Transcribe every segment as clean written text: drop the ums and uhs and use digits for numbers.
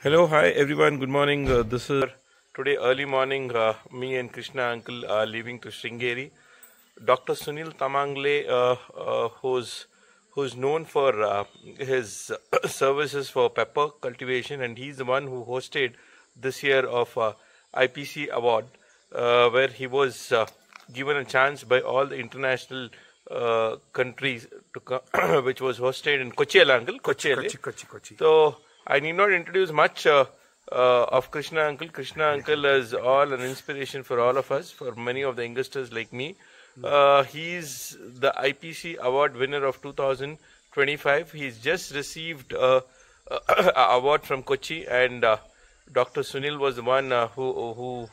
Hello, hi everyone. Good morning. This is today early morning. Me and Krishna uncle are leaving to Sringeri. Dr. Sunil Tamangle, who's known for his services for pepper cultivation, and he's the one who hosted this year of IPC award, where he was given a chance by all the international countries to which was hosted in Kochi, uncle. Kochi. Kochi. So I need not introduce much of Krishna uncle. Krishna uncle is all an inspiration for all of us, for many of the youngsters like me. He's the IPC award winner of 2025. He's just received a award from Kochi, and Dr. Sunil was the one who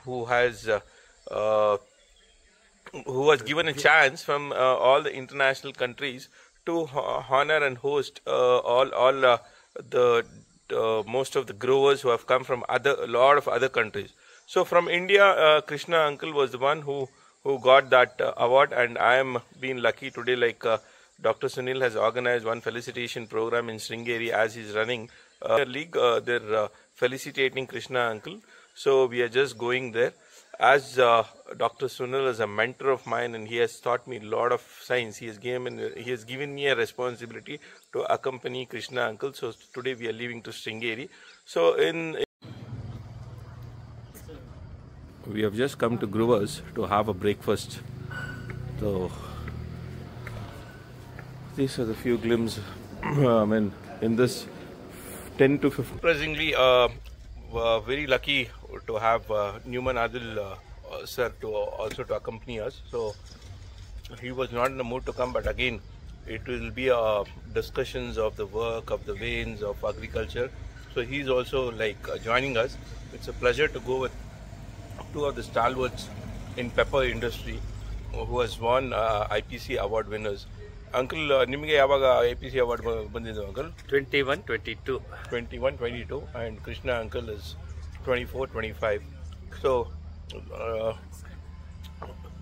was given a chance from all the international countries to honor and host all the most of the growers who have come from a lot of other countries. So from India, Krishna uncle was the one who got that award, and I am being lucky today. Like Dr. Sunil has organized one felicitation program in Sringeri as he's running a league. They're felicitating Krishna uncle. So we are just going there. As Dr. Sunil is a mentor of mine, and he has taught me a lot of science. He has given me a responsibility to accompany Krishna uncle. So today we are leaving to Sringeri. So we have just come to Growers to have a breakfast. So these are the few glimpses. I mean, in this 10 to 15. Surprisingly, very lucky to have Newman Adil sir also to accompany us. So he was not in the mood to come, but again it will be discussions of the work of the veins of agriculture. So he's also like joining us. It's a pleasure to go with two of the stalwarts in pepper industry who has won IPC award winners. Uncle, ನಿಮಗೆ ಯಾವಾಗ IPC award ಬಂದಿದ್ದು uncle? 21-22 and Krishna uncle is 24-25. So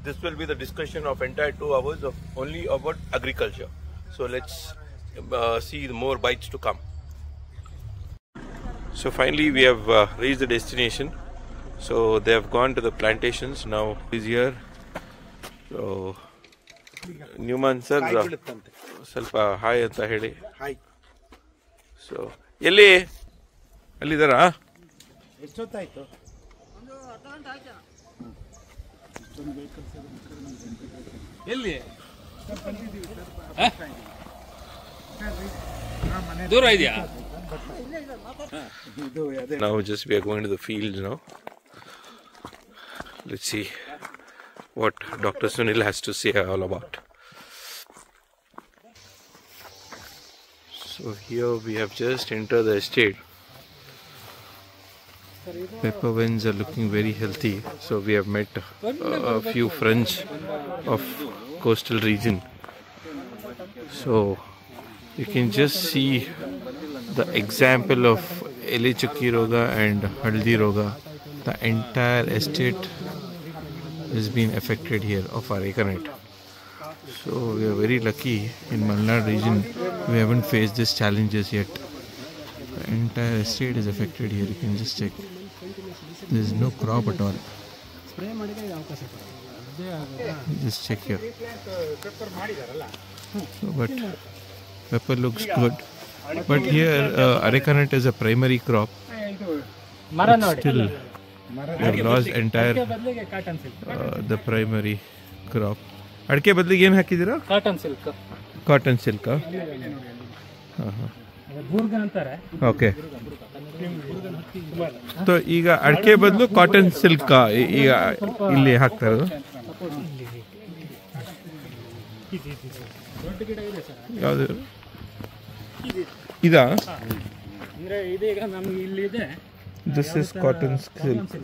this will be the discussion of entire 2 hours of only about agriculture. So let's see the more bites to come. So finally we have reached the destination. So they have gone to the plantations. Now he's here. So Newman sir ಸ್ವಲ್ಪ hi ಅಂತ ಹೇಳಿ. So ಅಲ್ಲಿದ್ದಾರಾ? ಎಷ್ಟೊತ್ತಾಯ್ತು? ಎಲ್ಲಿ ದೂರ ಇದೆಯಾ? Now just we are going to the fields now. Let's see what Dr. Sunil has to say all about. So here we have just entered the estate. Pepper vines are looking very healthy. So we have met a few friends of coastal region. So you can just see the example of Elechukki Roga and Haldi Roga. The entire estate has been affected here of our arecanut. So we are very lucky in Malnad region. We haven't faced these challenges yet. The entire estate is affected here. You can just check. There is no crop at all. Just check here. So, but pepper looks good. But here arecanut is a primary crop. But still we have lost entire the primary crop. ಅಡಿಕೆ ಬದಲಿಗೆ ಏನು ಹಾಕಿದ್ದೀರಾ? Cotton silk. Okay. So ಈಗ ಅಡಿಕೆ ಬದಲು cotton silk ಈಗ ಇಲ್ಲಿ ಹಾಕ್ತಾ ಇರೋದು. ಯಾವುದು ಇದಾ? This is cotton silk.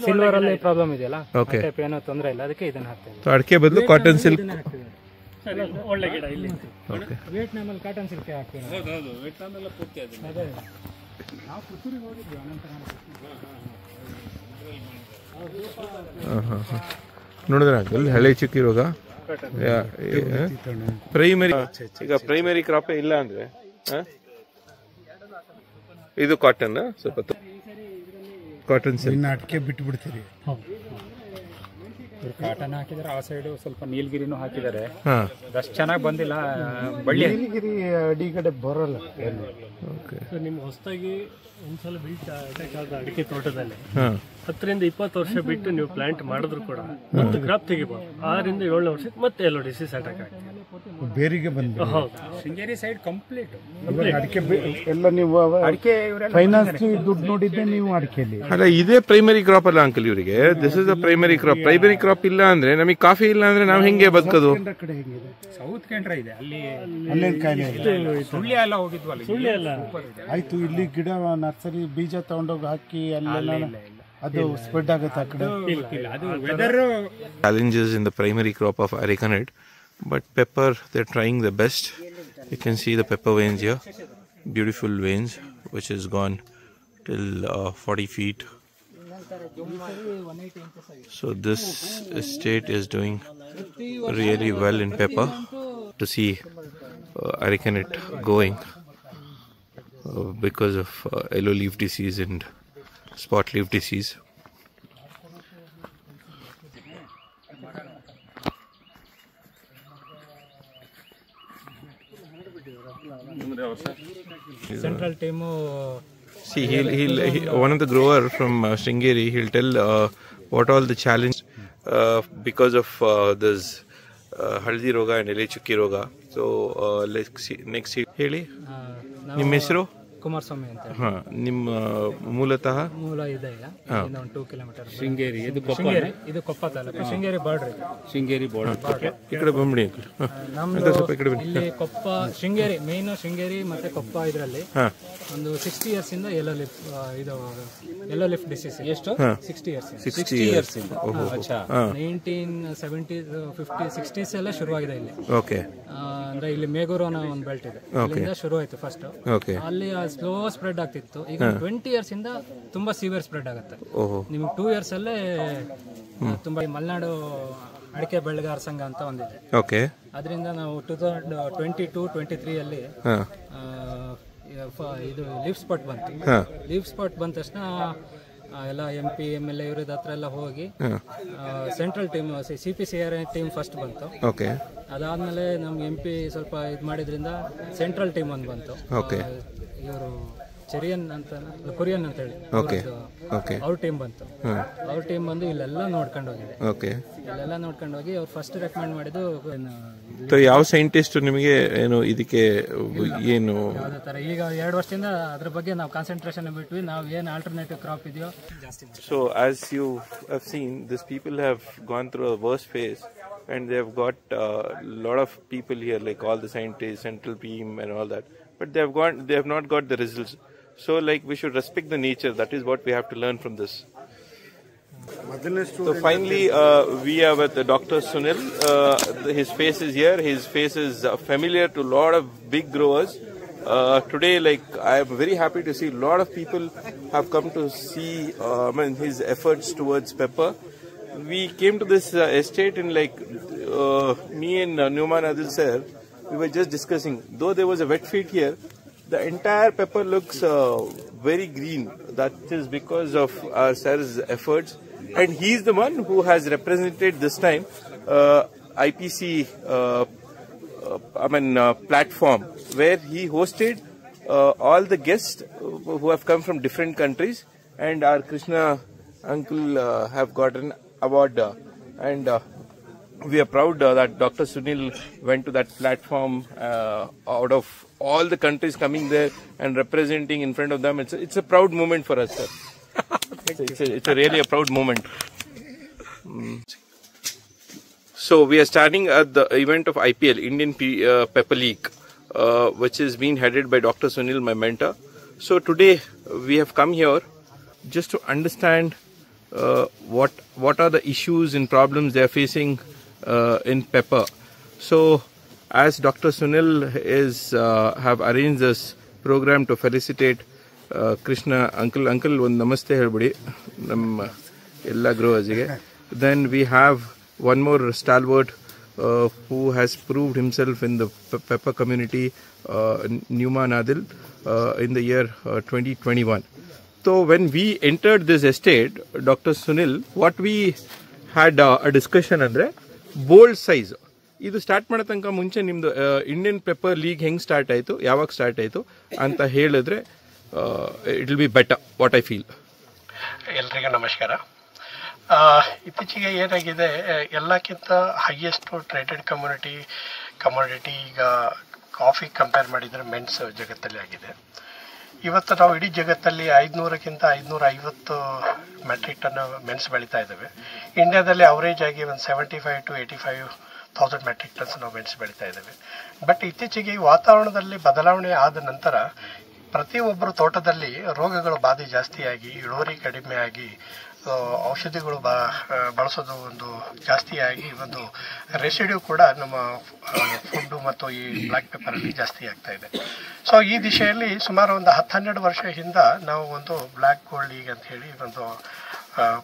Silver ಅಲ್ಲಿ ಪ್ರಾಬ್ಲಮ್ ಇದೆಯಲ್ಲ, ಓಕೆ, ಏನೋ ತೊಂದರೆ ಇಲ್ಲ, ಅದಕ್ಕೆ ಇದನ್ನ ಹಾಕ್ತೇವೆ. ಅಡಿಕೆ ಬದಲು ಕಾಟನ್ ಸಿಲ್ಕ್. ಒಳ್ಳೆ ಗಿಡ ಇಲ್ಲಿ ವಿಯೆಟ್ನಾಮ್ ಅಲ್ಲಿ ಕಾಟನ್ ಸಿಲ್ಕ್ ಹಾಕ್ತೀವಿ. ಹೌದು, ವಿಯೆಟ್ನಾಮ್ ಎಲ್ಲ ಪೂರ್ತಿ ಅದೇ. ನಾವು ಪುತ್ತೂರಿಗೆ ಹೋಗಿದ್ವಿ ಅನಂತರ. ನೋಡಿದ್ರೆ ಅಲ್ಲಿ ಹಳೆ ಚುಕ್ಕಿ ರೋಗ ಪ್ರೈಮರಿ. ಈಗ ಪ್ರೈಮರಿ ಕ್ರಾಪೇ ಇಲ್ಲ ಅಂದ್ರೆ ಇದು ಕಾಟನ್ ಸ್ವಲ್ಪ ಕಾಟನ್ ಇನ್ನು ಅಡಿಕೆ ಬಿಟ್ಟು ಬಿಡ್ತೀರಿ. ಕಾಟನ್ ಹಾಕಿದ್ದಾರೆ, ಆ ಸೈಡ್ ಸ್ವಲ್ಪ ನೀಲಗಿರಿನೂ ಹಾಕಿದ್ದಾರೆ. ಅಷ್ಟು ಚೆನ್ನಾಗಿ ಬಂದಿಲ್ಲ ಬಳ್ಳಿ. ನೀಲಗಿರಿ ಅಡಿ ಕಡೆ ಬರೋಲ್ಲ. ನಿಮ್ಗೆ ಹೊಸದಾಗಿ ಒಂದ್ಸಲ ಬಿಲ್ಟ್ ಅಟ್ಯಾಕ್ ಆದ ಅಡಿಕೆ ತೋಟದಲ್ಲಿ 10ರಿಂದ 20 ವರ್ಷ ಬಿಟ್ಟು ನೀವು ಪ್ಲಾಂಟ್ ಮಾಡಿದ್ರು ಕೂಡ ಮತ್ತೆ ಕ್ರಾಪ್ ತೆಗಿಬಹುದು. 6ರಿಂದ 7 ವರ್ಷಕ್ಕೆ ಮತ್ತೆ ಎಲ್ಲೋ ಡಿಸೀಸ್ ಅಟ್ಯಾಕ್ ಆಗ್ತದೆ. ಬೇರಿಗೆ ಬಂದು ಶೃಂಗೇರಿ ಸೈಡ್ ಕಂಪ್ಲೀಟ್ ಅಡಿಕೆ ಎಲ್ಲ ನೀವು ಅಡಿಕೆ ಫೈನಾನ್ಸ್ ದುಡ್ಡು ನೋಡಿದ್ದೆ ನೀವು ಅಡಿಕೆಯಲ್ಲಿ. ಅಲ್ಲ, ಇದೇ ಪ್ರೈಮರಿ ಕ್ರಾಪ್ ಅಲ್ಲ ಅಂಕಲ್ ಇವರಿಗೆ. This is a primary crop. Primary crop ಇಲ್ಲ ಅಂದ್ರೆ ನಮಗೆ ಕಾಫಿ ಇಲ್ಲ ಅಂದ್ರೆ ನಾವು ಹೆಂಗೆ ಬದುಕೋದು? ಕಡೆ ಹೆಂಗಿದೆ? ಸೌತ್ ಕೆಂಡ್ರ ಇದೆ ಅಲ್ಲಿ. ಅಲ್ಲೇನ್ ಕಾಯಿಲೆ ಸುಳ್ಳಿ ಎಲ್ಲ ಹೋಗಿದ್ವಲ್ಲ. ಸುಳ್ಳಿ ಅಲ್ಲ ಆಯ್ತು. ಇಲ್ಲಿ ಗಿಡ ನರ್ಸರಿ ಬೀಜ ತಗೊಂಡೋಗಿ ಹಾಕಿ ಅಲ್ಲೆಲ್ಲ ಅದು ಸ್ಪ್ರೆಡ್ ಆಗುತ್ತೆ ಆ ಕಡೆ. ಅದು weather Challenges in the primary crop of arecanut, but pepper they're trying their best. You can see the pepper veins here, beautiful veins which has gone till 40 feet. So this estate is doing really well in pepper. To see arecanut going because of yellow leaf disease and spot leaf disease. Central team. See, one of the grower from Sringeri, he'll tell what all the challenge because of this haldi roga and ele chukki roga. So let's see next year. ಹೇಳಿ ನಿಮ್ಮ ಹೆಸರು? ಕುಮಾರಸ್ವಾಮಿ ಅಂತ. ನಿಮ್ಮ ಮೂಲತಃ ಮೂಲ ಇದೆ ಒಂದು 2 kilometre Sringeri. ಇದು ಇದು ಕೊಪ್ಪ ತಾಲೂಕು ಶೃಂಗೇರಿ ಬಾರ್ಡರ್ ಇದೆ. ಶೃಂಗೇರಿ ಬಾರ್ಡರ್. ಈ ಕಡೆ ಬಂದ್ಬಿಡಿ. ಸ್ವಲ್ಪ ಈ ಕಡೆ ಬನ್ನಿ. ಇಲ್ಲಿ ಕೊಪ್ಪ ಶೃಂಗೇರಿ ಮೇನ್ ಶೃಂಗೇರಿ ಮತ್ತೆ ಕೊಪ್ಪ ಇದರಲ್ಲಿ ಒಂದು 60 ಇಯರ್ಸ್ ಇಂದ ಎಲ್ಲೋ ಲಿಫ್ಟ್ ಡಿಸೀಸ್. ಎಷ್ಟು? 60 years. 60 years. 1970s 50s 60s ಎಲ್ಲ ಶುರುವಾಗಿದೆ ಇಲ್ಲಿ. ಓಕೆ. ಅಂದ್ರೆ ಇಲ್ಲಿ ಮೇಗೂರು ಅನ್ನೋ ಒಂದು ಬೆಲ್ಟ್ ಇದೆ, ಅಲ್ಲಿಂದ ಶುರು ಆಯ್ತು ಫಸ್ಟ್. ಅಲ್ಲಿ ಸ್ಲೋ ಸ್ಪ್ರೆಡ್ ಆಗ್ತಿತ್ತು. ಈಗ 20 ಇಯರ್ಸ್ ಇಂದ ತುಂಬಾ ಸಿವಿಯರ್ ಸ್ಪ್ರೆಡ್ ಆಗುತ್ತೆ. ನಿಮ್ಗೆ 2 ಇಯರ್ಸ್ ಅಲ್ಲೇ ತುಂಬಾ. ಮಲೆನಾಡು ಅಡಿಕೆ ಬೆಳೆಗಾರ ಸಂಘ ಅಂತ ಒಂದಿದೆ. ಓಕೆ. ಅದರಿಂದ ನಾವು 2022-23 ಅಲ್ಲಿ ಇದು ಲೀಫ್ ಸ್ಪಾಟ್ ಬಂತು. ಲೀಫ್ ಸ್ಪಾಟ್ ಬಂದ ತಕ್ಷಣ ಎಲ್ಲ MP MLA ಇವ್ರದ್ದು ಹತ್ರ ಎಲ್ಲ ಹೋಗಿ central team CPCR team first ಬಂತು. ಅದಾದ್ಮೇಲೆ ನಮ್ಗೆ MP ಸ್ವಲ್ಪ ಇದು ಮಾಡಿದ್ರಿಂದ ಸೆಂಟ್ರಲ್ ಟೀಮ್ ಒಂದು ಬಂತು. ಇವರು ಚೆರಿಯನ್ ಅಂತ ಕೊರಿಯನ್ ಅಂತ ಹೇಳಿ ಅವ್ರ ಟೀಮ್ ಬಂತು. ಅವ್ರ ಟೀಮ್ ಬಂದು ಇಲ್ಲೆಲ್ಲ ನೋಡ್ಕೊಂಡು ಹೋಗಿದೆ. ಇಲ್ಲೆಲ್ಲ ನೋಡ್ಕೊಂಡು ಹೋಗಿ ಅವ್ರು ಫಸ್ಟ್ ರೆಕಮೆಂಡ್ ಮಾಡಿದ್ದು ಯಾವ ಸೈಂಟಿಸ್ಟ್ ನಿಮಗೆ ಏನು ಇದಕ್ಕೆ ಏನು ಯಾವುದೇ ತರ. ಈಗ 2 ವರ್ಷದಿಂದ ಅದ್ರ ಬಗ್ಗೆ ನಾವು ಕಾನ್ಸಂಟ್ರೇಷನ್ ಬಿಟ್ವಿ. ನಾವು ಏನು ಆಲ್ಟರ್ನೇಟಿವ್ ಕ್ರಾಪ್ ಇದೆಯೋ ಜಾಸ್ತಿ. So as you have seen, these people have gone through a worse phase and they have got a lot of people here, like all the scientists, central team and all that, but they have not got the results. So like we should respect the nature. That is what we have to learn from this. So finally we are with Dr. Sunil. His face is here. His face is familiar to a lot of big growers. Today, like, I am very happy to see a lot of people have come to see his efforts towards pepper. We came to this estate and like me and Numan Adil sir, we were just discussing. Though there was a wet field here, the entire pepper looks very green. That is because of our sir's efforts, and he is the one who has represented this time IPC platform, where he hosted all the guests who have come from different countries, and our Krishna uncle have gotten award, and we are proud that Dr. Sunil went to that platform out of all the countries coming there and representing in front of them. It's a proud moment for us, sir. It's really a proud moment. So we are starting at the event of IPL, Indian Pepper League, which is being headed by Dr. Sunil, my mentor. So today we have come here just to understand what are the issues and problems they are facing in pepper. So as Dr. Sunil have arranged this program to felicitate Krishna uncle ಒಂದು ನಮಸ್ತೆ ಹೇಳ್ಬಿಡಿ ನಮ್ಮ ಎಲ್ಲ ಗ್ರೋವರ್ಸ್ಗೆ. Then we have one more stalwart who has proved himself in the pepper community, Newman Adil, in the year 2021. So when we entered this estate, Dr. Sunil, what we had a discussion andre bold size. ಇದು start ಮಾಡೋ ತನಕ ಮುಂಚೆ ನಿಮ್ಮದು Indian pepper league ಹೆಂಗೆ start ಆಯಿತು, ಯಾವಾಗ start ಆಯಿತು ಅಂತ ಹೇಳಿದ್ರೆ it will be better what I feel. ಎಲ್ರಿಗೂ ನಮಸ್ಕಾರ. ಇತ್ತೀಚೆಗೆ ಏನಾಗಿದೆ, ಎಲ್ಲಕ್ಕಿಂತ ಹೈಯೆಸ್ಟ್ ಟ್ರೇಡೆಡ್ ಕಮೋಡಿಟಿ ಈಗ ಕಾಫಿ ಕಂಪೇರ್ ಮಾಡಿದರೆ ಮೆನ್ಸ್ ಜಗತ್ತಲ್ಲಿ ಆಗಿದೆ. ಇವತ್ತು ನಾವು ಇಡೀ ಜಗತ್ತಲ್ಲಿ 500ಕ್ಕಿಂತ 550 ಮೆಟ್ರಿಕ್ ಟನ್ ಮೆನ್ಸ್ ಬೆಳೀತಾ ಇದ್ದೇವೆ. ಇಂಡಿಯಾದಲ್ಲಿ ಅವರೇಜ್ ಆಗಿ ಒಂದು 75 to 85,000 ಮೆಟ್ರಿಕ್ ಟನ್ಸ್ ನಾವು ಮೆಣಸು ಬೆಳೀತಾ ಇದ್ದೇವೆ. ಬಟ್ ಇತ್ತೀಚೆಗೆ ವಾತಾವರಣದಲ್ಲಿ ಬದಲಾವಣೆ ಆದ ನಂತರ ಪ್ರತಿಯೊಬ್ಬರು ತೋಟದಲ್ಲಿ ರೋಗಗಳು ಬಾಧೆ ಜಾಸ್ತಿಯಾಗಿ, ಇಳುವರಿ ಕಡಿಮೆ ಆಗಿ, ಔಷಧಿಗಳು ಬಳಸೋದು ಒಂದು ಜಾಸ್ತಿಯಾಗಿ, ಒಂದು ರೆಸಿಡ್ಯೂ ಕೂಡ ನಮ್ಮ ಫುಡ್ಡು ಮತ್ತು ಈ ಬ್ಲ್ಯಾಕ್ ಪೆಪ್ಪರಲ್ಲಿ ಜಾಸ್ತಿ ಆಗ್ತಾ ಇದೆ. ಸೊ ಈ ದಿಶೆಯಲ್ಲಿ ಸುಮಾರು ಒಂದು 10-12 ವರ್ಷ ಹಿಂದೆ ನಾವು ಒಂದು ಬ್ಲ್ಯಾಕ್ ಗೋಲ್ಡ್ ಲೀಗ್ ಅಂತ ಹೇಳಿ ಒಂದು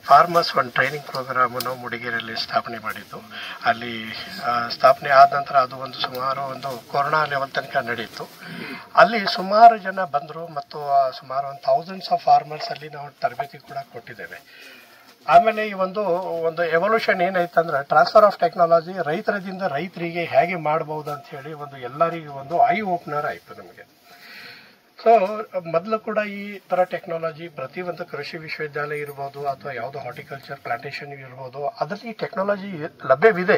ಫಾರ್ಮರ್ಸ್ ಒಂದು ಟ್ರೈನಿಂಗ್ ಪ್ರೋಗ್ರಾಮ್ ನಾವು ಮೂಡಿಗೆರೆಯಲ್ಲಿ ಸ್ಥಾಪನೆ ಮಾಡಿದ್ದು. ಅಲ್ಲಿ ಸ್ಥಾಪನೆ ಆದ ನಂತರ ಅದು ಒಂದು ಸುಮಾರು ಒಂದು ಕೊರೋನಾ ಲೆವೆಲ್ ತನಕ ನಡೀತು. ಅಲ್ಲಿ ಸುಮಾರು ಜನ ಬಂದರು ಮತ್ತು ಸುಮಾರು ಒಂದು ಥೌಸಂಡ್ಸ್ ಆಫ್ ಫಾರ್ಮರ್ಸ್ ಅಲ್ಲಿ ನಾವು ತರಬೇತಿ ಕೂಡ ಕೊಟ್ಟಿದ್ದೇವೆ. ಆಮೇಲೆ ಈ ಒಂದು ಎವಲ್ಯೂಷನ್ ಏನಾಯ್ತಂದ್ರೆ ಟ್ರಾನ್ಸ್ಫರ್ ಆಫ್ ಟೆಕ್ನಾಲಜಿ ರೈತರಿಂದ ರೈತರಿಗೆ ಹೇಗೆ ಮಾಡಬಹುದು ಅಂತ ಹೇಳಿ ಒಂದು ಎಲ್ಲರಿಗೂ ಒಂದು ಐ ಓಪನರ್ ಆಯಿತು ನಮಗೆ. ಸೊ ಮೊದಲು ಕೂಡ ಈ ಥರ ಟೆಕ್ನಾಲಜಿ ಪ್ರತಿಯೊಂದು ಕೃಷಿ ವಿಶ್ವವಿದ್ಯಾಲಯ ಇರ್ಬೋದು ಅಥವಾ ಯಾವುದೋ ಹಾರ್ಟಿಕಲ್ಚರ್ ಪ್ಲಾಂಟೇಶನ್ ಇರ್ಬೋದು, ಅದರಲ್ಲಿ ಟೆಕ್ನಾಲಜಿ ಲಭ್ಯವಿದೆ.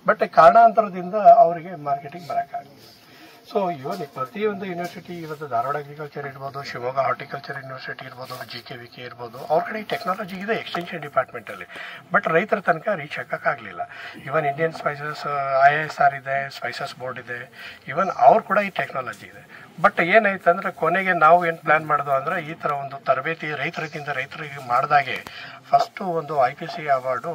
ಬಟ್ ಕಾರಣಾಂತರದಿಂದ ಅವರಿಗೆ ಮಾರ್ಕೆಟಿಂಗ್ ಬರೋಕ್ಕಾಗಲ್ಲ. ಸೊ ಇವನ್ ಪ್ರತಿಯೊಂದು ಯೂನಿವರ್ಸಿಟಿ, ಇವತ್ತು ಧಾರವಾಡ ಅಗ್ರಿಕಲ್ಚರ್ ಇರ್ಬೋದು, ಶಿವಮೊಗ್ಗ ಹಾರ್ಟಿಕಲ್ಚರ್ ಯೂನಿವರ್ಸಿಟಿ ಇರ್ಬೋದು, GKVK ಇರ್ಬೋದು, ಅವ್ರ ಕಡೆ ಈ ಟೆಕ್ನಾಲಜಿ ಇದೆ ಎಕ್ಸ್ಟೆನ್ಷನ್ ಡಿಪಾರ್ಟ್ಮೆಂಟಲ್ಲಿ. ಬಟ್ ರೈತರ ತನಕ ರೀಚ್ ಆಗೋಕ್ಕಾಗಲಿಲ್ಲ. ಇವನ್ ಇಂಡಿಯನ್ ಸ್ಪೈಸಸ್ IISR ಇದೆ, ಸ್ಪೈಸಸ್ ಬೋರ್ಡ್ ಇದೆ, ಇವನ್ ಅವ್ರು ಕೂಡ ಈ ಟೆಕ್ನಾಲಜಿ ಇದೆ. ಬಟ್ ಏನಾಯ್ತು ಅಂದರೆ ಕೊನೆಗೆ ನಾವು ಏನು ಪ್ಲಾನ್ ಮಾಡಿದ್ವು ಅಂದರೆ ಈ ಥರ ಒಂದು ತರಬೇತಿ ರೈತರಿಗೆ ಮಾಡಿದಾಗೆ ಫಸ್ಟು ಒಂದು IPC ಅವಾರ್ಡು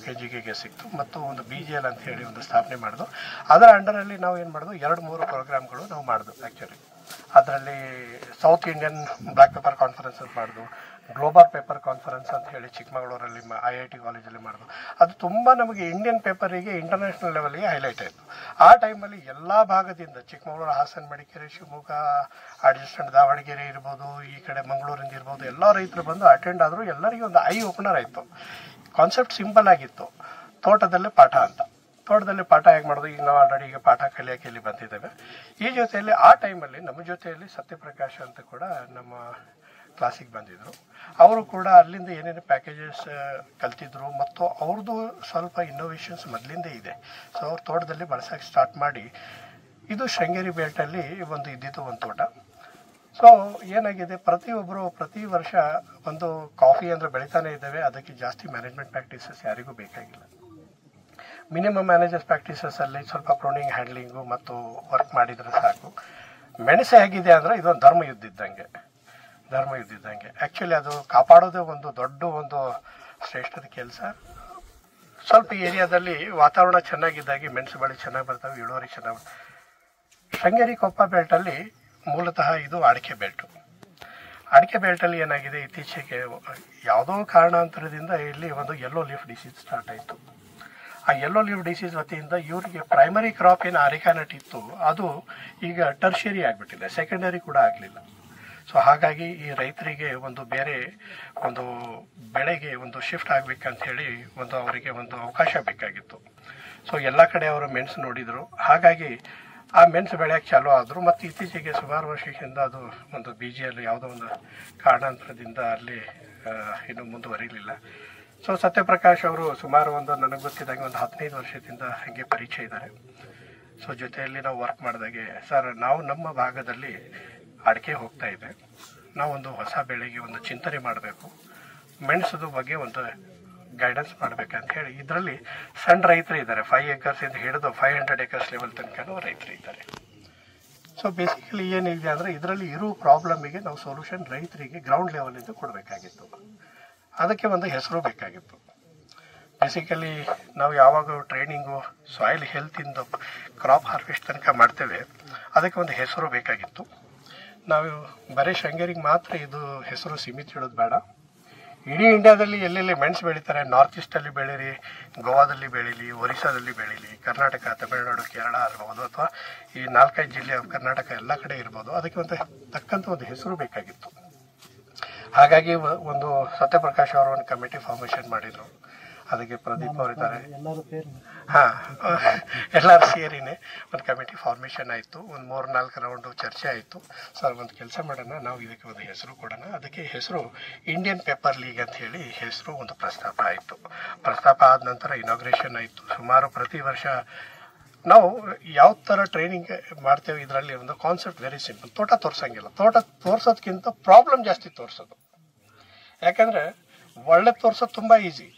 KJKಗೆ ಸಿಕ್ತು ಮತ್ತು ಒಂದು BGL ಅಂತ ಹೇಳಿ ಒಂದು ಸ್ಥಾಪನೆ ಮಾಡಿದ್ವು. ಅದರ ಅಂಡರಲ್ಲಿ ನಾವು ಏನು ಮಾಡಿದ್ವು, 2-3 ಪ್ರೋಗ್ರಾಮ್ಗಳು ನಾವು ಮಾಡಿದ್ವು. ಆ್ಯಕ್ಚುಲಿ ಅದರಲ್ಲಿ south Indian black pepper conference ಅಂತ ಮಾಡಿದ್ವು, ಗ್ಲೋಬಲ್ ಪೇಪರ್ ಕಾನ್ಫರೆನ್ಸ್ ಅಂತ ಹೇಳಿ ಚಿಕ್ಕಮಗಳೂರಲ್ಲಿ IIT ಕಾಲೇಜಲ್ಲಿ ಮಾಡಿದ್ವು. ಅದು ತುಂಬ ನಮಗೆ ಇಂಡಿಯನ್ ಪೇಪರಿಗೆ ಇಂಟರ್ನ್ಯಾಷನಲ್ ಲೆವೆಲ್ಗೆ ಹೈಲೈಟ್ ಆಯಿತು. ಆ ಟೈಮಲ್ಲಿ ಎಲ್ಲ ಭಾಗದಿಂದ ಚಿಕ್ಕಮಗಳೂರು, ಹಾಸನ, ಮಡಿಕೇರಿ, ಶಿವಮೊಗ್ಗ, ಅಡ್ಜಸ್ಟೆಂಟ್ ದಾವಣಗೆರೆ ಇರ್ಬೋದು, ಈ ಕಡೆ ಮಂಗಳೂರಿಂದ ಇರ್ಬೋದು, ಎಲ್ಲ ರೈತರು ಬಂದು ಅಟೆಂಡ್ ಆದರು. ಎಲ್ಲರಿಗೂ ಒಂದು ಐ ಓಪನರ್ ಆಯಿತು. ಕಾನ್ಸೆಪ್ಟ್ ಸಿಂಪಲ್ ಆಗಿತ್ತು, ತೋಟದಲ್ಲೇ ಪಾಠ ಅಂತ. ತೋಟದಲ್ಲಿ ಪಾಠ ಹೇಗೆ ಮಾಡೋದು, ಈಗ ನಾವು ಆಲ್ರೆಡಿ ಈಗ ಪಾಠ ಕಲಿಯೋಕೆ ಇಲ್ಲಿ ಬಂದಿದ್ದೇವೆ. ಈ ಜೊತೆಯಲ್ಲಿ ಆ ಟೈಮಲ್ಲಿ ನಮ್ಮ ಜೊತೆಯಲ್ಲಿ ಸತ್ಯಪ್ರಕಾಶ್ ಅಂತ ಕೂಡ ನಮ್ಮ ಕ್ಲಾಸಿಗೆ ಬಂದಿದ್ರು. ಅವರು ಕೂಡ ಅಲ್ಲಿಂದ ಏನೇನು ಪ್ಯಾಕೇಜಸ್ ಕಲ್ತಿದ್ರು ಮತ್ತು ಅವ್ರದ್ದು ಸ್ವಲ್ಪ ಇನ್ನೋವೇಷನ್ಸ್ ಮೊದಲಿಂದೇ ಇದೆ. ಸೊ ಅವ್ರ ತೋಟದಲ್ಲಿ ಬಳಸೋಕೆ ಸ್ಟಾರ್ಟ್ ಮಾಡಿ, ಇದು ಶೃಂಗೇರಿ ಬೆಲ್ಟಲ್ಲಿ ಇದ್ದಿದ್ದು ಒಂದು ತೋಟ. ಸೊ ಏನಾಗಿದೆ, ಪ್ರತಿ ವರ್ಷ ಒಂದು ಕಾಫಿ ಅಂದರೆ ಬೆಳಿತಾನೆ ಇದ್ದೇವೆ. ಅದಕ್ಕೆ ಜಾಸ್ತಿ ಮ್ಯಾನೇಜ್ಮೆಂಟ್ ಪ್ರಾಕ್ಟೀಸಸ್ ಯಾರಿಗೂ ಬೇಕಾಗಿಲ್ಲ. ಮಿನಿಮಮ್ ಮ್ಯಾನೇಜರ್ಸ್ ಪ್ರಾಕ್ಟೀಸಸ್ಸಲ್ಲಿ ಸ್ವಲ್ಪ ಪ್ರೂನಿಂಗ್, ಹ್ಯಾಂಡ್ಲಿಂಗು ಮತ್ತು ವರ್ಕ್ ಮಾಡಿದರೆ ಸಾಕು. ಮೆಣಸು ಹೇಗಿದೆ ಅಂದರೆ ಇದೊಂದು ಧರ್ಮ ಯುದ್ಧ ಇದ್ದಂಗೆ. ಆ್ಯಕ್ಚುಲಿ ಅದು ಕಾಪಾಡೋದೇ ಒಂದು ದೊಡ್ಡ ಒಂದು ಶ್ರೇಷ್ಠದ ಕೆಲಸ. ಸ್ವಲ್ಪ ಏರಿಯಾದಲ್ಲಿ ವಾತಾವರಣ ಚೆನ್ನಾಗಿದ್ದಾಗೆ ಮೆಣಸು ಬೆಳೆ ಚೆನ್ನಾಗಿ ಬರ್ತವೆ, ಇಳುವರಿ ಚೆನ್ನಾಗಿ ಬರ್ತವೆ. ಶೃಂಗೇರಿ ಕೊಪ್ಪ ಬೆಲ್ಟಲ್ಲಿ ಮೂಲತಃ ಇದು ಅಡಿಕೆ ಬೆಲ್ಟು. ಅಡಿಕೆ ಬೆಲ್ಟಲ್ಲಿ ಏನಾಗಿದೆ, ಇತ್ತೀಚೆಗೆ ಯಾವುದೋ ಕಾರಣಾಂತರದಿಂದ ಇಲ್ಲಿ ಒಂದು ಯೆಲ್ಲೋ ಲೀಫ್ ಡಿಸೀಸ್ ಸ್ಟಾರ್ಟ್ ಆಯಿತು. ಆ ಯೆಲ್ಲೋ ಲೀಫ್ ಡಿಸೀಸ್ ವತಿಯಿಂದ ಇವರಿಗೆ ಪ್ರೈಮರಿ ಕ್ರಾಪ್ ಏನು ಅರಿಕಾನಟ್ ಇತ್ತು ಅದು ಈಗ ಟರ್ಷರಿ ಆಗಿಬಿಟ್ಟಿದೆ, ಸೆಕೆಂಡರಿ ಕೂಡ ಆಗಲಿಲ್ಲ. ಸೊ ಹಾಗಾಗಿ ಈ ರೈತರಿಗೆ ಒಂದು ಬೇರೆ ಒಂದು ಬೆಳೆಗೆ ಒಂದು ಶಿಫ್ಟ್ ಆಗಬೇಕಂತ ಹೇಳಿ ಅವರಿಗೆ ಒಂದು ಅವಕಾಶ ಬೇಕಾಗಿತ್ತು. ಸೊ ಎಲ್ಲ ಕಡೆ ಅವರು ಮೆಣಸು ನೋಡಿದರು. ಹಾಗಾಗಿ ಆ ಮೆಣಸು ಬೆಳೆಯೋಕ್ಕೆ ಚಾಲೂ ಆದರು. ಮತ್ತು ಇತ್ತೀಚೆಗೆ ಸುಮಾರು ವರ್ಷದಿಂದ ಅದು ಒಂದು BGL ಯಾವುದೋ ಒಂದು ಕಾರಣಾಂತರದಿಂದ ಅಲ್ಲಿ ಇನ್ನೂ ಮುಂದುವರಿಲಿಲ್ಲ. ಸೊ ಸತ್ಯಪ್ರಕಾಶ್ ಅವರು ಸುಮಾರು ನನಗೆ ಗೊತ್ತಿದ್ದಾಗೆ ಒಂದು 15 ವರ್ಷದಿಂದ ಹಾಗೆ ಪರಿಚಯ ಇದ್ದಾರೆ. ಸೊ ಜೊತೆಯಲ್ಲಿ ನಾವು ವರ್ಕ್ ಮಾಡಿದಾಗೆ, ಸರ್ ನಾವು ನಮ್ಮ ಭಾಗದಲ್ಲಿ ಅಡಿಕೆ ಹೋಗ್ತಾ ಇದೆ, ನಾವೊಂದು ಹೊಸ ಬೆಳೆಗೆ ಒಂದು ಚಿಂತನೆ ಮಾಡಬೇಕು, ಮೆಣಸದ ಬಗ್ಗೆ ಒಂದು ಗೈಡೆನ್ಸ್ ಮಾಡಬೇಕಂತ ಹೇಳಿ ಇದರಲ್ಲಿ ಸಣ್ಣ ರೈತರು ಇದ್ದಾರೆ. 5 acres ಇಂದ ಹಿಡಿದು 500 acres ಲೆವೆಲ್ ತನಕ ರೈತರು ಇದ್ದಾರೆ. ಸೊ ಬೇಸಿಕಲಿ ಏನಿದೆ ಅಂದರೆ ಇದರಲ್ಲಿ ಇರೋ ಪ್ರಾಬ್ಲಮಿಗೆ ನಾವು ಸೊಲ್ಯೂಷನ್ ರೈತರಿಗೆ ಗ್ರೌಂಡ್ ಲೆವೆಲಿಂದ ಕೊಡಬೇಕಾಗಿತ್ತು. ಅದಕ್ಕೆ ಒಂದು ಹೆಸರು ಬೇಕಾಗಿತ್ತು. ಬೇಸಿಕಲಿ ನಾವು ಯಾವಾಗ ಟ್ರೈನಿಂಗು ಸಾಯಿಲ್ ಹೆಲ್ತಿಂದ ಕ್ರಾಪ್ ಹಾರ್ವೆಸ್ಟ್ ತನಕ ಮಾಡ್ತೇವೆ, ಅದಕ್ಕೆ ಒಂದು ಹೆಸರು ಬೇಕಾಗಿತ್ತು. ನಾವು ಬರೀ ಶೃಂಗೇರಿಗೆ ಮಾತ್ರ ಇದು ಹೆಸರು ಸೀಮಿತ ಇಡೋದು ಬೇಡ. ಇಡೀ ಇಂಡಿಯಾದಲ್ಲಿ ಎಲ್ಲೆಲ್ಲಿ ಮೆಣಸು ಬೆಳೀತಾರೆ, ನಾರ್ತ್ ಈಸ್ಟಲ್ಲಿ ಬೆಳೀರಿ, ಗೋವಾದಲ್ಲಿ ಬೆಳೀಲಿ, ಒರಿಸ್ಸಾದಲ್ಲಿ ಬೆಳೀಲಿ, ಕರ್ನಾಟಕ, ತಮಿಳುನಾಡು, ಕೇರಳ ಇರ್ಬೋದು, ಅಥವಾ ಈ 4-5 ಜಿಲ್ಲೆ ಕರ್ನಾಟಕ ಎಲ್ಲ ಕಡೆ ಇರ್ಬೋದು, ಅದಕ್ಕೆ ಒಂದು ತಕ್ಕಂಥ ಒಂದು ಹೆಸರು ಬೇಕಾಗಿತ್ತು. ಹಾಗಾಗಿ ಒಂದು ಸತ್ಯಪ್ರಕಾಶ್ ಅವರು ಒಂದು ಕಮಿಟಿ ಫಾರ್ಮೇಷನ್ ಮಾಡಿದರು. ಅದಕ್ಕೆ ಪ್ರದೀಪ್ ಅವರಿದ್ದಾರೆ, ಎಲ್ಲರೂ ಸೇರಿನೇ ಒಂದು ಕಮಿಟಿ ಫಾರ್ಮೇಷನ್ ಆಯಿತು. ಒಂದು 3-4 ರೌಂಡು ಚರ್ಚೆ ಆಯಿತು. ಸರ್ ಒಂದು ಕೆಲಸ ಮಾಡೋಣ, ನಾವು ಇದಕ್ಕೆ ಒಂದು ಹೆಸರು ಕೊಡೋಣ. ಅದಕ್ಕೆ ಹೆಸರು ಇಂಡಿಯನ್ ಪೇಪರ್ ಲೀಗ್ ಅಂತ ಹೇಳಿ ಹೆಸರು ಒಂದು ಪ್ರಸ್ತಾಪ ಆಯಿತು. ಪ್ರಸ್ತಾಪ ಆದ ನಂತರ ಇನಾಗ್ರೇಷನ್ ಆಯಿತು. ಸುಮಾರು ಪ್ರತಿ ವರ್ಷ ನಾವು ಯಾವ ಥರ ಟ್ರೈನಿಂಗ್ ಮಾಡ್ತೇವೆ, ಇದರಲ್ಲಿ ಒಂದು ಕಾನ್ಸೆಪ್ಟ್ ವೆರಿ ಸಿಂಪಲ್. ತೋಟ ತೋರ್ಸಂಗಿಲ್ಲ, ತೋಟ ತೋರ್ಸೋದ್ಕಿಂತ ಪ್ರಾಬ್ಲಮ್ ಜಾಸ್ತಿ ತೋರಿಸೋದು. ಯಾಕಂದರೆ ಒಳ್ಳೆ ತೋರ್ಸೋದು ತುಂಬ ಈಸಿ.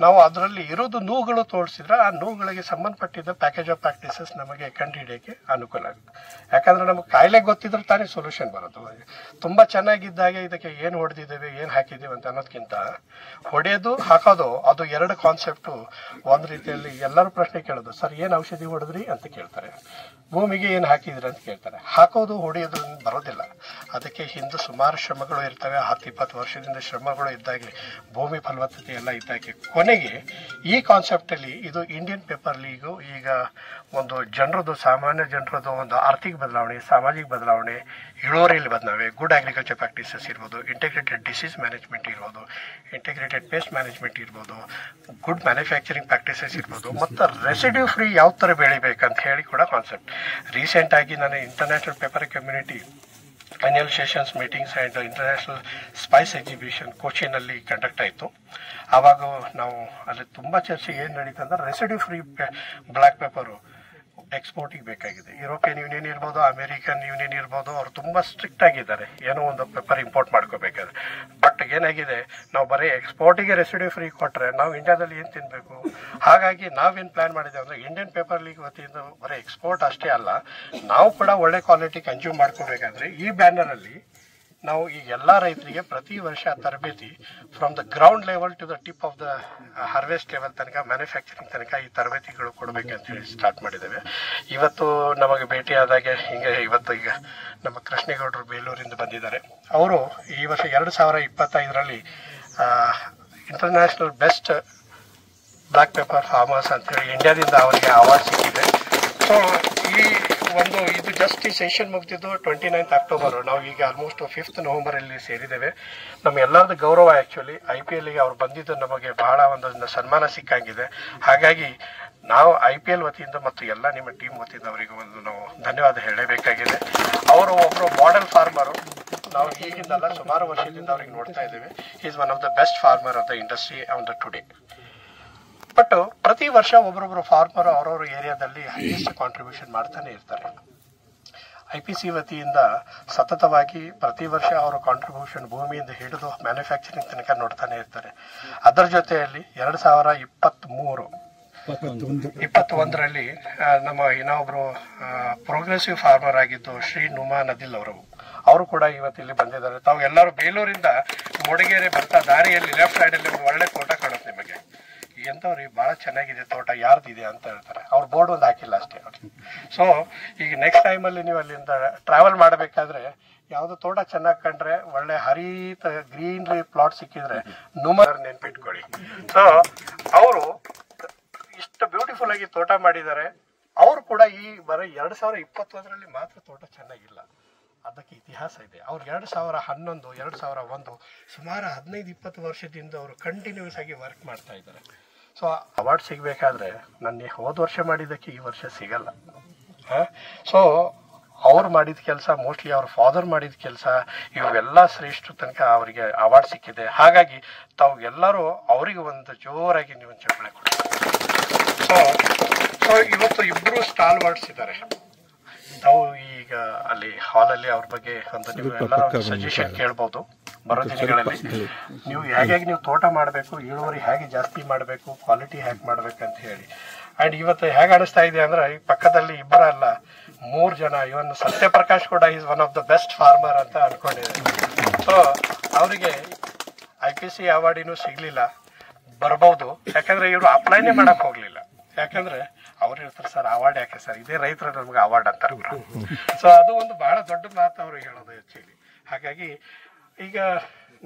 ನಾವು ಅದರಲ್ಲಿ ಇರೋದು ನೋವುಗಳು ತೋರಿಸಿದ್ರೆ ಆ ನೋವುಗಳಿಗೆ ಸಂಬಂಧಪಟ್ಟಿದ್ದ ಪ್ಯಾಕೇಜ್ ಆಫ್ ಪ್ರಾಕ್ಟೀಸಸ್ ನಮಗೆ ಕಂಡುಹಿಡಿಯೋಕ್ಕೆ ಅನುಕೂಲ ಆಗುತ್ತೆ. ಯಾಕಂದರೆ ನಮಗೆ ಕಾಯಿಲೆ ಗೊತ್ತಿದ್ರೆ ತಾನೇ ಸೊಲ್ಯೂಷನ್ ಬರೋದು. ತುಂಬ ಚೆನ್ನಾಗಿದ್ದಾಗೆ ಇದಕ್ಕೆ ಏನು ಹೊಡೆದಿದ್ದೇವೆ, ಏನು ಹಾಕಿದ್ದೇವೆ ಅಂತ ಅನ್ನೋದಕ್ಕಿಂತ ಹೊಡೆಯೋದು ಹಾಕೋದು ಅದು 2 ಕಾನ್ಸೆಪ್ಟು. ಒಂದು ರೀತಿಯಲ್ಲಿ ಎಲ್ಲರೂ ಪ್ರಶ್ನೆ ಕೇಳೋದು, ಸರ್ ಏನು ಔಷಧಿ ಹೊಡೆದ್ರಿ ಅಂತ ಕೇಳ್ತಾರೆ, ಭೂಮಿಗೆ ಏನು ಹಾಕಿದ್ರಿ ಅಂತ ಕೇಳ್ತಾರೆ. ಹಾಕೋದು ಹೊಡೆಯೋದು ಬರೋದಿಲ್ಲ. ಅದಕ್ಕೆ ಹಿಂದೆ ಸುಮಾರು ಶ್ರಮಗಳು ಇರ್ತವೆ. 10-20 ವರ್ಷದಿಂದ ಶ್ರಮಗಳು ಇದ್ದಾಗೆ, ಭೂಮಿ ಫಲವತ್ತತೆ ಎಲ್ಲ ಇದ್ದಾಗೆ ಕೊನೆಗೆ ಈ ಕಾನ್ಸೆಪ್ಟಲ್ಲಿ ಇದು ಇಂಡಿಯನ್ ಪೇಪರ್ ಲೀಗು ಈಗ ಒಂದು ಜನರದು, ಸಾಮಾನ್ಯ ಜನರದು ಒಂದು ಆರ್ಥಿಕ ಬದಲಾವಣೆ, ಸಾಮಾಜಿಕ ಬದಲಾವಣೆ, ಇಳುವರಿಯಲ್ಲಿ ಬದಲಾವಣೆ, ಗುಡ್ ಅಗ್ರಿಕಲ್ಚರ್ ಪ್ರಾಕ್ಟೀಸಸ್ ಇರ್ಬೋದು, ಇಂಟಿಗ್ರೇಟೆಡ್ ಡಿಸೀಸ್ ಮ್ಯಾನೇಜ್ಮೆಂಟ್ ಇರ್ಬೋದು, ಇಂಟಿಗ್ರೇಟೆಡ್ ಪೇಸ್ಟ್ ಮ್ಯಾನೇಜ್ಮೆಂಟ್ ಇರ್ಬೋದು, ಗುಡ್ ಮ್ಯಾನುಫ್ಯಾಕ್ಚರಿಂಗ್ ಪ್ರಾಕ್ಟೀಸಸ್ ಇರ್ಬೋದು, ಮತ್ತು ರೆಸಿಡ್ಯೂ ಫ್ರೀ ಯಾವ ಥರ ಬೆಳಿಬೇಕಂತ ಹೇಳಿ ಕೂಡ ಕಾನ್ಸೆಪ್ಟ್. ರೀಸೆಂಟಾಗಿ ನಾನು international pepper community annual sessions meetings and international spice exhibition ಕೊಚ್ಚಿನಲ್ಲಿ ಕಂಡಕ್ಟ್ ಆಯಿತು. ಆವಾಗ ನಾವು ಅಲ್ಲಿ ತುಂಬ ಚರ್ಚೆ ಏನು ನಡೀತು ಅಂದ್ರೆ ರೆಸಿಡ್ಯೂ ಫ್ರೀ ಬ್ಲ್ಯಾಕ್ ಪೇಪರು ಎಕ್ಸ್ಪೋರ್ಟಿಗೆ ಬೇಕಾಗಿದೆ. ಯುರೋಪಿಯನ್ ಯೂನಿಯನ್ ಇರ್ಬೋದು, ಅಮೇರಿಕನ್ ಯೂನಿಯನ್ ಇರ್ಬೋದು, ಅವರು ತುಂಬ ಸ್ಟ್ರಿಕ್ಟ್ ಆಗಿದ್ದಾರೆ ಏನೋ ಒಂದು ಪೇಪರ್ ಇಂಪೋರ್ಟ್ ಮಾಡ್ಕೋಬೇಕಾದ್ರೆ. ಬಟ್ ಏನಾಗಿದೆ, ನಾವು ಬರೀ ಎಕ್ಸ್ಪೋರ್ಟಿಗೆ ರೆಸಿಡ್ಯೂ ಫ್ರೀ ಕೊಟ್ಟರೆ ನಾವು ಇಂಡಿಯಾದಲ್ಲಿ ಏನು ತಿನ್ನಬೇಕು? ಹಾಗಾಗಿ ನಾವೇನು ಪ್ಲಾನ್ ಮಾಡಿದ್ದೇವೆ ಅಂದರೆ ಇಂಡಿಯನ್ ಪೇಪರ್ ಲೀಗ್ ವತಿಯಿಂದ ಬರೀ ಎಕ್ಸ್ಪೋರ್ಟ್ ಅಷ್ಟೇ ಅಲ್ಲ, ನಾವು ಕೂಡ ಒಳ್ಳೆ ಕ್ವಾಲಿಟಿ ಕನ್ಸ್ಯೂಮ್ ಮಾಡ್ಕೋಬೇಕಾದ್ರೆ ಈ ಬ್ಯಾನರಲ್ಲಿ ನಾವು ಈ ಎಲ್ಲ ರೈತರಿಗೆ ಪ್ರತಿ ವರ್ಷ ತರಬೇತಿ from the ground level to the tip of the harvest level ತನಕ, ಮ್ಯಾನುಫ್ಯಾಕ್ಚರಿಂಗ್ ತನಕ ಈ ತರಬೇತಿಗಳು ಕೊಡಬೇಕಂತ ಹೇಳಿ ಸ್ಟಾರ್ಟ್ ಮಾಡಿದ್ದೇವೆ. ಇವತ್ತು ನಮಗೆ ಭೇಟಿಯಾದಾಗೆ ಇವತ್ತು ಈಗ ನಮ್ಮ ಕೃಷ್ಣೇಗೌಡರು ಬೇಲೂರಿಂದ ಬಂದಿದ್ದಾರೆ. ಅವರು ಈ ವರ್ಷ 2025ರಲ್ಲಿ international best black pepper farmers ಅಂತೇಳಿ ಇಂಡಿಯಾದಿಂದ ಅವರಿಗೆ ಅವಾರ್ಡ್ ಸಿಕ್ಕಿದೆ. ಸೊ ಇದು ಜಸ್ಟ್ ಈ ಸೆಷನ್ ಮುಗಿದಿದ್ದು 29th ಅಕ್ಟೋಬರ್. ನಾವು ಈಗ ಆಲ್ಮೋಸ್ಟ್ 5th ನವೆಂಬರಲ್ಲಿ ಸೇರಿದ್ದೇವೆ. ನಮ್ಮ ಎಲ್ಲರದ್ದು ಗೌರವ. ಆ್ಯಕ್ಚುಲಿ IPLಗೆ ಅವ್ರು ಬಂದಿದ್ದು ನಮಗೆ ಬಹಳ ಒಂದು ಸನ್ಮಾನ ಸಿಕ್ಕಂಗಿದೆ. ಹಾಗಾಗಿ ನಾವು IPL ವತಿಯಿಂದ ಮತ್ತು ಎಲ್ಲ ನಿಮ್ಮ ಟೀಮ್ ವತಿಯಿಂದ ಅವರಿಗೆ ಒಂದು ನಾವು ಧನ್ಯವಾದ ಹೇಳಬೇಕಾಗಿದೆ. ಅವರು ಒಬ್ಬರು ಮಾಡೆಲ್ ಫಾರ್ಮರು. ನಾವು ಈಗಿಂದಲ್ಲ ಸುಮಾರು ವರ್ಷದಿಂದ ಅವ್ರಿಗೆ ನೋಡ್ತಾ ಇದ್ದೇವೆ. Is one of the best farmer of the industry on the today. But ಪ್ರತಿ ವರ್ಷ ಒಬ್ಬರೊಬ್ಬರು ಫಾರ್ಮರ್ ಅವರವ್ರ ಏರಿಯಾದಲ್ಲಿ ಹೈಯೆಸ್ಟ್ ಕಾಂಟ್ರಿಬ್ಯೂಷನ್ ಮಾಡ್ತಾನೆ ಇರ್ತಾರೆ. IPC ವತಿಯಿಂದ ಸತತವಾಗಿ ಪ್ರತಿ ವರ್ಷ ಅವರ ಕಾಂಟ್ರಿಬ್ಯೂಷನ್ ಭೂಮಿಯಿಂದ ಹಿಡಿದು ಮ್ಯಾನುಫ್ಯಾಕ್ಚರಿಂಗ್ ತನಕ ನೋಡ್ತಾನೆ ಇರ್ತಾರೆ. ಅದರ ಜೊತೆಯಲ್ಲಿ 2021ರಲ್ಲಿ ನಮ್ಮ ಇನ್ನೊಬ್ರು ಪ್ರೋಗ್ರೆಸಿವ್ ಫಾರ್ಮರ್ ಆಗಿದ್ದು ಶ್ರೀ ನುಮಾ ನದಿಲ್ ಅವರು ಕೂಡ ಇವತ್ತಿಲ್ಲಿ ಬಂದಿದ್ದಾರೆ. ತಾವು ಎಲ್ಲರೂ ಬೇಲೂರಿಂದ ಮೂಡಿಗೆರೆ ಬರ್ತಾ ದಾರಿಯಲ್ಲಿ ಲೆಫ್ಟ್ ಸೈಡಲ್ಲಿ ಒಂದು ಒಳ್ಳೆ ತೋಟ ಕಾಣುತ್ತೆ ನಿಮಗೆ. ಎಂಥವ್ರಿ ಭಾಳ ಚೆನ್ನಾಗಿದೆ ತೋಟ, ಯಾರ್ದಿದೆ ಅಂತ ಹೇಳ್ತಾರೆ. ಅವ್ರ ಬೋರ್ಡ್ ಒಂದು ಹಾಕಿಲ್ಲ ಅಷ್ಟೇ. ಸೊ ಈಗ ನೆಕ್ಸ್ಟ್ ಟೈಮಲ್ಲಿ ನೀವು ಅಲ್ಲಿಂದ ಟ್ರಾವೆಲ್ ಮಾಡಬೇಕಾದ್ರೆ ಯಾವುದೋ ತೋಟ ಚೆನ್ನಾಗಿ ಕಂಡ್ರೆ, ಒಳ್ಳೆ ಹರಿತ ಗ್ರೀನ್ರಿ ಪ್ಲಾಟ್ ಸಿಕ್ಕಿದ್ರೆ ನುಮರ್ ನೆನ್ಪಿಟ್ಕೊಳ್ಳಿ. ಸೊ ಅವರು ಇಷ್ಟು ಬ್ಯೂಟಿಫುಲ್ ಆಗಿ ತೋಟ ಮಾಡಿದ್ದಾರೆ. ಅವರು ಕೂಡ ಈ ಬರೀ 2021ರಲ್ಲಿ ಮಾತ್ರ ತೋಟ ಚೆನ್ನಾಗಿಲ್ಲ, ಅದಕ್ಕೆ ಇತಿಹಾಸ ಇದೆ. ಅವ್ರು 2011, 2001 ಸುಮಾರು 15-20 ವರ್ಷದಿಂದ ಅವರು ಕಂಟಿನ್ಯೂಸ್ ಆಗಿ ವರ್ಕ್ ಮಾಡ್ತಾ ಇದ್ದಾರೆ. ಸೊ ಅವಾರ್ಡ್ ಸಿಗಬೇಕಾದ್ರೆ ನನ್ನ ಹೋದ ವರ್ಷ ಮಾಡಿದ್ದಕ್ಕೆ ಈ ವರ್ಷ ಸಿಗಲ್ಲ. ಸೊ ಅವ್ರು ಮಾಡಿದ ಕೆಲಸ, ಮೋಸ್ಟ್ಲಿ ಅವ್ರ ಫಾದರ್ ಮಾಡಿದ ಕೆಲಸ, ಇವೆಲ್ಲ ಶ್ರೇಷ್ಠ ತನಕ ಅವರಿಗೆ ಅವಾರ್ಡ್ ಸಿಕ್ಕಿದೆ. ಹಾಗಾಗಿ ತಾವು ಎಲ್ಲರೂ ಅವರಿಗೆ ಒಂದು ಜೋರಾಗಿ ನೀವು ಚಪ್ಪಳೆ ಕೊಡಿ. ಸೊ ಇವತ್ತು ಇಬ್ಬರು ಸ್ಟಾಲ್ ವಾರ್ಡ್ಸ್ ಇದ್ದಾರೆ. ನಾವು ಈಗ ಅಲ್ಲಿ ಹಾಲಲ್ಲಿ ಅವ್ರ ಬಗ್ಗೆ ಒಂದು ನೀವು ಎಲ್ಲರೂ ಸಜೆಷನ್ ಕೇಳ್ಬೋದು. ಬರೋ ದಿನಗಳಲ್ಲಿ ನೀವು ಹೇಗೆ ನೀವು ತೋಟ ಮಾಡಬೇಕು, ಇಳುವರಿ ಹೇಗೆ ಜಾಸ್ತಿ ಮಾಡಬೇಕು, ಕ್ವಾಲಿಟಿ ಹೇಗೆ ಮಾಡ್ಬೇಕಂತ ಹೇಳಿ. ಆ್ಯಂಡ್ ಇವತ್ತು ಹೇಗೆ ಅನಿಸ್ತಾ ಇದೆ ಅಂದರೆ, ಈ ಪಕ್ಕದಲ್ಲಿ ಇಬ್ಬರಲ್ಲ 3 ಜನ, ಇವನ್ ಸತ್ಯಪ್ರಕಾಶ್ ಕೂಡ is one of the best farmer ಅಂತ ಅನ್ಕೊಂಡಿದ್ದಾರೆ. ಸೊ ಅವರಿಗೆ IPC ಅವಾರ್ಡಿನೂ ಸಿಗಲಿಲ್ಲ, ಬರ್ಬೋದು. ಯಾಕಂದರೆ ಇವರು ಅಪ್ಲೈನೇ ಮಾಡಕ್ಕೆ ಹೋಗಲಿಲ್ಲ. ಯಾಕಂದರೆ ಅವ್ರು ಹೇಳ್ತಾರೆ, ಸರ್ ಅವಾರ್ಡ್ ಯಾಕೆ ಸರ್, ಇದೇ ರೈತರು ನಮ್ಗೆ ಅವಾರ್ಡ್ ಅಂತಾರೆ. ಸೊ ಅದು ಒಂದು ಬಹಳ ದೊಡ್ಡ ಮಾತು ಅವರು ಹೇಳೋದು ಆ್ಯಕ್ಚುಲಿ. ಹಾಗಾಗಿ ಈಗ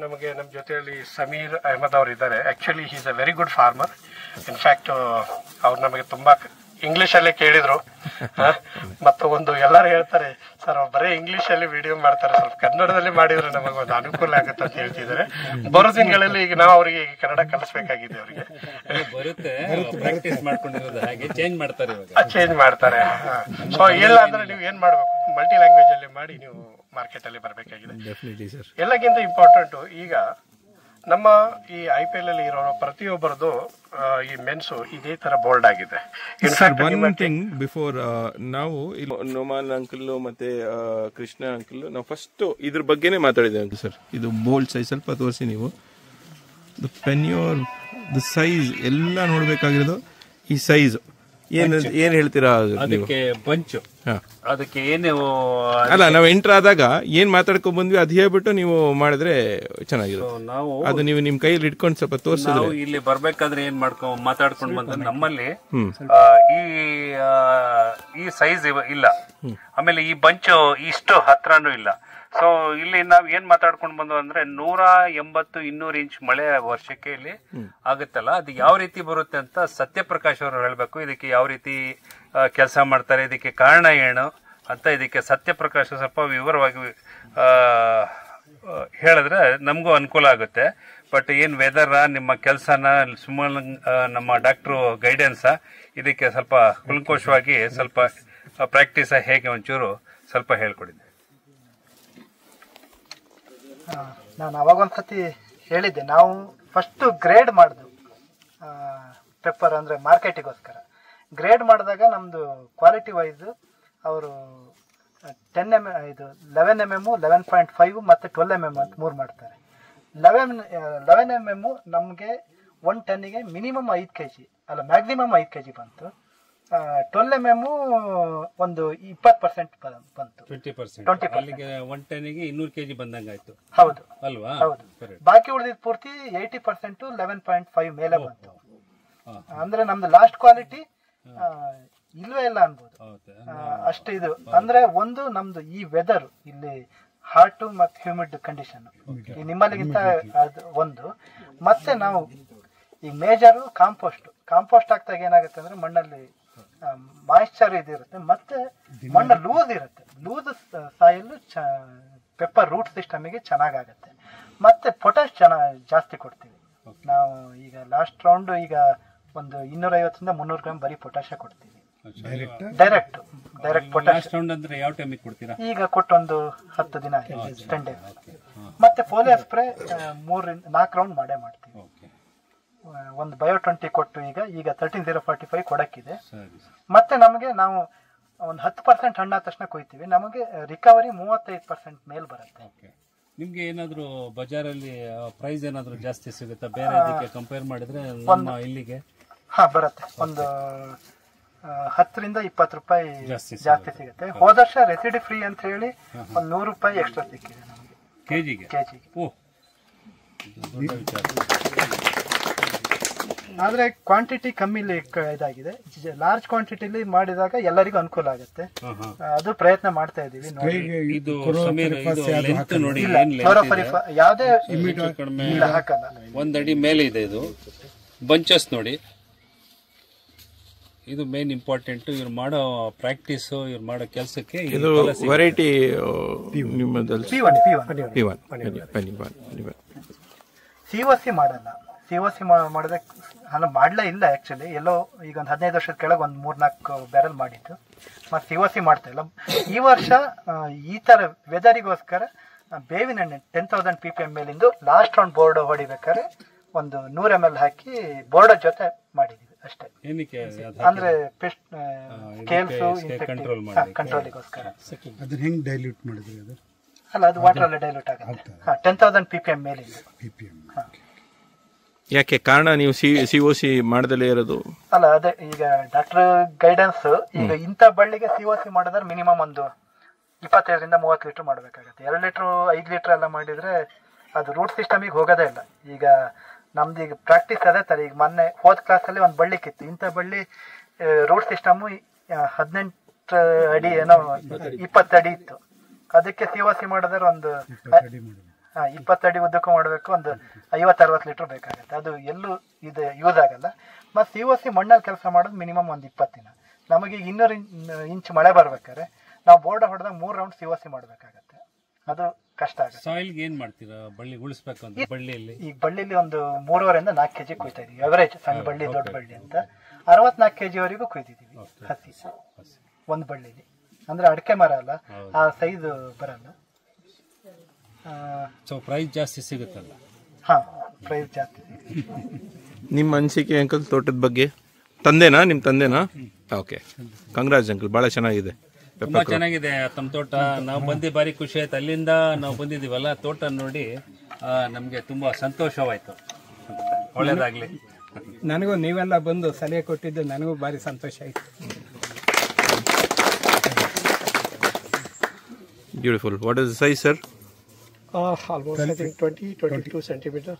ನಮಗೆ ನಮ್ಮ ಜೊತೆಯಲ್ಲಿ ಸಮೀರ್ ಅಹಮದ್ ಅವರು ಇದ್ದಾರೆ. Actually he is a very good farmer. In fact ಅವ್ರು ನಮಗೆ ತುಂಬಾ ಇಂಗ್ಲಿಷ್ ಅಲ್ಲೇ ಕೇಳಿದ್ರು. ಮತ್ತು ಎಲ್ಲರೂ ಹೇಳ್ತಾರೆ ಸರ್ ಅವ್ರು ಬರೀ ಇಂಗ್ಲಿಷ್ ಅಲ್ಲಿ ವಿಡಿಯೋ ಮಾಡ್ತಾರೆ, ಸ್ವಲ್ಪ ಕನ್ನಡದಲ್ಲಿ ಮಾಡಿದ್ರೆ ನಮಗೆ ಒಂದು ಅನುಕೂಲ ಆಗುತ್ತೆ ಅಂತ ಹೇಳ್ತಿದ್ದಾರೆ. ಬರೋ ದಿನಗಳಲ್ಲಿ ಈಗ ನಾವು ಅವರಿಗೆ ಕನ್ನಡ ಕಲಿಸ್ಬೇಕಾಗಿದೆ. ಅವರಿಗೆ ಚೇಂಜ್ ಮಾಡ್ತಾರೆ. ಸೊ ಇಲ್ಲ ಅಂದ್ರೆ ನೀವು ಏನ್ ಮಾಡ್ಬೇಕು, ಮಲ್ಟಿ ಲ್ಯಾಂಗ್ವೇಜ್ ಅಲ್ಲಿ ಮಾಡಿ ನೀವು ಮಾರ್ಕೆಟ್ ಅಲ್ಲಿ ಬರಬೇಕಾಗಿದೆ. ಎಲ್ಲಕ್ಕಿಂತ ಇಂಪಾರ್ಟೆಂಟ್ ಈಗ ನಮ್ಮ ಈ IPL ಅಲ್ಲಿ ಇರೋ ಪ್ರತಿಯೊಬ್ಬರದು ಈ ಮೆನ್ಸು ಇದೇ ತರ ಬೋಲ್ಡ್ ಆಗಿದೆ. ಒನ್ ಥಿಂಗ್ ಬಿಫೋರ್ ನಾವು ನೋಮಾನ್ ಅಂಕಲ್ ಮತ್ತೆ ಕೃಷ್ಣ ಅಂಕಲ್ ನಾವು ಫಸ್ಟ್ ಇದ್ರ ಬಗ್ಗೆನೇ ಮಾತಾಡಿದ್ದೇವೆ ಸರ್. ಇದು ಬೋಲ್ಡ್ ಸೈಜ್ ಸ್ವಲ್ಪ ತೋರಿಸಿ ನೀವು. ದ ಪೆನ್ಯೂರ್ ದ ಸೈಜ್ ಎಲ್ಲ ನೋಡ್ಬೇಕಾಗಿರೋದು ಈ ಸೈಜ್. ಏನ್ ಹೇಳ್ತೀರಾ ಅದಕ್ಕೆ ಬಂಚು? ಅದಕ್ಕೆ ಏನು ಅಲ್ಲ, ನಾವು ಎಂಟರ್ ಆದಾಗ ಏನ್ ಮಾತಾಡ್ಕೊಂಡ್ ಬಂದ್ವಿ ಅದು ಹೇಳ್ಬಿಟ್ಟು ನೀವು ಮಾಡಿದ್ರೆ ಚೆನ್ನಾಗಿರುತ್ತೆ. ನಾವು ಅದು ನೀವು ನಿಮ್ ಕೈಯಲ್ಲಿ ಇಟ್ಕೊಂಡು ಸ್ವಲ್ಪ ತೋರಿಸಿದ್ರೆ. ಇಲ್ಲಿ ಬರ್ಬೇಕಾದ್ರೆ ಏನ್ ಮಾತಾಡ್ಕೊಂಡು ಬಂದ್ರೆ ನಮ್ಮಲ್ಲಿ ಈ ಸೈಜ್ ಇಲ್ಲ, ಆಮೇಲೆ ಈ ಬಂಚು ಇಷ್ಟು ಹತ್ರನೂ ಇಲ್ಲ. ಸೊ ಇಲ್ಲಿ ನಾವ್ ಏನ್ ಮಾತಾಡ್ಕೊಂಡು ಬಂದ್ವು ಅಂದ್ರೆ 180-200 ಇಂಚ್ ಮಳೆ ವರ್ಷಕ್ಕೆ ಇಲ್ಲಿ ಆಗುತ್ತಲ್ಲ, ಅದು ಯಾವ ರೀತಿ ಬರುತ್ತೆ ಅಂತ ಸತ್ಯಪ್ರಕಾಶ್ ಅವರು ಹೇಳ್ಬೇಕು. ಇದಕ್ಕೆ ಯಾವ ರೀತಿ ಕೆಲಸ ಮಾಡ್ತಾರೆ, ಇದಕ್ಕೆ ಕಾರಣ ಏನು ಅಂತ ಇದಕ್ಕೆ ಸತ್ಯಪ್ರಕಾಶ್ ಸ್ವಲ್ಪ ವಿವರವಾಗಿ ಹೇಳಿದ್ರೆ ನಮಗೂ ಅನುಕೂಲ ಆಗುತ್ತೆ. ಬಟ್ ಏನ್ ವೆದರ್ ನಿಮ್ಮ ಕೆಲಸನ ಸುಮ್ಮನೆ ನಮ್ಮ ಡಾಕ್ಟ್ರು ಗೈಡೆನ್ಸ್ ಇದಕ್ಕೆ ಸ್ವಲ್ಪ ಕುಲಂಕುಷವಾಗಿ ಸ್ವಲ್ಪ ಪ್ರಾಕ್ಟೀಸ್ ಹೇಗೆ ಒಂಚೂರು ಸ್ವಲ್ಪ ಹೇಳ್ಕೊಡಿದ್ದೆ. ನಾನು ಅವಾಗೊಂದ್ಸತಿ ಹೇಳಿದ್ದೆ, ನಾವು ಫಸ್ಟ್ ಗ್ರೇಡ್ ಮಾಡಿದ್ವು ಪೆಪ್ಪರ್ ಅಂದರೆ ಮಾರ್ಕೆಟಿಗೋಸ್ಕರ. ಗ್ರೇಡ್ ಮಾಡಿದಾಗ ನಮ್ಮದು ಕ್ವಾಲಿಟಿ ವೈಸ್ ಅವರು 10 mm ಇದು 11 mm, 11.5 ಮತ್ತು 12 mm ಅಂತ 3 ಮಾಡ್ತಾರೆ. 11 mm ನಮಗೆ 1 ಟನ್ನಿಗೆ ಮಿನಿಮಮ್ 5 kg ಅಲ್ಲ ಮ್ಯಾಕ್ಸಿಮಮ್ 5 kg ಬಂತು. 12 mm ಒಂದು 20% ಬಂತು. 20% ಅಲ್ಲಿಗೆ 1 ಟನ್ನಿಗೆ 200 kg ಬಂದಂಗಾಯ್ತು. ಹೌದು ಅಲ್ವಾ? ಹೌದು. ಬಾಕಿ ಉಳಿದಿದ್ದು ಪೂರ್ತಿ 80% 11.5 ಮೇಲೆ ಬಂತು. ಅಂದ್ರೆ ನಮ್ದು ಲಾಸ್ಟ್ ಕ್ವಾಲಿಟಿ ಇಲ್ವೇ ಇಲ್ಲ ಅನ್ಬೋದು, ಅಷ್ಟು ಇದು. ಅಂದ್ರೆ ಒಂದು ನಮ್ದು ಈ ವೆದರ್ ಇಲ್ಲಿ ಹಾಟ್ ಮತ್ತೆ ಹ್ಯೂಮಿಡ್ ಕಂಡೀಷನ್ ನಿಮ್ಮಲ್ಲಿಗಿಂತ ಅದು ಒಂದು. ಮತ್ತೆ ನಾವು ಈ ಮೇಜರು ಕಾಂಪೋಸ್ಟ್ ಆಗ್ತಾಗ ಏನಾಗುತ್ತೆ ಅಂದ್ರೆ ಮಣ್ಣಲ್ಲಿ ಮಾಯಿಶ್ಚರ್ ಇದಿರುತ್ತೆ, ಮತ್ತೆ ಮಣ್ಣು ಲೂಸ್ ಇರುತ್ತೆ. ಲೂಸ್ ಸಾಯಿಲ್ ಪೆಪ್ಪರ್ ರೂಟ್ ಸಿಸ್ಟಮಿಗೆ ಚೆನ್ನಾಗಾಗತ್ತೆ. ಮತ್ತೆ ಪೊಟ್ಯಾಶ್ ಜಾಸ್ತಿ ಕೊಡ್ತೀವಿ ನಾವು. ಈಗ ಲಾಸ್ಟ್ ರೌಂಡ್ ಈಗ ಒಂದು 250-300 ಗ್ರಾಮ್ ಬರೀ ಪೊಟ್ಯಾಶ ಕೊಡ್ತೀವಿ ಡೈರೆಕ್ಟ್ ಪೊಟ್ಯಾಶ್. ಅಂದ್ರೆ ಯಾವ ಟೈಮಿಗೆ ಕೊಡ್ತೀರಾ? ಈಗ ಕೊಟ್ಟೊಂದು 10 ದಿನ 10 ಡೇಸ್. ಮತ್ತೆ ಫೋಲಿಯರ್ ಸ್ಪ್ರೇ 3-4 ರೌಂಡ್ ಮಾಡ್ತೀವಿ. ಒಂದು ಬಯೋ 20 ಕೊಟ್ಟು ಈಗ 13045 ಕೊಡಕ್ಕಿದೆ. ಮತ್ತೆ ನಮಗೆ ನಾವು ಒಂದು 10% ಹಣ್ಣಾದ ತಕ್ಷಣ ಕೊಯ್ತೀವಿ. ನಮಗೆ ರಿಕವರಿ 35% ಮೇಲ್ ಬರುತ್ತೆ. ನಿಮ್ಗೆ ಏನಾದ್ರು ಬಜಾರಲ್ಲಿ ಪ್ರೈಸ್ ಏನಾದ್ರು ಜಾಸ್ತಿ ಸಿಗುತ್ತಾ ಬೇರೆ ಇದಕ್ಕೆ ಕಂಪೇರ್ ಮಾಡಿದ್ರೆ? ನಮ್ಮ ಇಲ್ಲಿಗೆ ಬರುತ್ತೆ, ಒಂದು 10-20 ರೂಪಾಯಿ ಜಾಸ್ತಿ ಸಿಗುತ್ತೆ. ಹೋದ ವರ್ಷ ರೆಸಿಡಿ ಫ್ರೀ ಅಂತ ಹೇಳಿ ಒಂದು 100 ರೂಪಾಯಿ ಎಕ್ಸ್ಟ್ರಾ ಸಿಕ್ಕಿದೆ ನಮಗೆ ಕೆಜಿಗೆ. ಆದ್ರೆ ಕ್ವಾಂಟಿಟಿ ಕಮ್ಮಿ ಇದಾಗಿದೆ. ಲಾರ್ಜ್ ಕ್ವಾಂಟಿಟಿಲಿ ಮಾಡಿದಾಗ ಎಲ್ಲರಿಗೂ ಅನುಕೂಲ ಆಗುತ್ತೆ. ಅದು ಪ್ರಯತ್ನ ಮಾಡ್ತಾ ಇದೀವಿ. ಯಾವುದೇ ಹಾಕಲ್ಲ, 1 ಅಡಿ ಮೇಲೆ ಇದೆ. ಇದು ಬಂಚಸ್ ನೋಡಿ, ಇದು ಮೇನ್ ಇಂಪಾರ್ಟೆಂಟ್. ಇವ್ರು ಮಾಡೋ ಪ್ರಾಕ್ಟೀಸ್, ಇವ್ರು ಮಾಡೋ ಕೆಲಸಕ್ಕೆ ಇದು ವೆರೈಟಿ COC ಮಾಡಲ್ಲ. COC ಮಾಡಿದ್ರೆ ಮಾಡ್ಲೇ ಇಲ್ಲ ಆಕ್ಚುಲಿ. ಎಲ್ಲೋ ಈಗ ಒಂದು 15 ವರ್ಷದ ಕೆಳಗೆ ಒಂದು 3-4 ಬ್ಯಾರಲ್ ಮಾಡಿದ್ದು. ಮತ್ತೆ COC ಮಾಡ್ತಾ ಇಲ್ಲ. ಈ ವರ್ಷ ಈ ತರ ವೆದರಿಗೋಸ್ಕರ ಬೇವಿನ ಎಣ್ಣೆ 10,000 ppm ಮೇಲಿಂದು ಲಾಸ್ಟ್ ರೌಂಡ್ ಬೋರ್ಡ್ ಹೊಡಿಬೇಕಾದ್ರೆ ಒಂದು 100 ml ಹಾಕಿ ಬೋರ್ಡ್ ಜೊತೆ ಮಾಡಿದೀವಿ ಅಷ್ಟೇ. ಅಂದ್ರೆ ಪೆಸ್ಟ್ ಕಂಟ್ರೋಲಿಗೋಸ್ಕರ. ಅದನ್ನ ಹೆಂಗ್ ಡೈಲ್ಯೂಟ್ ಮಾಡಿದ್ರಿ? ಅದು ಅಲ್ಲ, ಅದು ವಾಟರ್ ಅಲ್ಲೇ ಡೈಲ್ಯೂಟ್ ಆಗುತ್ತೆ. 10,000 ppm ಮೇಲಿಂದ. ಯಾಕೆ ಕಾರಣ ನೀವು COC ಮಾಡದಲ್ಲೇ ಇರೋದು? ಅಲ್ಲ, ಅದೇ ಈಗ ಡಾಕ್ಟರ್ ಗೈಡೆನ್ಸ್. ಈಗ ಇಂಥ ಬಳ್ಳಿಗೆ COC ಮಾಡಿದ್ರೆ ಮಿನಿಮಮ್ ಒಂದು 25-30 ಲೀಟರ್ ಮಾಡಬೇಕಾಗತ್ತೆ. 2 ಲೀಟರ್ 5 ಲೀಟರ್ ಎಲ್ಲ ಮಾಡಿದ್ರೆ ಅದು ರೂಟ್ ಸಿಸ್ಟಮಿಗೆ ಹೋಗೋದೇ ಇಲ್ಲ. ಈಗ ನಮ್ದು ಈಗ ಪ್ರಾಕ್ಟೀಸ್ ಅದೇ ತರ. ಈಗ ಮೊನ್ನೆ ಹೋದ ಕ್ಲಾಸಲ್ಲಿ ಒಂದು ಬಳ್ಳಿ ಕಿತ್ತು. ಇಂಥ ಬಳ್ಳಿ ರೂಟ್ ಸಿಸ್ಟಮ್ 18 ಅಡಿ ಏನೋ 20 ಅಡಿ ಇತ್ತು. ಅದಕ್ಕೆ COC ಮಾಡಿದ್ರೆ ಒಂದು 20 ಅಡಿ ಉದ್ದಕ್ಕೂ ಮಾಡಬೇಕು, ಒಂದು 50-60 ಲೀಟರ್ ಬೇಕಾಗುತ್ತೆ. ಅದು ಎಲ್ಲೂ ಇದು ಯೂಸ್ ಆಗಲ್ಲ. ಮತ್ತು COC ಮಣ್ಣಲ್ಲಿ ಕೆಲಸ ಮಾಡೋದು ಮಿನಿಮಮ್ ಒಂದು 20 ದಿನ. ನಮಗೆ 200 ಇಂಚ್ ಮಳೆ ಬರ್ಬೇಕಾದ್ರೆ ನಾವು ಬೋರ್ಡ್ ಹೊಡೆದಾಗ 3 ರೌಂಡ್ COC ಮಾಡಬೇಕಾಗತ್ತೆ. ಅದು ಕಷ್ಟ ಆಗುತ್ತೆ. ಸಾಯಿಲ್ಗೆ ಏನು ಮಾಡ್ತೀರಾ? ಬಳ್ಳಿ ಉಳಿಸ್ಬೇಕು ಅಂತ ಬಳ್ಳಿಯಲ್ಲಿ ಈಗ ಬಳ್ಳಿಲಿ ಒಂದು 3.5 4 kg ಕೊಯ್ತಾ ಇದೀವಿ. ಅವರೇಜ್ ಸಣ್ಣ ಬಳ್ಳಿ ದೊಡ್ಡ ಬಳ್ಳಿ ಅಂತ 64 kg ವರೆಗೂ ಕೊಯ್ದಿದ್ದೀವಿ ಹಸಿ ಒಂದು ಬಳ್ಳಿಲಿ. ಅಂದ್ರೆ ಅಡಿಕೆ ಮರ ಅಲ್ಲ, ಆ ಸೈಜ್ ಬರಲ್ಲ. ಸೊ ಪ್ರೈಸ್ ಜಾಸ್ತಿ ಸಿಗುತ್ತಲ್ಲ? ಹಾ, ಪ್ರೈಸ್ ಜಾಸ್ತಿ. ನಿಮ್ಮ ಅನಿಸಿಕೆ ಅಂಕಲ್ ತೋಟದ ಬಗ್ಗೆ? ನಿಮ್ಮ ತಂದೆನಾ? ಓಕೆ, ಕಂಗ್ರಾಟ್ಸ್ ಅಂಕಲ್, ಭಾಳ ಚೆನ್ನಾಗಿದೆ. ತುಂಬಾ ಚೆನ್ನಾಗಿದೆ ತಮ್ಮ ತೋಟ. ನಾವು ಬಂದು ಭಾರಿ ಖುಷಿ ಆಯ್ತು. ಅಲ್ಲಿಂದ ನಾವು ಬಂದಿದ್ದೀವಲ್ಲ, ತೋಟ ನೋಡಿ ನಮಗೆ ತುಂಬಾ ಸಂತೋಷವಾಯ್ತು. ಒಳ್ಳೇದಾಗ್ಲಿ. ನನಗೂ ನೀವೆಲ್ಲ ಬಂದು ಸಲಹೆ ಕೊಟ್ಟಿದ್ದು ನನಗೂ ಭಾರಿ ಸಂತೋಷ ಆಯ್ತು. Beautiful. What is the size, sir? Almost I think 22 centimeter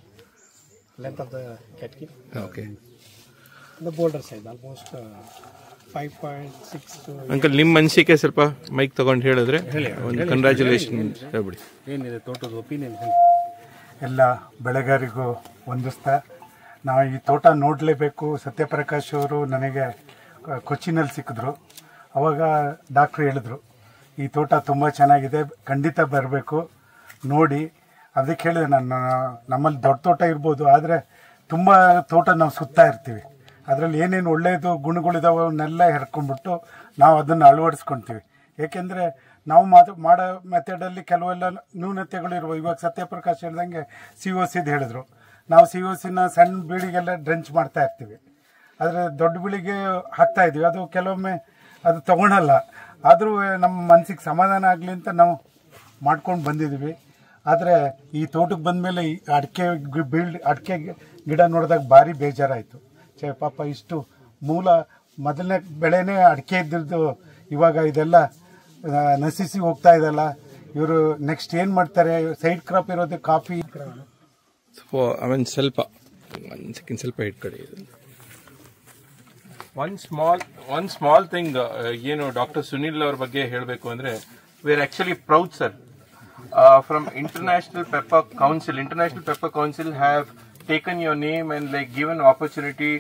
length of the catkin. Okay. The boulder size almost 5.6 to. Uncle, ನಿಮ್ಮ ಅನಿಸಿಕೆ ಸ್ವಲ್ಪ ಮೈಕ್ ತಗೊಂಡು ಹೇಳಿದ್ರೆ ಒಂದು ಕಂಗ್ರ್ಯಾಚುಲೇಷನ್ ಹೇಳ್ಬಿಡಿ. ಏನಿದೆ ತೋಟದ ಒಪಿನಿಯನ್? ಎಲ್ಲ ಬೆಳೆಗಾರಿಗೂ ವಂದಿಸ್ತಾ, ನಾವು ಈ ತೋಟ ನೋಡಲೇಬೇಕು. ಸತ್ಯಪ್ರಕಾಶ್ ಅವರು ನನಗೆ ಕೊಚ್ಚಿನಲ್ಲಿ ಸಿಕ್ಕಿದ್ರು. ಅವಾಗ ಡಾಕ್ಟ್ರು ಹೇಳಿದ್ರು, ಈ ತೋಟ ತುಂಬ ಚೆನ್ನಾಗಿದೆ, ಖಂಡಿತ ಬರಬೇಕು ನೋಡಿ. ಅದಕ್ಕೆ ಹೇಳಿದೆ ನಾನು, ನಮ್ಮಲ್ಲಿ ದೊಡ್ಡ ತೋಟ ಇರ್ಬೋದು, ಆದರೆ ತುಂಬ ತೋಟ ನಾವು ಸುತ್ತಾ ಇರ್ತೀವಿ. ಅದರಲ್ಲಿ ಏನೇನು ಒಳ್ಳೆಯದು ಗುಣಗಳಿದಾವೆ ಅವನ್ನೆಲ್ಲ ಹೆರ್ಕೊಂಡ್ಬಿಟ್ಟು ನಾವು ಅದನ್ನು ಅಳವಡಿಸ್ಕೊಳ್ತೀವಿ. ಏಕೆಂದರೆ ನಾವು ಮಾಡೋ ಮೆಥಡಲ್ಲಿ ಕೆಲವೆಲ್ಲ ನ್ಯೂನತೆಗಳು ಇರುವ. ಇವಾಗ ಸತ್ಯಪ್ರಕಾಶ್ ಹೇಳ್ದಂಗೆ COCದು ಹೇಳಿದ್ರು. ನಾವು COCನ ಸಣ್ಣ ಬೀಳಿಗೆಲ್ಲ ಡ್ರೆಂಚ್ ಮಾಡ್ತಾ ಇರ್ತೀವಿ, ಆದರೆ ದೊಡ್ಡ ಬೀಳಿಗೆ ಹಾಕ್ತಾ ಇದ್ದೀವಿ. ಅದು ಕೆಲವೊಮ್ಮೆ ಅದು ತಗೊಳಲ್ಲ. ಆದರೂ ನಮ್ಮ ಮನಸ್ಸಿಗೆ ಸಮಾಧಾನ ಆಗಲಿ ಅಂತ ನಾವು ಮಾಡ್ಕೊಂಡು ಬಂದಿದ್ದೀವಿ. ಆದರೆ ಈ ತೋಟಕ್ಕೆ ಬಂದಮೇಲೆ ಈ ಅಡಿಕೆ ಗಿಡ ನೋಡಿದಾಗ ಭಾರಿ ಬೇಜಾರಾಯಿತು. ಪಾಪ ಇಷ್ಟು ಮೊದಲನೇ ಬೆಳೆನೇ ಅಡಿಕೆ ಇದ್ದಿದ್ದು ಇವಾಗ ಇದೆಲ್ಲ ನಶಿಸಿ ಹೋಗ್ತಾ ಇದೆಲ್ಲ. ಇವರು ನೆಕ್ಸ್ಟ್ ಏನು ಮಾಡ್ತಾರೆ? ಸೈಡ್ ಕ್ರಾಪ್ ಇರೋದು ಕಾಫಿ. ಸ್ವಲ್ಪ ಇಟ್ಕೊಳ್ಳಿ. ಒನ್ ಸ್ಮಾಲ್ ಥಿಂಗ್ ಏನು ಡಾಕ್ಟರ್ ಸುನಿಲ್ ಅವ್ರ ಬಗ್ಗೆ ಹೇಳಬೇಕು ಅಂದ್ರೆ, we are actually proud sir. From International Pepper Council have taken your name and like given opportunity.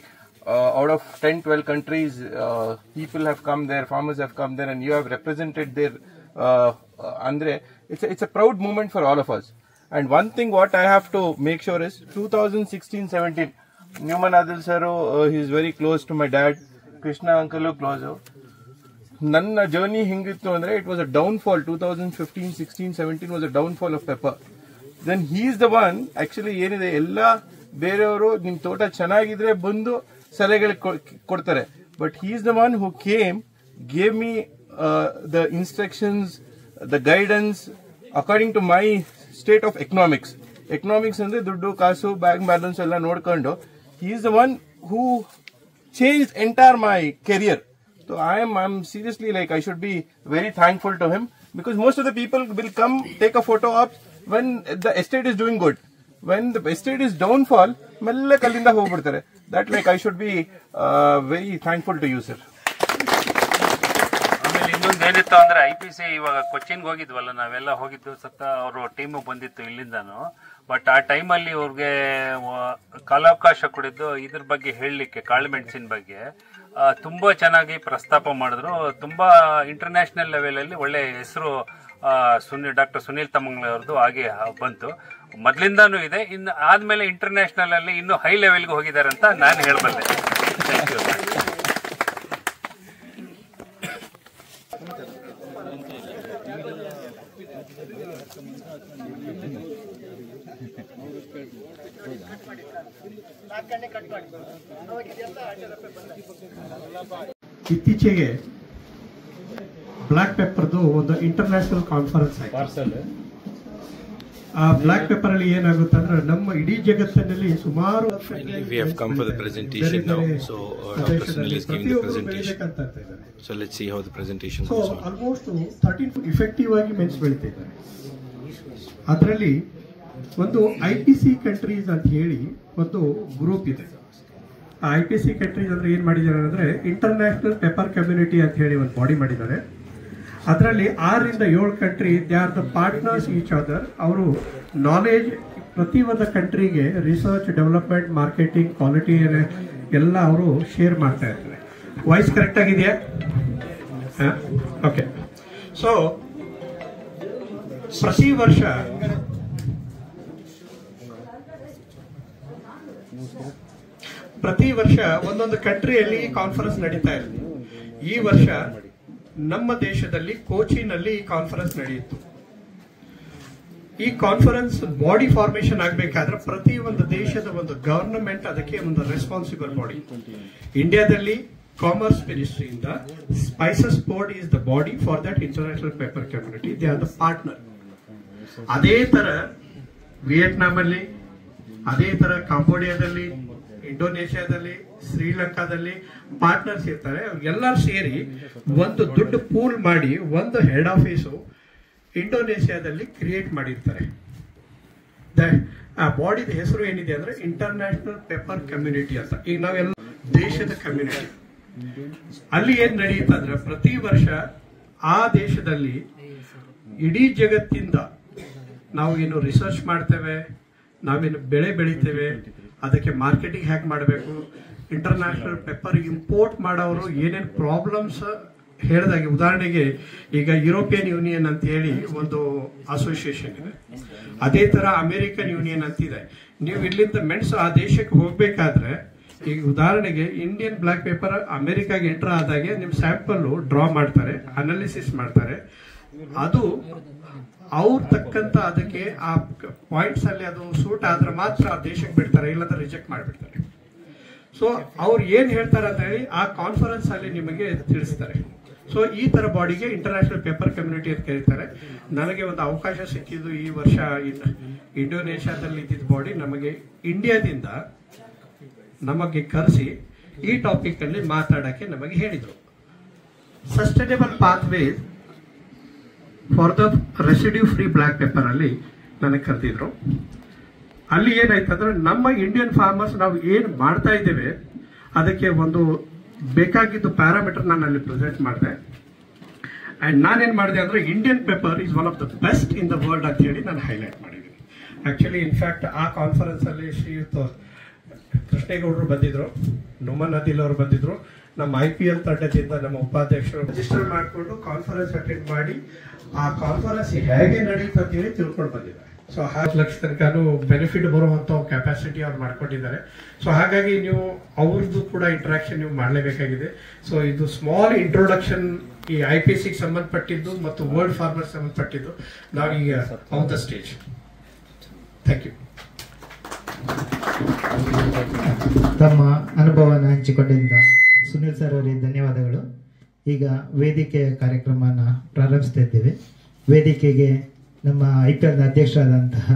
Out of 10-12 countries, people have come there, farmers have come there, and you have represented their andre. It's a proud moment for all of us. And one thing what I have to make sure is 2016-17 Newman Adil sir, he is very close to my dad. Krishna uncle close. Nanna journey hingittu andre, it was a downfall. 2015-16-17 was a downfall of pepper. Then he is the one actually ಏನide ಎಲ್ಲ ಬೇರೆಯವರು ನಿಮ್ಮ ತೋಟ ಚೆನ್ನಾಗಿದ್ರೆ ಬಂದು ಸಲಹೆಗಳು ಕೊಡ್ತಾರೆ. But he is the one who gave me the instructions, the guidance according to my state of economics. Economics ಅಂದ್ರೆ ದುಡ್ಡು ಕಾಸು ಬ್ಯಾಂಕ್ ಬ್ಯಾಲೆನ್ಸ್ ಎಲ್ಲ ನೋಡ್ಕೊಂಡು, he is the one who changed entire my career. So I'm seriously like I should be very thankful to him, because most of the people will come take a photo up when the estate is doing good. When the estate is downfall, mella kallinda hogbidtare. That like I should be very thankful to you, sir. ಆಮೇಲೆ ಇನ್ನೊಂದು ಏನಿತ್ತು ಅಂದ್ರೆ, IPC ಇವಾಗ ಕೊಚ್ಚಿನ್ಗೆ ಹೋಗಿದ್ವಲ್ಲ ನಾವೆಲ್ಲ ಹೋಗಿದ್ದು, ಅವರು team ಬಂದಿತ್ತು ಇಲ್ಲಿಂದಾನು. But ಆ ಟೈಮಲ್ಲಿ ಅವ್ರಿಗೆ ಕಾಲಾವಕಾಶ ಕೊಡಿದ್ದು ಇದ್ರ ಬಗ್ಗೆ ಹೇಳಲಿಕ್ಕೆ, ಕಾಳುಮೆಣಸಿನ ಬಗ್ಗೆ ತುಂಬಾ ಚೆನ್ನಾಗಿ ಪ್ರಸ್ತಾಪ ಮಾಡಿದ್ರು. ತುಂಬಾ ಇಂಟರ್ನ್ಯಾಷನಲ್ ಲೆವೆಲ್ ಅಲ್ಲಿ ಒಳ್ಳೆ ಹೆಸರು ಡಾಕ್ಟರ್ ಸುನೀಲ್ ತಮ್ಮಂಗ್ಲೆ ಅವ್ರದ್ದು ಹಾಗೆ ಬಂತು. ಮೊದಲಿಂದಾನು ಇದೆ. ಇನ್ನು ಆದ್ಮೇಲೆ ಇಂಟರ್ನ್ಯಾಷನಲ್ ಅಲ್ಲಿ ಇನ್ನು ಹೈ ಲೆವೆಲ್ಗೆ ಹೋಗಿದ್ದಾರೆ ಅಂತ ನಾನು ಹೇಳಬಲ್ಲೆ. Thank you. ಇತ್ತೀಚೆಗೆ ಬ್ಲಾಕ್ ಪೆಪ್ಪರ್ದು ಒಂದು ಇಂಟರ್ನ್ಯಾಷನಲ್ ಕಾನ್ಫರೆನ್ಸ್ ಆಯ್ತು. ಆ ಬ್ಲಾಕ್ ಪೆಪ್ಪರ್ ಅಲ್ಲಿ ಏನಾಗುತ್ತೆ ಅಂದ್ರೆ, ನಮ್ಮ ಇಡೀ ಜಗತ್ತಿನಲ್ಲಿ ಸುಮಾರು We have come for the presentation now. So Dr. Sunil is giving the presentation. So let's see how the presentation goes on. Almost 13 effective ಆಗಿ ಮೆನ್ಸ್ ಬೆಳಿತಾ ಇದ್ದಾರೆ. ಅದರಲ್ಲಿ ಒಂದು IPC ಕಂಟ್ರೀಸ್ ಅಂತ ಹೇಳಿ ಒಂದು ಗ್ರೂಪ್ ಇದೆ. ಆ IPC ಕಂಟ್ರೀಸ್ ಅಂದ್ರೆ ಏನ್ ಮಾಡಿದ್ದಾರೆ ಅಂದ್ರೆ, ಇಂಟರ್ನ್ಯಾಷನಲ್ ಪೆಪ್ಪರ್ ಕಮ್ಯುನಿಟಿ ಅಂತ ಹೇಳಿ ಒಂದು ಬಾಡಿ ಮಾಡಿದ್ದಾರೆ. ಅದರಲ್ಲಿ 6 ರಿಂದ 7 country they are the partners each other. ಅವರು ನಾಲೆಜ್ ಪ್ರತಿ ಒಂದು ಕಂಟ್ರಿಗೆ ರಿಸರ್ಚ್, ಡೆವಲಪ್ಮೆಂಟ್, ಮಾರ್ಕೆಟಿಂಗ್, ಕ್ವಾಲಿಟಿ ಎಲ್ಲ ಅವರು ಶೇರ್ ಮಾಡ್ತಾ ಇರ್ತಾರೆ. ವಾಯ್ಸ್ ಕರೆಕ್ಟ್ ಆಗಿದೆಯಾ? ಓಕೆ. ಸೊ ಪ್ರತಿ ವರ್ಷ ಒಂದೊಂದು ಕಂಟ್ರಿಯಲ್ಲಿ ಕಾನ್ಫರೆನ್ಸ್ ನಡೀತಾ ಇರುತ್ತೆ. ಈ ವರ್ಷ ನಮ್ಮ ದೇಶದಲ್ಲಿ ಕೋಚಿನಲ್ಲಿ ಈ ಕಾನ್ಫರೆನ್ಸ್ ನಡೆಯಿತು. ಈ ಕಾನ್ಫರೆನ್ಸ್ ಬಾಡಿ ಫಾರ್ಮೇಶನ್ ಆಗಬೇಕಾದ್ರೆ ಪ್ರತಿ ಒಂದು ದೇಶದ ಒಂದು ಗವರ್ನಮೆಂಟ್ ಅದಕ್ಕೆ ಒಂದು ರೆಸ್ಪಾನ್ಸಿಬಲ್ ಬಾಡಿ. ಇಂಡಿಯಾದಲ್ಲಿ ಕಾಮರ್ಸ್ ಮಿನಿಸ್ಟ್ರಿಯಿಂದ spices board is the body for that international pepper community. They are the partner. ಅದೇ ತರ ವಿಯೆಟ್ನಾಂ ಅಲ್ಲಿ, ಅದೇ ತರ ಕಾಂಬೋಡಿಯಾದಲ್ಲಿ, ಇಂಡೋನೇಷ್ಯಾದಲ್ಲಿ, ಶ್ರೀಲಂಕಾದಲ್ಲಿ ಪಾರ್ಟ್ನರ್ಸ್ ಇರ್ತಾರೆ. ಎಲ್ಲರೂ ಸೇರಿ ಒಂದು ದುಡ್ಡು ಪೂಲ್ ಮಾಡಿ ಒಂದು ಹೆಡ್ ಆಫೀಸು ಇಂಡೋನೇಷ್ಯಾದಲ್ಲಿ ಕ್ರಿಯೇಟ್ ಮಾಡಿರ್ತಾರೆ. ಆ ಬಾಡಿದ ಹೆಸರು ಏನಿದೆ ಅಂದ್ರೆ ಇಂಟರ್ನ್ಯಾಷನಲ್ ಪೇಪರ್ ಕಮ್ಯುನಿಟಿ ಅಂತ. ಈಗ ನಾವೆಲ್ಲ ದೇಶದ ಕಮ್ಯುನಿಟಿ ಅಲ್ಲಿ ಏನ್ ನಡೆಯುತ್ತಂದ್ರೆ ಪ್ರತಿ ವರ್ಷ ಆ ದೇಶದಲ್ಲಿ ಇಡೀ ಜಗತ್ತಿಂದ ನಾವು ಏನು ರಿಸರ್ಚ್ ಮಾಡ್ತೇವೆ, ನಾವೇನು ಬೆಳೆ ಬೆಳಿತೇವೆ, ಅದಕ್ಕೆ ಮಾರ್ಕೆಟಿಂಗ್ ಹೇಗೆ ಮಾಡಬೇಕು, ಇಂಟರ್ನ್ಯಾಷನಲ್ ಪೇಪರ್ ಇಂಪೋರ್ಟ್ ಮಾಡೋರು ಏನೇನು ಪ್ರಾಬ್ಲಮ್ಸ್ ಹೇಳಿದಾಗೆ, ಉದಾಹರಣೆಗೆ ಈಗ ಯುರೋಪಿಯನ್ ಯೂನಿಯನ್ ಅಂತ ಹೇಳಿ ಒಂದು ಅಸೋಸಿಯೇಷನ್ ಇದೆ, ಅದೇ ತರ ಅಮೆರಿಕನ್ ಯೂನಿಯನ್ ಅಂತಿದೆ. ನೀವು ಇಲ್ಲಿಂದ ಮೆಣಸು ಆ ದೇಶಕ್ಕೆ ಹೋಗ್ಬೇಕಾದ್ರೆ, ಈಗ ಉದಾಹರಣೆಗೆ ಇಂಡಿಯನ್ ಬ್ಲಾಕ್ ಪೇಪರ್ ಅಮೆರಿಕಾಗೆ ಎಂಟರ್ ಆದಾಗೆ ನಿಮ್ ಸ್ಯಾಂಪಲ್ ಡ್ರಾ ಮಾಡ್ತಾರೆ, ಅನಾಲಿಸಿಸ್ ಮಾಡ್ತಾರೆ. ಅದು ಅವ್ರ ತಕ್ಕಂತ ಅದಕ್ಕೆ ಆ ಪಾಯಿಂಟ್ಸ್ ಅಲ್ಲಿ ಅದು ಸೂಟ್ ಆದ್ರೆ ಮಾತ್ರ ಆ ದೇಶಕ್ಕೆ ಬಿಡ್ತಾರೆ, ಇಲ್ಲಂದ್ರೆ ರಿಜೆಕ್ಟ್ ಮಾಡಿಬಿಡ್ತಾರೆ. ಸೊ ಅವ್ರು ಏನ್ ಹೇಳ್ತಾರೆ ಅಂತ ಹೇಳಿ ಆ ಕಾನ್ಫರೆನ್ಸ್ ಅಲ್ಲಿ ನಿಮಗೆ ತಿಳಿಸ್ತಾರೆ. ಸೊ ಈ ತರ ಬಾಡಿಗೆ ಇಂಟರ್ನ್ಯಾಷನಲ್ ಪೇಪರ್ ಕಮ್ಯುನಿಟಿ ಅಂತ ಕರೀತಾರೆ. ನನಗೆ ಒಂದು ಅವಕಾಶ ಸಿಕ್ಕಿದ್ದು ಈ ವರ್ಷ ಇಂಡೋನೇಷ್ಯಾದಲ್ಲಿ ಇದ್ದಿದ್ದ ಬಾಡಿ ನಮಗೆ ಇಂಡಿಯಾದಿಂದ ನಮಗೆ ಕರೆಸಿ ಈ ಟಾಪಿಕ್ ಅಲ್ಲಿ ಮಾತಾಡಕ್ಕೆ ನಮಗೆ ಹೇಳಿದ್ರು. Sustainable pathways for the residue free black pepper ಅಲ್ಲಿ ನನಗೆ ಕರೆದಿದ್ರು. ಅಲ್ಲಿ ಏನಾಯ್ತಂದ್ರೆ ನಮ್ಮ ಇಂಡಿಯನ್ ಫಾರ್ಮರ್ಸ್ ನಾವು ಏನ್ ಮಾಡ್ತಾ ಇದ್ದೇವೆ ಅದಕ್ಕೆ ಒಂದು ಬೇಕಾಗಿದ್ದು ಪ್ಯಾರಾಮೀಟರ್ ನಾನು ಅಲ್ಲಿ ಪ್ರೆಸೆಂಟ್ ಮಾಡಿದೆ. ಅಂಡ್ ನಾನೇನ್ ಮಾಡಿದೆ ಅಂದ್ರೆ Indian paper is one of the best in the world ಅಂತ ಹೇಳಿ ನಾನು ಹೈಲೈಟ್ ಮಾಡಿದ್ದೀನಿ. ಆಕ್ಚುಲಿ ಇನ್ಫ್ಯಾಕ್ಟ್ ಆ ಕಾನ್ಫರೆನ್ಸ್ ಅಲ್ಲಿ ಶ್ರೀಯುತ ಕೃಷ್ಣೇಗೌಡರು ಬಂದಿದ್ರು, ನುಮನ್ ಅದಿಲ್ ಅವರು ಬಂದಿದ್ರು, ನಮ್ಮ IPL ತಂಡದಿಂದ ನಮ್ಮ ಉಪಾಧ್ಯಕ್ಷರು ರಿಜಿಸ್ಟರ್ ಮಾಡಿಕೊಂಡು ಕಾನ್ಫರೆನ್ಸ್ ಅಟೆಂಡ್ ಮಾಡಿ ಆ ಕಾನ್ಫರೆನ್ಸ್ ಹೇಗೆ ನಡೆಯುತ್ತೆ ಅಂತ ಹೇಳಿ ತಿಳ್ಕೊಂಡು ಬಂದಿದ್ದಾರೆ. ಸೊ 10 ಲಕ್ಷ ತನಕನೂ ಬೆನಿಫಿಟ್ ಬರುವಂತ ಕೆಪಾಸಿಟಿ ಅವ್ರು ಮಾಡ್ಕೊಂಡಿದ್ದಾರೆ. ಸೊ ಹಾಗಾಗಿ ನೀವು ಅವ್ರದ್ದು ಕೂಡ ಇಂಟ್ರಾಕ್ಷನ್ ನೀವು ಮಾಡಲೇಬೇಕಾಗಿದೆ. ಸೊ ಇದು ಸ್ಮಾಲ್ ಇಂಟ್ರೊಡಕ್ಷನ್ ಈ IPC ಸಂಬಂಧಪಟ್ಟಿದ್ದು ಮತ್ತು ವರ್ಲ್ಡ್ ಫಾರ್ಮರ್ ಸಂಬಂಧಪಟ್ಟಿದ್ದು. ನಾವೀಗ on the stage. Thank you. ತಮ್ಮ ಅನುಭವವನ್ನು ಹಂಚಿಕೊಂಡಿದ್ದ ಸುನಿಲ್ ಸರ್ ಅವರಿಗೆ ಧನ್ಯವಾದಗಳು. ಈಗ ವೇದಿಕೆಯ ಕಾರ್ಯಕ್ರಮನ ಪ್ರಾರಂಭಿಸ್ತಾ ಇದ್ದೇವೆ. ವೇದಿಕೆಗೆ ನಮ್ಮ IPL ಅಧ್ಯಕ್ಷರಾದಂತಹ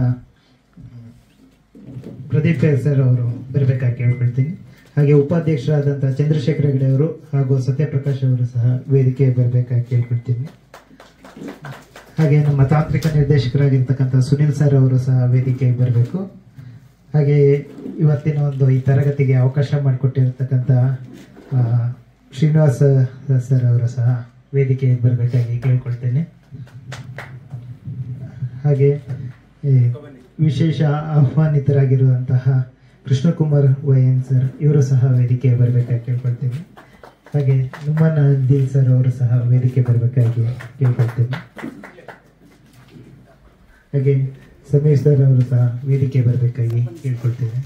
ಪ್ರದೀಪ್ ಸರ್ ಅವರು ಬರಬೇಕಾಗಿ ಕೇಳ್ಕೊಳ್ತೀನಿ. ಹಾಗೆ ಉಪಾಧ್ಯಕ್ಷರಾದಂತಹ ಚಂದ್ರಶೇಖರ ಹೆಗಡೆ ಅವರು ಹಾಗೂ ಸತ್ಯಪ್ರಕಾಶ್ ಅವರು ಸಹ ವೇದಿಕೆಗೆ ಬರಬೇಕಾಗಿ ಕೇಳ್ಕೊಳ್ತೀನಿ. ಹಾಗೆ ನಮ್ಮ ತಾಂತ್ರಿಕ ನಿರ್ದೇಶಕರಾಗಿರ್ತಕ್ಕಂಥ ಸುನಿಲ್ ಸರ್ ಅವರು ಸಹ ವೇದಿಕೆಗೆ ಬರಬೇಕು. ಹಾಗೆ ಇವತ್ತಿನ ಒಂದು ಈ ತರಗತಿಗೆ ಅವಕಾಶ ಮಾಡಿಕೊಟ್ಟಿರತಕ್ಕಂಥ ಶ್ರೀನಿವಾಸ ಸರ್ ಅವರು ಸಹ ವೇದಿಕೆಗೆ ಬರಬೇಕಾಗಿ ಕೇಳ್ಕೊಳ್ತೇನೆ. ಹಾಗೆ ವಿಶೇಷ ಆಹ್ವಾನಿತರಾಗಿರುವಂತಹ ಕೃಷ್ಣಕುಮಾರ್ YN ಸರ್ ಇವರು ಸಹ ವೇದಿಕೆಗೆ ಬರಬೇಕಾಗಿ ಕೇಳ್ಕೊಳ್ತೇನೆ. ಹಾಗೆ ನುಮನ್ ಅದಿಲ್ ಸರ್ ಅವರು ಸಹ ವೇದಿಕೆ ಬರಬೇಕಾಗಿ ಕೇಳ್ಕೊಳ್ತೇನೆ. ಹಾಗೆ ಸಮೀರ್ ಸರ್ ಅವರು ಸಹ ವೇದಿಕೆ ಬರಬೇಕಾಗಿ ಕೇಳ್ಕೊಳ್ತೇವೆ.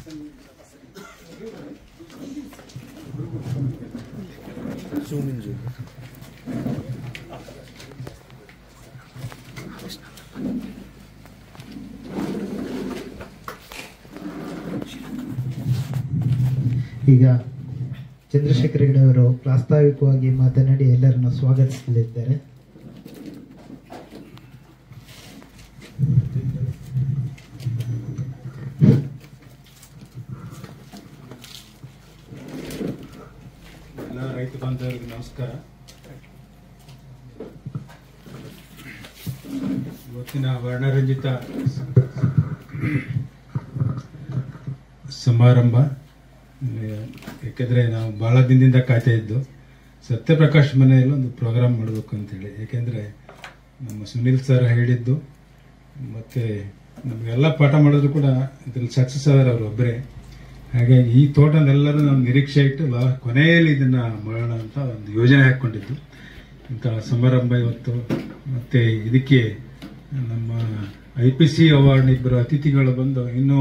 ಈಗ ಚಂದ್ರಶೇಖರ್ ಹೆಗಡೆ ಅವರು ಪ್ರಾಸ್ತಾವಿಕವಾಗಿ ಮಾತನಾಡಿ ಎಲ್ಲರನ್ನು ಸ್ವಾಗತಿಸಲಿದ್ದಾರೆ. ಎಲ್ಲ ರೈತ ಬಾಂಧವರಿಗೆ ನಮಸ್ಕಾರ. ಇವತ್ತಿನ ವರ್ಣರಂಜಿತ ಸಮಾರಂಭ, ಯಾಕೆಂದರೆ ನಾವು ಭಾಳ ದಿನದಿಂದ ಕಾಯ್ತಾ ಇದ್ದು ಸತ್ಯಪ್ರಕಾಶ್ ಮನೆಯಲ್ಲಿ ಒಂದು ಪ್ರೋಗ್ರಾಮ್ ಮಾಡಬೇಕು ಅಂತೇಳಿ. ಯಾಕೆಂದರೆ ನಮ್ಮ ಸುನಿಲ್ ಸರ್ ಹೇಳಿದ್ದು ಮತ್ತು ನಮಗೆಲ್ಲ ಪಾಠ ಮಾಡಿದ್ರು ಕೂಡ ಇದರಲ್ಲಿ ಸಕ್ಸಸ್ ಆದ್ರೆ ಅವರು ಒಬ್ಬರೇ. ಹಾಗಾಗಿ ಈ ತೋಟನೆಲ್ಲರೂ ನಾವು ನಿರೀಕ್ಷೆ ಇಟ್ಟು ಕೊನೆಯಲ್ಲಿ ಇದನ್ನು ಮಾಡೋಣ ಅಂತ ಒಂದು ಯೋಜನೆ ಹಾಕ್ಕೊಂಡಿದ್ದು. ಇಂತಹ ಸಮಾರಂಭ ಇವತ್ತು. ಮತ್ತು ಇದಕ್ಕೆ ನಮ್ಮ IPC ಅವಾರ್ಡ್ ಇಬ್ಬರು ಅತಿಥಿಗಳು ಬಂದು ಇನ್ನೂ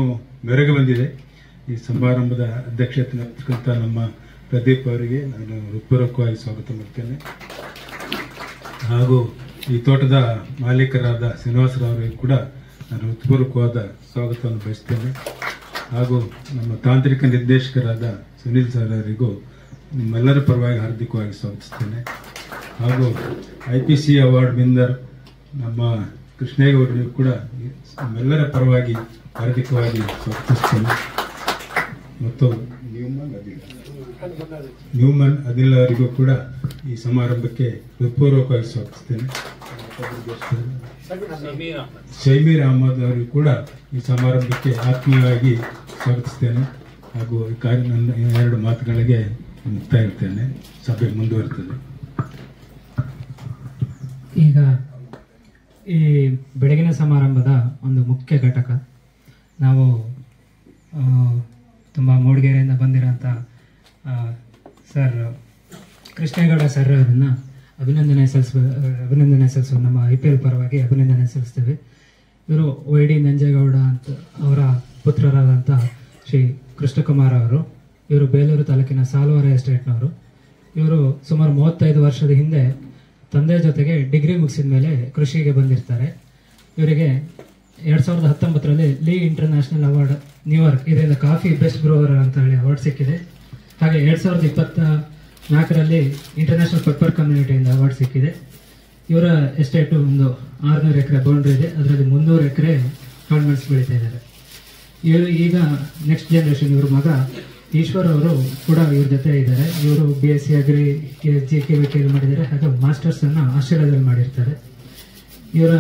ಮೆರುಗು ಬಂದಿದೆ. ಈ ಸಮಾರಂಭದ ಅಧ್ಯಕ್ಷತೆ ನಡೆಸಿದಂಥ ನಮ್ಮ ಪ್ರದೀಪ್ ಅವರಿಗೆ ನಾನು ಹೃತ್ಪೂರ್ವಕವಾಗಿ ಸ್ವಾಗತ ಮಾಡ್ತೇನೆ. ಹಾಗೂ ಈ ತೋಟದ ಮಾಲೀಕರಾದ ಶ್ರೀನಿವಾಸರಾವರಿಗೂ ಕೂಡ ನಾನು ಹೃತ್ಪೂರ್ವಕವಾದ ಸ್ವಾಗತವನ್ನು ಬಯಸ್ತೇನೆ. ಹಾಗೂ ನಮ್ಮ ತಾಂತ್ರಿಕ ನಿರ್ದೇಶಕರಾದ ಸುನಿಲ್ ಸರ್ ಅವರಿಗೂ ನಿಮ್ಮೆಲ್ಲರ ಪರವಾಗಿ ಹಾರ್ದಿಕವಾಗಿ ಸ್ವಾಗತಿಸ್ತೇನೆ. ಹಾಗೂ IPC ಅವಾರ್ಡ್ ವಿನ್ನರ್ ನಮ್ಮ ಕೃಷ್ಣೇಗೌಡರಿಗೂ ಕೂಡ ನಮ್ಮೆಲ್ಲರ ಪರವಾಗಿ ಹಾರ್ದಿಕವಾಗಿ ಸ್ವಾಗತಿಸ್ತೇನೆ. ಮತ್ತು ನ್ಯೂಮನ್ ಅದಿಲ್ ಅವರಿಗೂ ಕೂಡ ಈ ಸಮಾರಂಭಕ್ಕೆ ಹೃತ್ಪೂರ್ವಕವಾಗಿ ಸ್ವಾಗತಿಸ್ತೇನೆ. ಶಮೀರ್ ಅಹಮದ್ ಅವರಿಗೂ ಕೂಡ ಈ ಸಮಾರಂಭಕ್ಕೆ ಆತ್ಮೀಯವಾಗಿ ಸ್ವಾಗತಿಸ್ತೇನೆ. ಹಾಗೂ ಈ ಕಾರ್ಯ ನನ್ನ 2 ಮಾತುಗಳಿಗೆ ಮುಕ್ತಾಯ ಇರ್ತೇನೆ. ಸಭೆ ಮುಂದುವರಿತದೆ. ಈಗ ಈ ಬೆಳಗಿನ ಸಮಾರಂಭದ ಒಂದು ಮುಖ್ಯ ಘಟಕ, ನಾವು ತುಂಬ ಮೂಡಿಗೆರೆಯಿಂದ ಬಂದಿರೋಂಥ ಸರ್ ಕೃಷ್ಣೇಗೌಡ ಸರ್ ಅವರನ್ನು ಅಭಿನಂದನೆ ಸಲ್ಲಿಸುವ ನಮ್ಮ IPL ಪರವಾಗಿ ಅಭಿನಂದನೆ ಸಲ್ಲಿಸ್ತೇವೆ. ಇವರು YD ನಂಜೇಗೌಡ ಅಂತ ಅವರ ಪುತ್ರರಾದಂಥ ಶ್ರೀ ಕೃಷ್ಣಕುಮಾರ್ ಅವರು. ಇವರು ಬೇಲೂರು ತಾಲೂಕಿನ ಸಾಲುವಾರ ಎಸ್ಟೇಟ್ನವರು. ಇವರು ಸುಮಾರು 35 ವರ್ಷದ ಹಿಂದೆ ತಂದೆ ಜೊತೆಗೆ ಡಿಗ್ರಿ ಮುಗಿಸಿದ ಮೇಲೆ ಕೃಷಿಗೆ ಬಂದಿರ್ತಾರೆ. ಇವರಿಗೆ 2019ರಲ್ಲಿ ಲೀ ಇಂಟರ್ನ್ಯಾಷನಲ್ ಅವಾರ್ಡ್ ನ್ಯೂಯಾರ್ಕ್ ಇದರಿಂದ ಕಾಫಿ ಬೆಸ್ಟ್ ಗ್ರೋವರ್ ಅಂತ ಹೇಳಿ ಅವಾರ್ಡ್ ಸಿಕ್ಕಿದೆ. ಹಾಗೆ 2024ರಲ್ಲಿ ಇಂಟರ್ನ್ಯಾಷನಲ್ ಪೆಪ್ಪರ್ ಕಮ್ಯುನಿಟಿಯಿಂದ ಅವಾರ್ಡ್ ಸಿಕ್ಕಿದೆ. ಇವರ ಎಸ್ಟೇಟು ಒಂದು 600 ಎಕರೆ ಬೌಂಡ್ರಿ ಇದೆ. ಅದರಲ್ಲಿ 300 ಎಕರೆ ಕಾಳುಮೆಣಸು ಬೆಳೀತಾ ಇದ್ದಾರೆ. ಇವರು ಈಗ ನೆಕ್ಸ್ಟ್ ಜನರೇಷನ್ ಇವ್ರ ಮಗ ಈಶ್ವರ್ ಅವರು ಕೂಡ ಇವ್ರ ಜೊತೆ ಇದ್ದಾರೆ. ಇವರು BSc ಅಗ್ರಿ GKVK ಮಾಡಿದ್ದಾರೆ. ಹಾಗೆ ಮಾಸ್ಟರ್ಸ್ ಅನ್ನ ಆಸ್ಟ್ರೇಲಿಯಾದಲ್ಲಿ ಮಾಡಿರ್ತಾರೆ. ಇವರ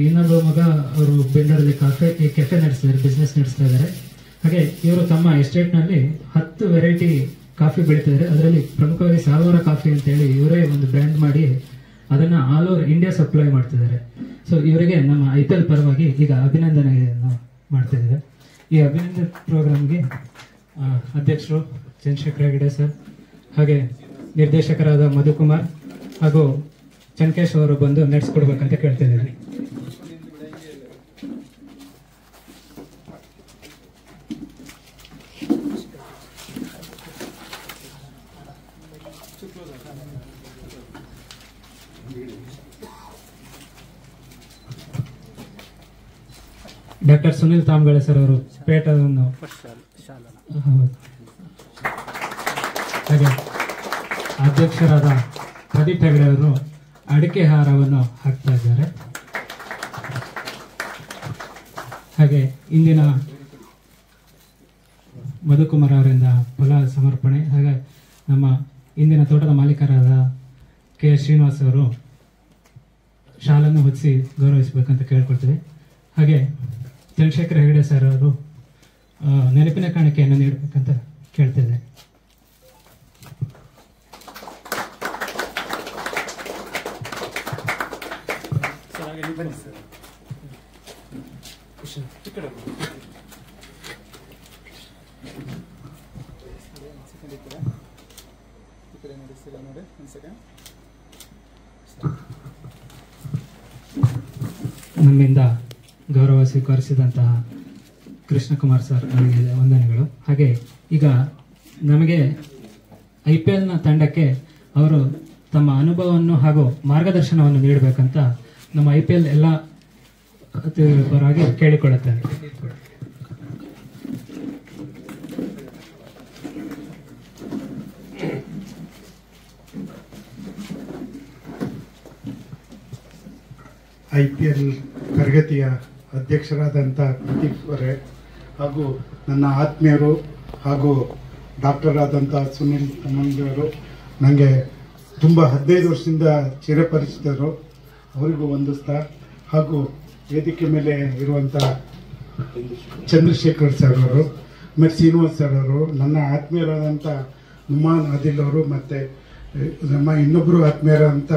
ಇನ್ನೊಬ್ಬ ಮಗ ಅವರು ಬೆಂಗಳೂರಲ್ಲಿ ಕೆಫೆ ನಡೆಸ್ತಿದ್ದಾರೆ, ಬಿಸ್ನೆಸ್ ನಡೆಸ್ತಾ ಇದ್ದಾರೆ. ಹಾಗೆ ಇವರು ತಮ್ಮ ಎಸ್ಟೇಟ್ನಲ್ಲಿ 10 ವೆರೈಟಿ ಕಾಫಿ ಬೆಳೀತಿದ್ದಾರೆ. ಅದರಲ್ಲಿ ಪ್ರಮುಖವಾಗಿ ಸಾಲ್ವಾರ ಕಾಫಿ ಅಂತೇಳಿ ಇವರೇ ಒಂದು ಬ್ರ್ಯಾಂಡ್ ಮಾಡಿ ಅದನ್ನ ಆಲ್ ಓವರ್ ಇಂಡಿಯಾ ಸಪ್ಲೈ ಮಾಡ್ತಿದ್ದಾರೆ. ಸೊ ಇವರಿಗೆ ನಮ್ಮ IPL ಪರವಾಗಿ ಈಗ ಅಭಿನಂದನೆಯನ್ನು ಮಾಡ್ತಿದ್ದೇವೆ. ಈ ಅಭಿನಂದನೆ ಪ್ರೋಗ್ರಾಮ್ಗೆ ಅಧ್ಯಕ್ಷರು ಚಂದ್ರಶೇಖರ ಹೆಗಡೆ ಸರ್, ಹಾಗೆ ನಿರ್ದೇಶಕರಾದ ಮಧುಕುಮಾರ್ ಹಾಗೂ ಚನ್ಕೇಶ್ ಅವರು ಬಂದು ನಡೆಸ್ಕೊಡ್ಬೇಕಂತ ಕೇಳ್ತಿದ್ದೀವಿ. ಡಾಕ್ಟರ್ ಸುನಿಲ್ ತಾಮ್ಗಳೆ ಸರ್ ಅವರು ಪೇಟವನ್ನು ಹಾಗೆ ಅಧ್ಯಕ್ಷರಾದ ಪ್ರದೀಪ್ ಹೆಗಡೆ ಅವರು ಅಡಿಕೆ ಹಾರವನ್ನು ಹಾಕ್ತಾ ಇದ್ದಾರೆ. ಹಾಗೆ ಇಂದಿನ ಮಧುಕುಮಾರ್ ಅವರಿಂದ ಫಲ ಸಮರ್ಪಣೆ. ಹಾಗೆ ನಮ್ಮ ಇಂದಿನ ತೋಟದ ಮಾಲೀಕರಾದ ಕೆ ಶ್ರೀನಿವಾಸ್ ಅವರು ಶಾಲನ್ನು ಹೊದಿಸಿ ಗೌರವಿಸಬೇಕಂತ ಕೇಳ್ಕೊಳ್ತೀವಿ. ಹಾಗೆ ಚಂದ್ರಶೇಖರ ಹೆಗಡೆ ಸರ್ ಅವರು ನೆನಪಿನ ಕಾಣಿಕೆಯನ್ನು ನೀಡಬೇಕಂತ ಕೇಳ್ತಿದ್ದೆ. ನಮ್ಮಿಂದ ಗೌರವ ಸ್ವೀಕರಿಸಿದಂತಹ ಕೃಷ್ಣಕುಮಾರ್ ಸರ್ ಅವರಿಗೆ ವಂದನೆಗಳು. ಹಾಗೆ ಈಗ ನಮಗೆ IPLನ ತಂಡಕ್ಕೆ ಅವರು ತಮ್ಮ ಅನುಭವವನ್ನು ಹಾಗೂ ಮಾರ್ಗದರ್ಶನವನ್ನು ನೀಡಬೇಕಂತ ನಮ್ಮ IPL ಎಲ್ಲ ಪರವಾಗಿ ಕೇಳಿಕೊಳ್ಳುತ್ತೇನೆ. IPL ತರಗತಿಯ ಅಧ್ಯಕ್ಷರಾದಂಥ ಪ್ರದೀಪ್ ಅವರೇ ಹಾಗೂ ನನ್ನ ಆತ್ಮೀಯರು ಹಾಗೂ ಡಾಕ್ಟರ್ ಆದಂಥ ಸುನಿಲ್ ತಮ್ಮಂದಿಯವರು, ನನಗೆ ತುಂಬ 15 ವರ್ಷದಿಂದ ಚಿರಪರಿಚಿತರು, ಅವರಿಗೂ ವಂದಿಸ್ತಾ, ಹಾಗೂ ವೇದಿಕೆ ಮೇಲೆ ಇರುವಂಥ ಚಂದ್ರಶೇಖರ್ ಸರ್ ಅವರು, ಮತ್ತು ಶ್ರೀನಿವಾಸ್ ಸರ್ ಅವರು, ನನ್ನ ಆತ್ಮೀಯರಾದಂಥ ನುಮಾನ್ ಆದಿಲ್ ಅವರು, ಮತ್ತು ನಮ್ಮ ಇನ್ನೊಬ್ಬರು ಆತ್ಮೀಯರಂತ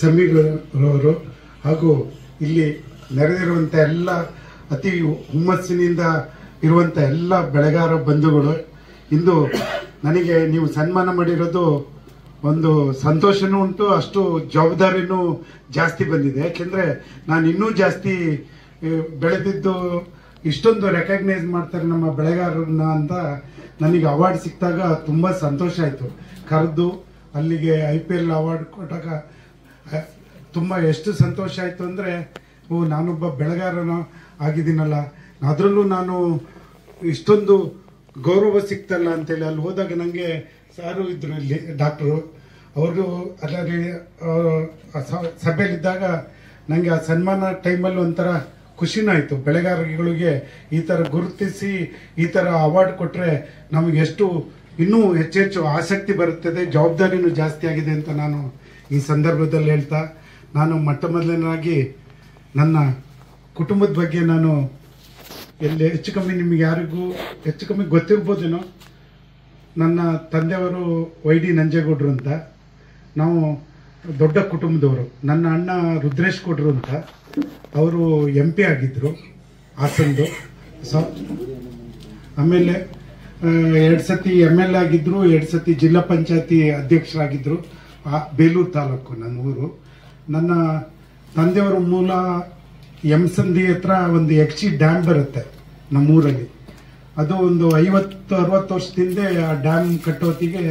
ಸಮೀರವರು ಹಾಗೂ ಇಲ್ಲಿ ನೆರೆದಿರುವಂಥ ಎಲ್ಲ ಅತಿ ಹುಮ್ಮಸ್ಸಿನಿಂದ ಇರುವಂಥ ಎಲ್ಲ ಬೆಳೆಗಾರ ಬಂಧುಗಳು, ಇಂದು ನನಗೆ ನೀವು ಸನ್ಮಾನ ಮಾಡಿರೋದು ಒಂದು ಸಂತೋಷನೂ ಉಂಟು, ಅಷ್ಟು ಜವಾಬ್ದಾರಿನೂ ಜಾಸ್ತಿ ಬಂದಿದೆ. ಯಾಕೆಂದರೆ ನಾನು ಇನ್ನೂ ಜಾಸ್ತಿ ಬೆಳೆದಿದ್ದು ಇಷ್ಟೊಂದು ರೆಕಗ್ನೈಸ್ ಮಾಡ್ತಾರೆ ನಮ್ಮ ಬೆಳೆಗಾರರನ್ನ ಅಂತ ನನಗೆ ಅವಾರ್ಡ್ ಸಿಕ್ಕಿದಾಗ ತುಂಬ ಸಂತೋಷ ಆಯಿತು. ಕರೆದು ಅಲ್ಲಿಗೆ IPL ಅವಾರ್ಡ್ ಕೊಟ್ಟಾಗ ತುಂಬ ಎಷ್ಟು ಸಂತೋಷ ಆಯಿತು ಅಂದರೆ, ನಾನೊಬ್ಬ ಬೆಳೆಗಾರನ ಆಗಿದ್ದೀನಲ್ಲ, ಅದರಲ್ಲೂ ನಾನು ಇಷ್ಟೊಂದು ಗೌರವ ಸಿಕ್ತಲ್ಲ ಅಂತೇಳಿ ಅಲ್ಲಿ ಹೋದಾಗ ನನಗೆ ಸಾರು ಇದ್ರು, ಇಲ್ಲಿ ಡಾಕ್ಟ್ರು ಅವರು ಅಲ್ಲಿ ಸಭೆಯಲ್ಲಿದ್ದಾಗ ನನಗೆ ಆ ಸನ್ಮಾನ ಟೈಮಲ್ಲಿ ಒಂಥರ ಖುಷಿನೂ ಆಯಿತು. ಬೆಳೆಗಾರಗಳಿಗೆ ಈ ಥರ ಗುರುತಿಸಿ ಈ ಥರ ಅವಾರ್ಡ್ ಕೊಟ್ಟರೆ ನಮಗೆ ಎಷ್ಟು ಇನ್ನೂ ಹೆಚ್ಚೆಚ್ಚು ಆಸಕ್ತಿ ಬರುತ್ತದೆ, ಜವಾಬ್ದಾರಿನೂ ಜಾಸ್ತಿ ಆಗಿದೆ ಅಂತ ನಾನು ಈ ಸಂದರ್ಭದಲ್ಲಿ ಹೇಳ್ತಾ, ನಾನು ಮೊದಲನೇದಾಗಿ ನನ್ನ ಕುಟುಂಬದ ಬಗ್ಗೆ ನಾನು ಎಲ್ಲಿ ಹೆಚ್ಚು ಕಮ್ಮಿ ನಿಮಗೆ ಯಾರಿಗೂ ಹೆಚ್ಚು ಕಮ್ಮಿ ಗೊತ್ತಿರ್ಬೋದೇನೋ. ನನ್ನ ತಂದೆಯವರು YD ನಂಜೇಗೌಡರು ಅಂತ, ನಾವು ದೊಡ್ಡ ಕುಟುಂಬದವರು. ನನ್ನ ಅಣ್ಣ ರುದ್ರೇಶ್ ಗೌಡ್ರು ಅಂತ, ಅವರು MP ಆಗಿದ್ದರು ಹಾಸನದು. ಆಮೇಲೆ 2 ಸತಿ MLA ಆಗಿದ್ದರು, 2 ಸತಿ ಜಿಲ್ಲಾ ಪಂಚಾಯತಿ ಅಧ್ಯಕ್ಷರಾಗಿದ್ದರು, ಬೇಲೂರು ತಾಲೂಕು ನನ್ನ ಊರು. ನನ್ನ ತಂದೆಯವರ ಮೂಲ ಯಮಸಂದಿ ಹತ್ರ ಒಂದು ಯಕ್ಷಿ ಡ್ಯಾಮ್ ಬರುತ್ತೆ ನಮ್ಮೂರಲ್ಲಿ. ಅದು ಒಂದು 50-60 ವರ್ಷದಿಂದ ಆ ಡ್ಯಾಮ್ ಕಟ್ಟೋತಿಗೆ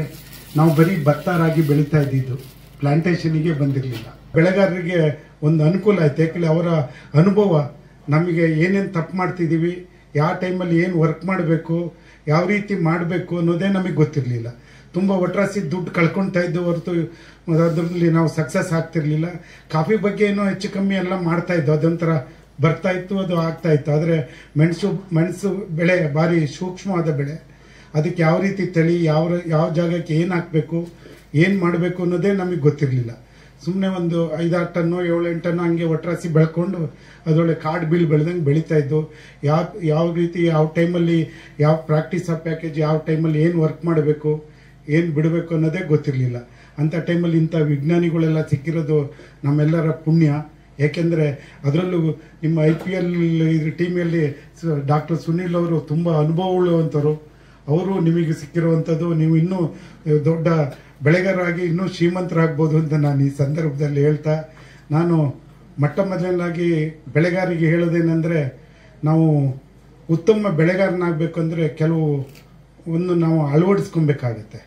ನಾವು ಬರೀ ಭತ್ತ ರಾಗಿ ಬೆಳೀತಾ ಇದ್ದಿದ್ದು, ಪ್ಲಾಂಟೇಶನ್ಗೆ ಬಂದಿರಲಿಲ್ಲ. ಬೆಳೆಗಾರರಿಗೆ ಒಂದು ಅನುಕೂಲ ಆಯ್ತು, ಯಾಕಂದರೆ ಅವರ ಅನುಭವ ನಮಗೆ ಏನೇನು ತಪ್ಪು ಮಾಡ್ತಿದ್ದೀವಿ, ಯಾವ ಟೈಮಲ್ಲಿ ಏನು ವರ್ಕ್ ಮಾಡಬೇಕು, ಯಾವ ರೀತಿ ಮಾಡಬೇಕು ಅನ್ನೋದೇ ನಮಗೆ ಗೊತ್ತಿರಲಿಲ್ಲ. ತುಂಬ ಒಟ್ರಾಸಿ ದುಡ್ಡು ಕಳ್ಕೊಳ್ತಾ ಇದ್ದು ಹೊರತು ಅದರಲ್ಲಿ ನಾವು ಸಕ್ಸಸ್ ಆಗ್ತಿರ್ಲಿಲ್ಲ. ಕಾಫಿ ಬಗ್ಗೆ ಏನೋ ಹೆಚ್ಚು ಕಮ್ಮಿ ಎಲ್ಲ ಮಾಡ್ತಾ ಇದ್ದು, ಅದೊಂಥರ ಬರ್ತಾ ಇತ್ತು, ಅದು ಆಗ್ತಾ ಇತ್ತು. ಆದರೆ ಮೆಣಸು ಬೆಳೆ ಭಾರಿ ಸೂಕ್ಷ್ಮವಾದ ಬೆಳೆ, ಅದಕ್ಕೆ ಯಾವ ರೀತಿ ತಳಿ, ಯಾವ ಜಾಗಕ್ಕೆ ಏನು ಹಾಕಬೇಕು, ಏನು ಮಾಡಬೇಕು ಅನ್ನೋದೇ ನಮಗೆ ಗೊತ್ತಿರಲಿಲ್ಲ. ಸುಮ್ಮನೆ ಒಂದು 5-6 ಟನ್ನು 7-8 ಟನ್ನು ಹಂಗೆ ಒಟ್ರಾಸಿ ಬೆಳ್ಕೊಂಡು ಅದರೊಳಗೆ ಕಾಡು ಬೀಳು ಬೆಳೆದಂಗೆ ಬೆಳೀತಾ ಇದ್ದು, ಯಾವ ರೀತಿ ಯಾವ ಟೈಮಲ್ಲಿ ಯಾವ ಪ್ರಾಕ್ಟೀಸ್ ಆಫ್ ಪ್ಯಾಕೇಜ್, ಯಾವ ಟೈಮಲ್ಲಿ ಏನು ವರ್ಕ್ ಮಾಡಬೇಕು, ಏನು ಬಿಡಬೇಕು ಅನ್ನೋದೇ ಗೊತ್ತಿರಲಿಲ್ಲ. ಅಂಥ ಟೈಮಲ್ಲಿ ಇಂಥ ವಿಜ್ಞಾನಿಗಳೆಲ್ಲ ಸಿಕ್ಕಿರೋದು ನಮ್ಮೆಲ್ಲರ ಪುಣ್ಯ. ಯಾಕೆಂದರೆ ಅದರಲ್ಲೂ ನಿಮ್ಮ IPL ಟೀಮಲ್ಲಿ ಡಾಕ್ಟರ್ ಸುನೀಲ್ ಅವರು ತುಂಬ ಅನುಭವವುಳ್ಳವಂಥವ್ರು. ಅವರು ನಿಮಗೆ ಸಿಕ್ಕಿರುವಂಥದ್ದು, ನೀವು ಇನ್ನೂ ದೊಡ್ಡ ಬೆಳೆಗಾರರಾಗಿ ಇನ್ನೂ ಶ್ರೀಮಂತರಾಗ್ಬೋದು ಅಂತ ನಾನು ಈ ಸಂದರ್ಭದಲ್ಲಿ ಹೇಳ್ತಾ, ನಾನು ಮೊದಲನೇದಾಗಿ ಬೆಳೆಗಾರರಿಗೆ ಹೇಳೋದೇನೆಂದರೆ, ನಾವು ಉತ್ತಮ ಬೆಳೆಗಾರನಾಗಬೇಕು ಅಂದರೆ ಕೆಲವು ನಾವು ಅಳವಡಿಸ್ಕೊಬೇಕಾಗತ್ತೆ.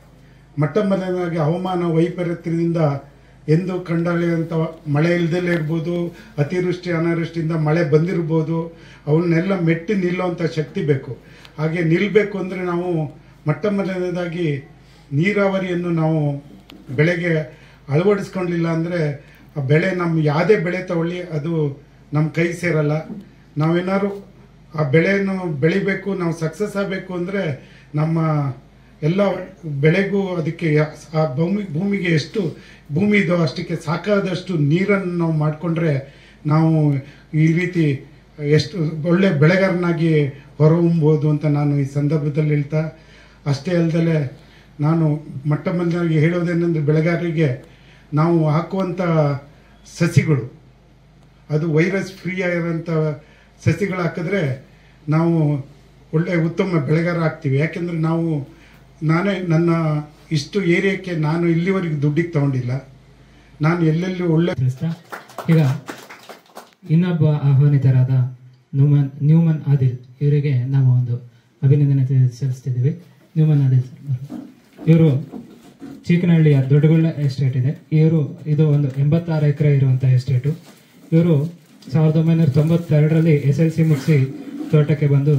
ಮೊದಲನೇದಾಗಿ ಹವಾಮಾನ ವೈಪರೀತ್ಯದಿಂದ ಎಂದು ಕಂಡಾಳಿದಂಥ ಮಳೆ ಇಲ್ದಲೇ ಇರ್ಬೋದು, ಅತಿವೃಷ್ಟಿ ಅನಾವೃಷ್ಟಿಯಿಂದ ಮಳೆ ಬಂದಿರ್ಬೋದು, ಅವನ್ನೆಲ್ಲ ಮೆಟ್ಟಿ ನಿಲ್ಲುವಂಥ ಶಕ್ತಿ ಬೇಕು. ಹಾಗೆ ನಿಲ್ಲಬೇಕು ಅಂದರೆ ನಾವು ಮೊದಲನೇದಾಗಿ ನೀರಾವರಿಯನ್ನು ನಾವು ಬೆಳೆಗೆ ಅಳವಡಿಸ್ಕೊಂಡಿಲ್ಲ ಅಂದರೆ ಆ ಬೆಳೆ ನಮ್ಮ ಯಾವುದೇ ಬೆಳೆ ತಗೊಳ್ಳಿ ಅದು ನಮ್ಮ ಕೈ ಸೇರಲ್ಲ. ನಾವೇನಾದ್ರು ಆ ಬೆಳೆಯನ್ನು ಬೆಳಿಬೇಕು, ನಾವು ಸಕ್ಸಸ್ ಆಗಬೇಕು ಅಂದರೆ ನಮ್ಮ ಎಲ್ಲ ಬೆಳೆಗೂ ಅದಕ್ಕೆ ಆ ಭೂಮಿಗೆ ಎಷ್ಟು ಭೂಮಿ ಇದೋ ಅಷ್ಟಕ್ಕೆ ಸಾಕಾದಷ್ಟು ನೀರನ್ನು ನಾವು ಮಾಡಿಕೊಂಡ್ರೆ ನಾವು ಈ ರೀತಿ ಎಷ್ಟು ಒಳ್ಳೆ ಬೆಳೆಗಾರನಾಗಿ ಹೊರಹೊಮ್ಮಬಹುದು ಅಂತ ನಾನು ಈ ಸಂದರ್ಭದಲ್ಲಿ ಹೇಳ್ತಾ, ಅಷ್ಟೇ ಅಲ್ಲದೆ ನಾನು ಮೊದಲನೇದಾಗಿ ಹೇಳೋದೇನೆಂದರೆ, ಬೆಳೆಗಾರರಿಗೆ ನಾವು ಹಾಕುವಂಥ ಸಸಿಗಳು ಅದು ವೈರಸ್ ಫ್ರೀ ಆಗಿರೋಂಥ ಸಸಿಗಳು ಹಾಕಿದ್ರೆ ನಾವು ಒಳ್ಳೆ ಉತ್ತಮ ಬೆಳೆಗಾರ ಆಗ್ತೀವಿ. ಯಾಕೆಂದರೆ ನಾನೇ ನನ್ನ ಇಷ್ಟು ಏರಿಯಾಕ್ಕೆ ನಾನು ಇಲ್ಲಿವರೆಗೆ ದುಡ್ಡಿಗೆ ತಗೊಂಡಿಲ್ಲ, ನಾನು ಎಲ್ಲೆಲ್ಲಿ ಒಳ್ಳೆ. ಈಗ ಇನ್ನೊಬ್ಬ ಆಹ್ವಾನಿತರಾದ ನ್ಯೂಮನ್ ಆದಿಲ್ ಇವರಿಗೆ ನಾವು ಒಂದು ಅಭಿನಂದನೆ ಸಲ್ಲಿಸ್ತಿದ್ದೀವಿ. ನ್ಯೂಮನ್ ಆದಿಲ್ ಸರ್, ಇವರು ಚೀಕನಹಳ್ಳಿಯ ದೊಡ್ಡಗೊಳ್ಳ ಎಸ್ಟೇಟ್ ಇದೆ, ಇದು ಒಂದು 86 ಎಕರೆ ಇರುವಂಥ ಎಸ್ಟೇಟು. ಇವರು 1992ರಲ್ಲಿ SLC ಮುಗಿಸಿ ತೋಟಕ್ಕೆ ಬಂದು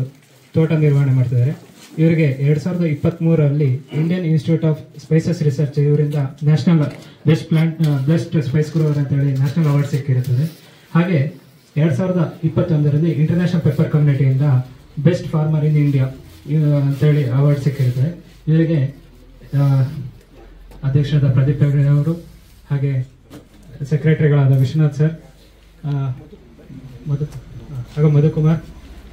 ತೋಟ ನಿರ್ವಹಣೆ ಮಾಡ್ತಿದ್ದಾರೆ. ಇವರಿಗೆ 2023ರಲ್ಲಿ Indian institute of spices research ಇವರಿಂದ ನ್ಯಾಷನಲ್ ಬೆಸ್ಟ್ ಸ್ಪೈಸ್ ಗ್ರೋವರ್ ಅಂತೇಳಿ ನ್ಯಾಷನಲ್ ಅವಾರ್ಡ್ ಸಿಕ್ಕಿರುತ್ತದೆ. ಹಾಗೆ 2021ರಲ್ಲಿ ಇಂಟರ್ನ್ಯಾಷನಲ್ ಪೆಪ್ಪರ್ ಕಮ್ಯುನಿಟಿಯಿಂದ ಬೆಸ್ಟ್ ಫಾರ್ಮರ್ ಇನ್ ಇಂಡಿಯಾ ಅಂತೇಳಿ ಅವಾರ್ಡ್ ಸಿಕ್ಕಿರುತ್ತದೆ. ಇವರಿಗೆ ಅಧ್ಯಕ್ಷರಾದ ಪ್ರದೀಪ್ ಹೆಗ್ಡೆ ಅವರು, ಹಾಗೆ ಸೆಕ್ರೆಟರಿಗಳಾದ ವಿಶ್ವನಾಥ್ ಸರ್, ಹಾಗೂ ಮಧುಕುಮಾರ್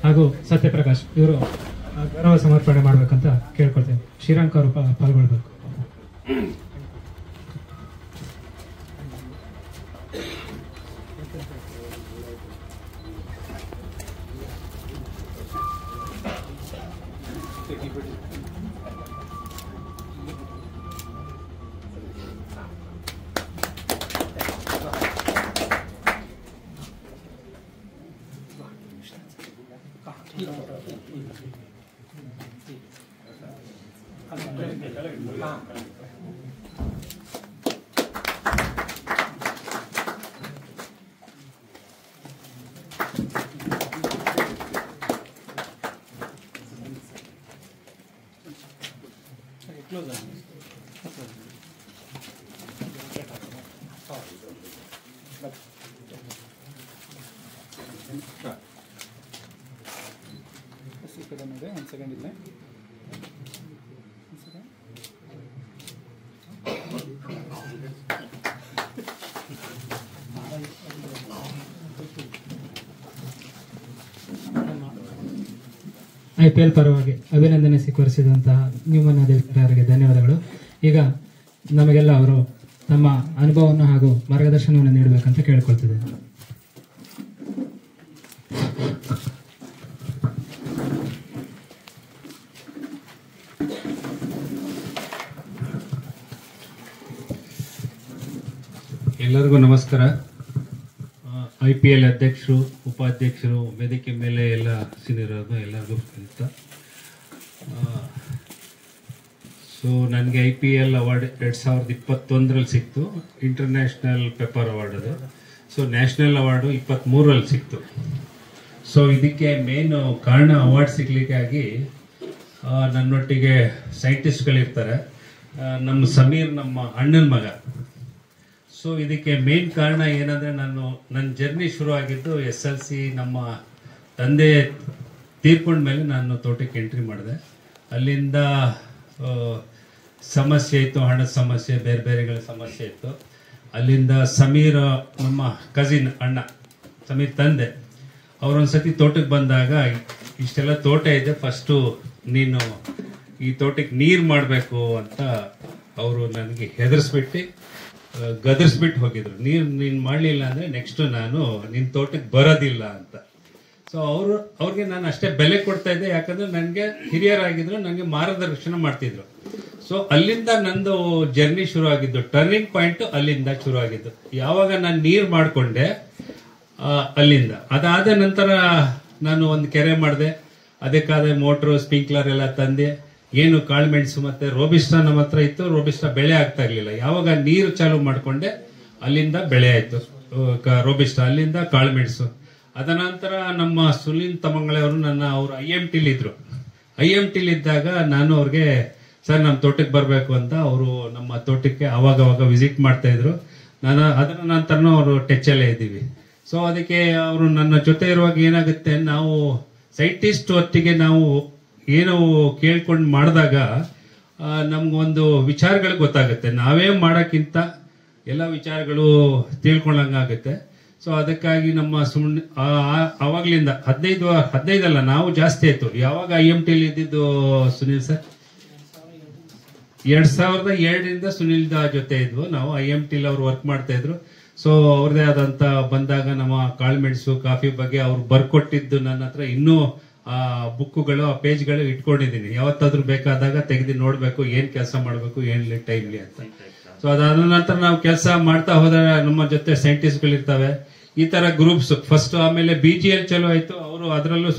ಹಾಗೂ ಸತ್ಯಪ್ರಕಾಶ್ ಇವರು ಗೌರವ ಸಮರ್ಪಣೆ ಮಾಡಬೇಕಂತ ಕೇಳ್ಕೊಳ್ತೇನೆ. ಶ್ರೀರಂಕ್ ಅವರು ಪಾಲ್ಗೊಳ್ಬೇಕು. ಒಂದು ಸೆಕೆಂಡ್ ಇಲ್ಲ. IPL ಪರವಾಗಿ ಅಭಿನಂದನೆ ಸ್ವೀಕರಿಸಿದಂತಹ ನ್ಯೂಮನ್ ಅಧಿಕಾರಿ ಅವರಿಗೆ ಧನ್ಯವಾದಗಳು. ಈಗ ನಮಗೆಲ್ಲ ಅವರು ತಮ್ಮ ಅನುಭವವನ್ನು ಹಾಗೂ ಮಾರ್ಗದರ್ಶನವನ್ನು ನೀಡಬೇಕಂತ ಕೇಳಿಕೊಳ್ತಿದ್ದೇನೆ. ಎಲ್ಲರಿಗೂ ನಮಸ್ಕಾರ. IPL ಅಧ್ಯಕ್ಷರು, ಉಪಾಧ್ಯಕ್ಷರು, ವೇದಿಕೆ ಮೇಲೆ ಎಲ್ಲ ಸೀನಿಯರ್ದು ಎಲ್ಲರಿಗೂ ಸ್ವಾಗತ. ಸೊ ನನಗೆ IPL ಅವಾರ್ಡ್ 2021ರಲ್ಲಿ ಸಿಕ್ತು, ಇಂಟರ್ನ್ಯಾಷನಲ್ ಪೆಪ್ಪರ್ ಅವಾರ್ಡ್ ಅದು. ಸೊ ನ್ಯಾಷನಲ್ ಅವಾರ್ಡು 23ರಲ್ಲಿ ಸಿಕ್ತು. ಸೊ ಇದಕ್ಕೆ ಮೇನ್ ಕಾರಣ ಅವಾರ್ಡ್ ಸಿಗ್ಲಿಕ್ಕಾಗಿ ನನ್ನೊಟ್ಟಿಗೆ ಸೈಂಟಿಸ್ಟ್ಗಳಿರ್ತಾರೆ. ನಮ್ಮ ಸಮೀರ್ ನಮ್ಮ ಅಣ್ಣನ ಮಗ. ಸೊ ಇದಕ್ಕೆ ಮೇನ್ ಕಾರಣ ಏನಂದರೆ ನನ್ನ ಜರ್ನಿ ಶುರು ಆಗಿದ್ದು SLC ನಮ್ಮ ತಂದೆ ತೀರ್ಕೊಂಡ್ಮೇಲೆ ನಾನು ತೋಟಕ್ಕೆ ಎಂಟ್ರಿ ಮಾಡಿದೆ. ಅಲ್ಲಿಂದ ಸಮಸ್ಯೆ ಇತ್ತು, ಹಣದ ಸಮಸ್ಯೆ, ಬೇರೆ ಬೇರೆಗಳ ಸಮಸ್ಯೆ ಇತ್ತು. ಅಲ್ಲಿಂದ ಸಮೀರ್ ನಮ್ಮ ಕಸಿನ್ ಅಣ್ಣ, ಸಮೀರ್ ತಂದೆ, ಅವರೊಂದ್ಸತಿ ತೋಟಕ್ಕೆ ಬಂದಾಗ ಇಷ್ಟೆಲ್ಲ ತೋಟ ಇದೆ, ಫಸ್ಟು ನೀನು ಈ ತೋಟಕ್ಕೆ ನೀರು ಮಾಡಬೇಕು ಅಂತ ಅವರು ನನಗೆ ಹೆದರ್ಸ್ಬಿಟ್ಟು ಗದರ್ಸ್ಬಿಟ್ಟು ಹೋಗಿದ್ರು. ನೀನು ಮಾಡಲಿಲ್ಲ ಅಂದರೆ ನೆಕ್ಸ್ಟ್ ನಾನು ನಿನ್ನ ತೋಟಕ್ಕೆ ಬರೋದಿಲ್ಲ ಅಂತ. ಸೊ ಅವ್ರಿಗೆ ನಾನು ಅಷ್ಟೇ ಬೆಲೆ ಕೊಡ್ತಾ ಇದ್ದೆ, ಯಾಕಂದ್ರೆ ನನಗೆ ಹಿರಿಯರಾಗಿದ್ರು, ನನಗೆ ಮಾರ್ಗದರ್ಶನ ಮಾಡ್ತಿದ್ರು. ಸೊ ಅಲ್ಲಿಂದ ನಂದು ಜರ್ನಿ ಶುರು ಆಗಿದ್ದು, ಟರ್ನಿಂಗ್ ಪಾಯಿಂಟ್ ಅಲ್ಲಿಂದ ಶುರು ಆಗಿದ್ದು. ಯಾವಾಗ ನಾನು ನೀರು ಮಾಡಿಕೊಂಡೆ ಅಲ್ಲಿಂದ, ಅದಾದ ನಂತರ ನಾನು ಒಂದು ಕೆರೆ ಮಾಡಿದೆ, ಅದಕ್ಕಾದ ಮೋಟ್ರು, ಸ್ಪ್ರಿಂಕ್ಲರ್ ಎಲ್ಲ ತಂದೆ. ಏನು ಕಾಳುಮೆಣಸು ಮತ್ತೆ ರೋಬಿಸ್ಟಾ ನಮ್ಮ ಹತ್ರ ಇತ್ತು, ರೋಬಿಸ್ಟಾ ಬೆಳೆ ಆಗ್ತಾ ಇರ್ಲಿಲ್ಲ. ಯಾವಾಗ ನೀರು ಚಾಲು ಮಾಡ್ಕೊಂಡೆ ಅಲ್ಲಿಂದ ಬೆಳೆ ಆಯ್ತು ರೋಬಿಸ್ಟಾ, ಅಲ್ಲಿಂದ ಕಾಳುಮೆಣಸು. ಅದ ನಂತರ ನಮ್ಮ ಸುನಿಲ್ ತಮ್ಮಂಗಳವರು ಅವರು IMTಲಿ ಇದ್ರು. IMTಲಿ ಇದ್ದಾಗ ನಾನು ಅವ್ರಿಗೆ ಸರ್ ನಮ್ಮ ತೋಟಕ್ಕೆ ಬರಬೇಕು ಅಂತ ಅವರು ನಮ್ಮ ತೋಟಕ್ಕೆ ಅವಾಗ ವಿಸಿಟ್ ಮಾಡ್ತಾ ಇದ್ರು. ಅದರ ನಂತರನೂ ಅವರು ಟಚ್ಚಲ್ಲೇ ಇದ್ದೀವಿ. ಸೊ ಅದಕ್ಕೆ ಅವರು ನನ್ನ ಜೊತೆ ಇರುವಾಗ ಏನಾಗುತ್ತೆ, ನಾವು ಸೈಂಟಿಸ್ಟ್ ಹೊತ್ತಿಗೆ ನಾವು ಏನು ಕೇಳ್ಕೊಂಡು ಮಾಡಿದಾಗ ನಮ್ಗೊಂದು ವಿಚಾರಗಳು ಗೊತ್ತಾಗುತ್ತೆ. ನಾವೇ ಮಾಡೋಕ್ಕಿಂತ ಎಲ್ಲ ವಿಚಾರಗಳು ತಿಳ್ಕೊಂಡಂಗಾಗುತ್ತೆ. ಸೊ ಅದಕ್ಕಾಗಿ ನಮ್ಮ ಅವಾಗ್ಲಿಂದ 15 ನಾವು ಜಾಸ್ತಿ ಆಯ್ತು. ಯಾವಾಗ IMTಲಿ ಇದ್ದಿದ್ದು ಸುನಿಲ್ ಸರ್ 2002ರಿಂದ ಸುನಿಲ್ ಜೊತೆ ಇದ್ವು ನಾವು. IMTಲಿ ಅವ್ರು ವರ್ಕ್ ಮಾಡ್ತಾ ಇದ್ರು. ಸೊ ಅವ್ರದೇ ಆದಂತ ಬಂದಾಗ ನಮ್ಮ ಕಾಳುಮೆಣಸು, ಕಾಫಿ ಬಗ್ಗೆ ಅವ್ರು ಬರ್ಕೊಟ್ಟಿದ್ದು ನನ್ನ ಹತ್ರ ಇನ್ನೂ ಆ ಬುಕ್ಕುಗಳು, ಆ ಪೇಜ್ಗಳು ಇಟ್ಕೊಂಡಿದ್ದೀನಿ. ಯಾವತ್ತಾದ್ರೂ ಬೇಕಾದಾಗ ತೆಗೆದು ನೋಡ್ಬೇಕು, ಏನ್ ಕೆಲಸ ಮಾಡ್ಬೇಕು, ಏನ್ ಟೈಮ್ಲಿ ಅಂತ. ಸೊ ಅದಾದ ನಂತರ ನಾವು ಕೆಲಸ ಮಾಡ್ತಾ ಹೋದಾಗ ನಮ್ಮ ಜೊತೆ ಸೈಂಟಿಸ್ಟ್ಗಳು ಇರ್ತವೆ, ಈ ತರ ಗ್ರೂಪ್ಸ್ ಫಸ್ಟ್. ಆಮೇಲೆ BGL ಚಲೋ ಆಯ್ತು, ಅವರು ಅದರಲ್ಲೂ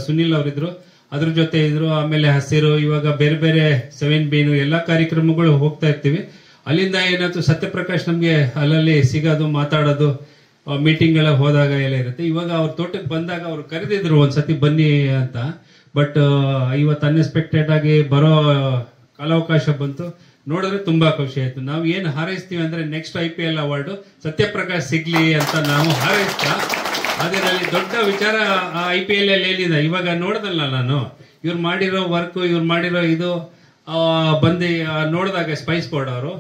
ಸುನಿಲ್ ಅವರಿದ್ರು, ಅದ್ರ ಜೊತೆ ಇದ್ರು. ಆಮೇಲೆ ಹಸಿರು, ಇವಾಗ ಬೇರೆ ಬೇರೆ 7B ಎಲ್ಲಾ ಕಾರ್ಯಕ್ರಮಗಳು ಹೋಗ್ತಾ ಇರ್ತೀವಿ. ಅಲ್ಲಿಂದ ಏನಾಯ್ತು, ಸತ್ಯಪ್ರಕಾಶ್ ನಮ್ಗೆ ಅಲ್ಲಲ್ಲಿ ಸಿಗೋದು, ಮಾತಾಡೋದು, ಮೀಟಿಂಗ್ ಎಲ್ಲ ಹೋದಾಗ ಎಲ್ಲ ಇರುತ್ತೆ. ಇವಾಗ ಅವ್ರ ತೋಟಕ್ಕೆ ಬಂದಾಗ ಅವ್ರು ಕರೆದಿದ್ರು ಒಂದ್ಸತಿ ಬನ್ನಿ ಅಂತ. ಬಟ್ ಇವತ್ತು ಅನ್ಎಕ್ಸ್ಪೆಕ್ಟೆಡ್ ಆಗಿ ಬರೋ ಕಾಲಾವಕಾಶ ಬಂತು. ನೋಡಿದ್ರೆ ತುಂಬಾ ಖುಷಿ ಆಯ್ತು. ನಾವು ಏನ್ ಹಾರೈಸ್ತೀವಿ ಅಂದ್ರೆ ನೆಕ್ಸ್ಟ್ IPL ಅವಾರ್ಡ್ ಸತ್ಯಪ್ರಕಾಶ್ ಸಿಗ್ಲಿ ಅಂತ ನಾವು ಹಾರೈಸ್ತಾ, ಅದರಲ್ಲಿ ದೊಡ್ಡ ವಿಚಾರ IPL ಅಲ್ಲಿ ಏನಿದೆ ಇವಾಗ ನೋಡ್ದಲ್ಲ ನಾನು, ಇವ್ರು ಮಾಡಿರೋ ವರ್ಕ್, ಇವ್ರು ಮಾಡಿರೋ ಇದು ಬಂದು ನೋಡಿದಾಗ ಸ್ಪೈಸ್ ಬೋರ್ಡ್ ಅವರು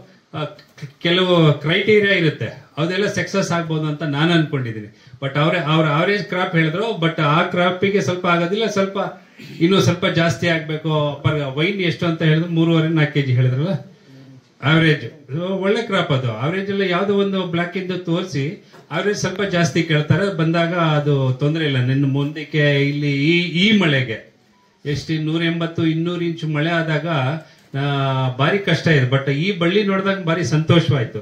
ಕೆಲವು ಕ್ರೈಟೀರಿಯಾ ಇರುತ್ತೆ, ಅದೆಲ್ಲ ಸಕ್ಸಸ್ ಆಗ್ಬೋದು ಅಂತ ನಾನು ಅನ್ಕೊಂಡಿದ್ದೀನಿ. ಬಟ್ ಅವ್ರ ಅವರೇಜ್ ಕ್ರಾಪ್ ಹೇಳಿದ್ರು, ಬಟ್ ಆ ಕ್ರಾಪಿಗೆ ಸ್ವಲ್ಪ ಆಗೋದಿಲ್ಲ, ಇನ್ನೂ ಸ್ವಲ್ಪ ಜಾಸ್ತಿ ಆಗ್ಬೇಕು. ವೈನ್ ಎಷ್ಟು ಅಂತ ಹೇಳಿದ್ರು 3.5-4 kg ಹೇಳಿದ್ರಲ್ಲ ಅವರೇಜ್. ಒಳ್ಳೆ ಕ್ರಾಪ್ ಅದು. ಅವರೇಜ್ ಎಲ್ಲ ಯಾವ್ದೋ ಒಂದು ಬ್ಲಾಕ್ ಇಂದ ತೋರಿಸಿ ಅವರೇಜ್ ಸ್ವಲ್ಪ ಜಾಸ್ತಿ ಕೇಳ್ತಾರೆ. ಬಂದಾಗ ಅದು ತೊಂದರೆ ಇಲ್ಲ. ನಿನ್ನ ಮುಂದಕ್ಕೆ ಇಲ್ಲಿ ಈ ಮಳೆಗೆ ಎಷ್ಟು 180, 200 ಇಂಚು ಮಳೆ ಆದಾಗ ಭಾರಿ ಕಷ್ಟ ಇದೆ. ಬಟ್ ಈ ಬಳ್ಳಿ ನೋಡಿದಾಗ ಭಾರಿ ಸಂತೋಷವಾಯ್ತು.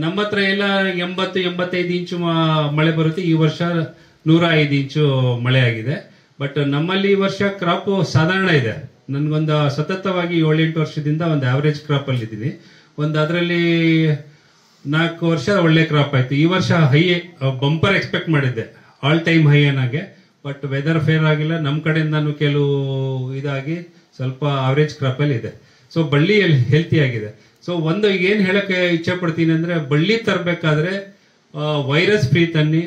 ನಮ್ಮ ಹತ್ರ ಎಲ್ಲ 80-85 ಇಂಚು ಮಳೆ ಬರುತ್ತೆ. ಈ ವರ್ಷ 105 ಇಂಚು ಮಳೆ ಆಗಿದೆ. ಬಟ್ ನಮ್ಮಲ್ಲಿ ಈ ವರ್ಷ ಕ್ರಾಪ್ ಸಾಧಾರಣ ಇದೆ. ನನ್ಗೊಂದು ಸತತವಾಗಿ 7-8 ವರ್ಷದಿಂದ ಒಂದು ಆವರೇಜ್ ಕ್ರಾಪ್ ಅಲ್ಲಿ ಇದ್ದೀನಿ. ಅದರಲ್ಲಿ 4 ವರ್ಷ ಒಳ್ಳೆ ಕ್ರಾಪ್ ಆಯ್ತು. ಈ ವರ್ಷ ಹೈ ಬಂಪರ್ ಎಕ್ಸ್ಪೆಕ್ಟ್ ಮಾಡಿದ್ದೆ, ಆಲ್ ಟೈಮ್ ಹೈ ಏನಾಗೆ. ಬಟ್ ವೆದರ್ ಫೇರ್ ಆಗಿಲ್ಲ. ನಮ್ಮ ಕಡೆಯಿಂದಾನು ಕೆಲವು ಇದಾಗಿ ಸ್ವಲ್ಪ ಆವರೇಜ್ ಕ್ರಾಪ್ ಅಲ್ಲಿ ಇದೆ. ಸೊ ಬಳ್ಳಿ ಹೆಲ್ತಿ ಆಗಿದೆ. ಸೊ ಏನ್ ಹೇಳಕ್ಕೆ ಇಚ್ಛೆ ಪಡ್ತೀನಿ ಅಂದ್ರೆ, ಬಳ್ಳಿ ತರಬೇಕಾದ್ರೆ ವೈರಸ್ ಫ್ರೀ ತನ್ನಿ.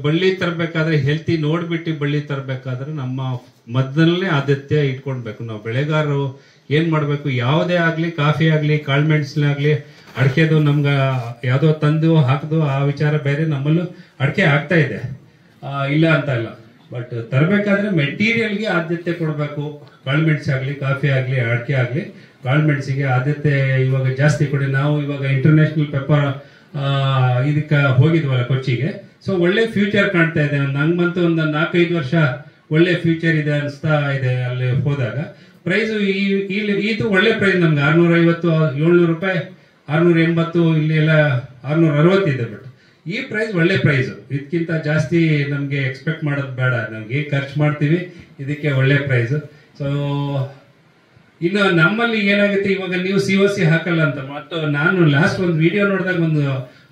ಬಳ್ಳಿ ತರಬೇಕಾದ್ರೆ ಹೆಲ್ತಿ ನೋಡ್ಬಿಟ್ಟು ಬಳ್ಳಿ ತರಬೇಕಾದ್ರೆ ನಮ್ಮ ಮೊದಲನೇ ಆದ್ಯತೆ ಇಟ್ಕೊಳ್ಬೇಕು. ನಾವು ಬೆಳೆಗಾರರು ಏನ್ ಮಾಡ್ಬೇಕು, ಯಾವುದೇ ಆಗ್ಲಿ, ಕಾಫಿ ಆಗ್ಲಿ, ಕಾಳ್ಮೆಣಸಿನ ಆಗ್ಲಿ, ಅಡಿಕೆದು ನಮ್ಗ ಯಾವ್ದೋ ತಂದು ಹಾಕದು ಆ ವಿಚಾರ ಬೇರೆ. ನಮ್ಮಲ್ಲೂ ಅಡಿಕೆ ಆಗ್ತಾ ಇದೆ, ಇಲ್ಲ ಅಂತ ಇಲ್ಲ. ಬಟ್ ತರಬೇಕಾದ್ರೆ ಮೆಟೀರಿಯಲ್ಗೆ ಆದ್ಯತೆ ಕೊಡಬೇಕು. ಕಾಳ್ಮೆಣಸು ಆಗ್ಲಿ, ಕಾಫಿ ಆಗ್ಲಿ, ಅಡಿಕೆ ಆಗ್ಲಿ, ಕಾಳ್ಮೆಣಸಿಗೆ ಆದ್ಯತೆ ಇವಾಗ ಜಾಸ್ತಿ ಕೊಡಿ. ನಾವು ಇವಾಗ ಇಂಟರ್ನ್ಯಾಷನಲ್ ಪೆಪ್ಪರ್ ಇದಕ್ಕೆ ಹೋಗಿದ್ವಲ್ಲ ಕೊಚ್ಚಿಗೆ. ಸೊ ಒಳ್ಳೆ ಫ್ಯೂಚರ್ ಕಾಣ್ತಾ ಇದೆ. ನಂಗಂತೂ ಒಂದು 4-5 ವರ್ಷ ಒಳ್ಳೆ ಫ್ಯೂಚರ್ ಇದೆ ಅನಿಸ್ತಾ ಇದೆ. ಅಲ್ಲಿ ಹೋದಾಗ ಪ್ರೈಸ್ ಇದು ಒಳ್ಳೆ ಪ್ರೈಸ್ ನಮ್ಗೆ 650, 700 ರೂಪಾಯಿ, 680, ಇಲ್ಲಿ ಎಲ್ಲ 660 ಇದೆ. ಬಟ್ ಈ ಪ್ರೈಸ್ ಒಳ್ಳೆ ಪ್ರೈಸ್. ಇದಕ್ಕಿಂತ ಜಾಸ್ತಿ ನಮ್ಗೆ ಎಕ್ಸ್ಪೆಕ್ಟ್ ಮಾಡೋದು ಬೇಡ. ನಮ್ಗೆ ಖರ್ಚು ಮಾಡ್ತೀವಿ, ಇದಕ್ಕೆ ಒಳ್ಳೆ ಪ್ರೈಸ್. ಸೊ ಇನ್ನು ನಮ್ಮಲ್ಲಿ ಏನಾಗುತ್ತೆ, ಇವಾಗ ನೀವು COC ಹಾಕಲ್ಲ ಅಂತ. ಮತ್ತು ನಾನು ಲಾಸ್ಟ್ ಒಂದು ವಿಡಿಯೋ ನೋಡಿದಾಗ ಒಂದು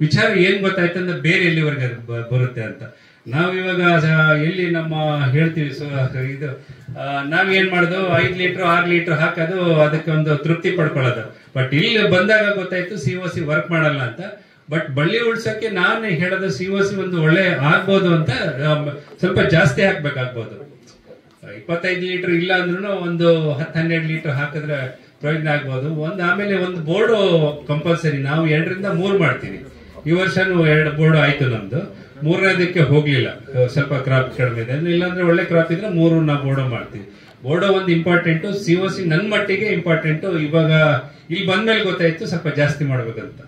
ವಿಚಾರ ಏನ್ ಗೊತ್ತಾಯ್ತು ಅಂದ್ರೆ, ಬೇರೆ ಎಲ್ಲಿವರೆಗೆ ಬರುತ್ತೆ ಅಂತ. ನಾವಿವಾಗ ಎಲ್ಲಿ ನಮ್ಮ ಹೇಳ್ತೀವಿ ಇದು ನಾವೇನ್ ಮಾಡೋದು, 5 ಲೀಟರ್ 6 ಲೀಟರ್ ಹಾಕೋದು, ಅದಕ್ಕೆ ಒಂದು ತೃಪ್ತಿ ಪಡ್ಕೊಳ್ಳೋದು. ಬಟ್ ಇಲ್ಲಿ ಬಂದಾಗ ಗೊತ್ತಾಯ್ತು COC ವರ್ಕ್ ಮಾಡಲ್ಲ ಅಂತ. ಬಟ್ ಬಳ್ಳಿ ಉಳ್ಸಕ್ಕೆ ನಾನು ಹೇಳೋದು COC ಒಂದು ಒಳ್ಳೆ ಆಗ್ಬೋದು ಅಂತ. ಸ್ವಲ್ಪ ಜಾಸ್ತಿ ಹಾಕ್ಬೇಕಾಗ್ಬೋದು. 25 ಲೀಟರ್ ಇಲ್ಲ ಅಂದ್ರೂ ಒಂದು 10-12 ಲೀಟರ್ ಹಾಕಿದ್ರೆ ಪ್ರಯೋಜನ ಆಗ್ಬೋದು. ಆಮೇಲೆ ಒಂದು ಬೋರ್ಡು ಕಂಪಲ್ಸರಿ. ನಾವು 2ರಿಂದ 3 ಮಾಡ್ತೀವಿ. ಈ ವರ್ಷನೂ 2 ಬೋರ್ಡ್ ಆಯ್ತು ನಮ್ದು. 3ನೇದಕ್ಕೆ ಹೋಗ್ಲಿಲ್ಲ, ಸ್ವಲ್ಪ ಕ್ರಾಪ್ ಕಡಿಮೆ ಇದೆ. ಇಲ್ಲಾಂದ್ರೆ ಒಳ್ಳೆ ಕ್ರಾಪ್ ಇದ್ರೆ 3 ನಾವು ಬೋರ್ಡೋ ಮಾಡ್ತೀವಿ. ಬೋರ್ಡೋ ಒಂದು ಇಂಪಾರ್ಟೆಂಟ್, COC ನನ್ನ ಮಟ್ಟಿಗೆ ಇಂಪಾರ್ಟೆಂಟ್. ಇವಾಗ ಇಲ್ಲಿ ಬಂದ್ಮೇಲೆ ಗೊತ್ತಾಯ್ತು ಸ್ವಲ್ಪ ಜಾಸ್ತಿ ಮಾಡ್ಬೇಕಂತ.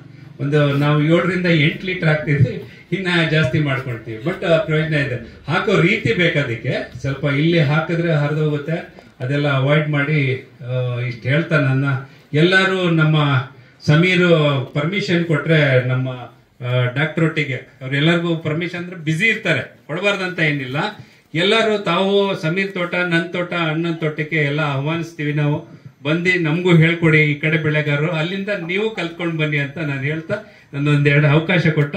ನಾವು 7ರಿಂದ 8 ಲೀಟರ್ ಹಾಕ್ತಿದ್ವಿ, ಇನ್ನ ಜಾಸ್ತಿ ಮಾಡ್ಕೊಳ್ತೀವಿ. ಬಟ್ ಪ್ರಯೋಜನ ಇದೆ. ಹಾಕೋ ರೀತಿ ಬೇಕಾದಕ್ಕೆ. ಸ್ವಲ್ಪ ಇಲ್ಲಿ ಹಾಕಿದ್ರೆ ಹರಿದೋಗುತ್ತೆ, ಅದೆಲ್ಲ ಅವಾಯ್ಡ್ ಮಾಡಿ ಇಷ್ಟು ಹೇಳ್ತಾ ಎಲ್ಲರೂ ನಮ್ಮ ಸಮೀರ್ ಪರ್ಮಿಷನ್ ಕೊಟ್ರೆ, ನಮ್ಮ ಡಾಕ್ಟರ್ ಒಟ್ಟಿಗೆ ಅವ್ರೆಲ್ಲರಿಗೂ ಪರ್ಮಿಷನ್ ಅಂದ್ರೆ ಬ್ಯುಸಿ ಇರ್ತಾರೆ, ಕೊಡಬಾರ್ದಂತ ಏನಿಲ್ಲ. ಎಲ್ಲರೂ ತಾವು ಸಮೀರ್ ತೋಟ, ನನ್ನ ತೋಟ, ಅಣ್ಣನ ತೋಟಕ್ಕೆ ಎಲ್ಲ ಆಹ್ವಾನಿಸ್ತೀವಿ ನಾವು. ಬಂದು ನಮಗೂ ಹೇಳ್ಕೊಡಿ, ಈ ಕಡೆ ಬೆಳೆಗಾರರು, ಅಲ್ಲಿಂದ ನೀವು ಕಲ್ತ್ಕೊಂಡು ಬನ್ನಿ ಅಂತ ನಾನು ಹೇಳ್ತಾ ನನ್ನೊಂದೆರಡು ಅವಕಾಶ ಕೊಟ್ಟ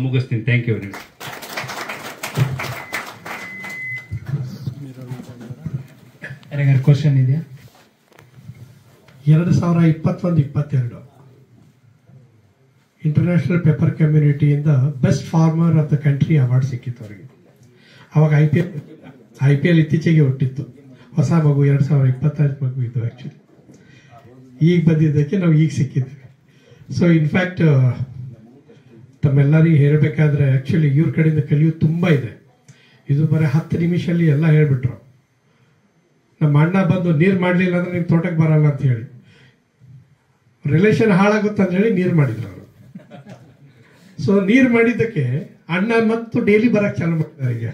ಮುಗಿಸ್ತೀನಿ. Thank you. ಯಾರಿಗಾರು ಕ್ವಶನ್ ಇದೆಯಾ? 2021-22 ಇಂಟರ್ನ್ಯಾಷನಲ್ ಪೆಪ್ಪರ್ ಕಮ್ಯುನಿಟಿಯಿಂದ best farmer of the country award ಸಿಕ್ಕಿತ್ತು ಅವರಿಗೆ. ಅವಾಗ IPL ಇತ್ತೀಚೆಗೆ ಹುಟ್ಟಿತ್ತು. ಹೊಸ ಮಗು 2025 ಮಗು ಇದು ಆಕ್ಚುಲಿ. ಈಗ ಬಂದಿದ್ದಕ್ಕೆ ನಾವು ಈಗ ಸಿಕ್ಕಿದ್ವಿ. ಸೊ ಇನ್ಫ್ಯಾಕ್ಟ್ ತಮ್ಮೆಲ್ಲರಿಗೂ ಹೇಳಬೇಕಾದ್ರೆ ಆಕ್ಚುಲಿ ಇವ್ರ ಕಡೆಯಿಂದ ಕಲಿಯೋದು ತುಂಬಾ ಇದೆ. ಇದು ಬರೀ 10 ನಿಮಿಷಲ್ಲಿ ಎಲ್ಲ ಹೇಳ್ಬಿಟ್ರು. ನಮ್ಮ ಅಣ್ಣ ಬಂದು ನೀರು ಮಾಡಲಿಲ್ಲ ಅಂದ್ರೆ ನಿಮ್ ತೋಟಕ್ಕೆ ಬರಲ್ಲ ಅಂತ ಹೇಳಿ, ರಿಲೇಷನ್ ಹಾಳಾಗುತ್ತೆ ಅಂತ ಹೇಳಿ ನೀರು ಮಾಡಿದ್ರು ಅವರು. ಸೊ ನೀರು ಮಾಡಿದ್ದಕ್ಕೆ ಅಣ್ಣ ಮತ್ತು ಡೈಲಿ ಬರಕ್ ಚಾಲು ಮಾಡಿದ್ದಾರೆ ಈಗ.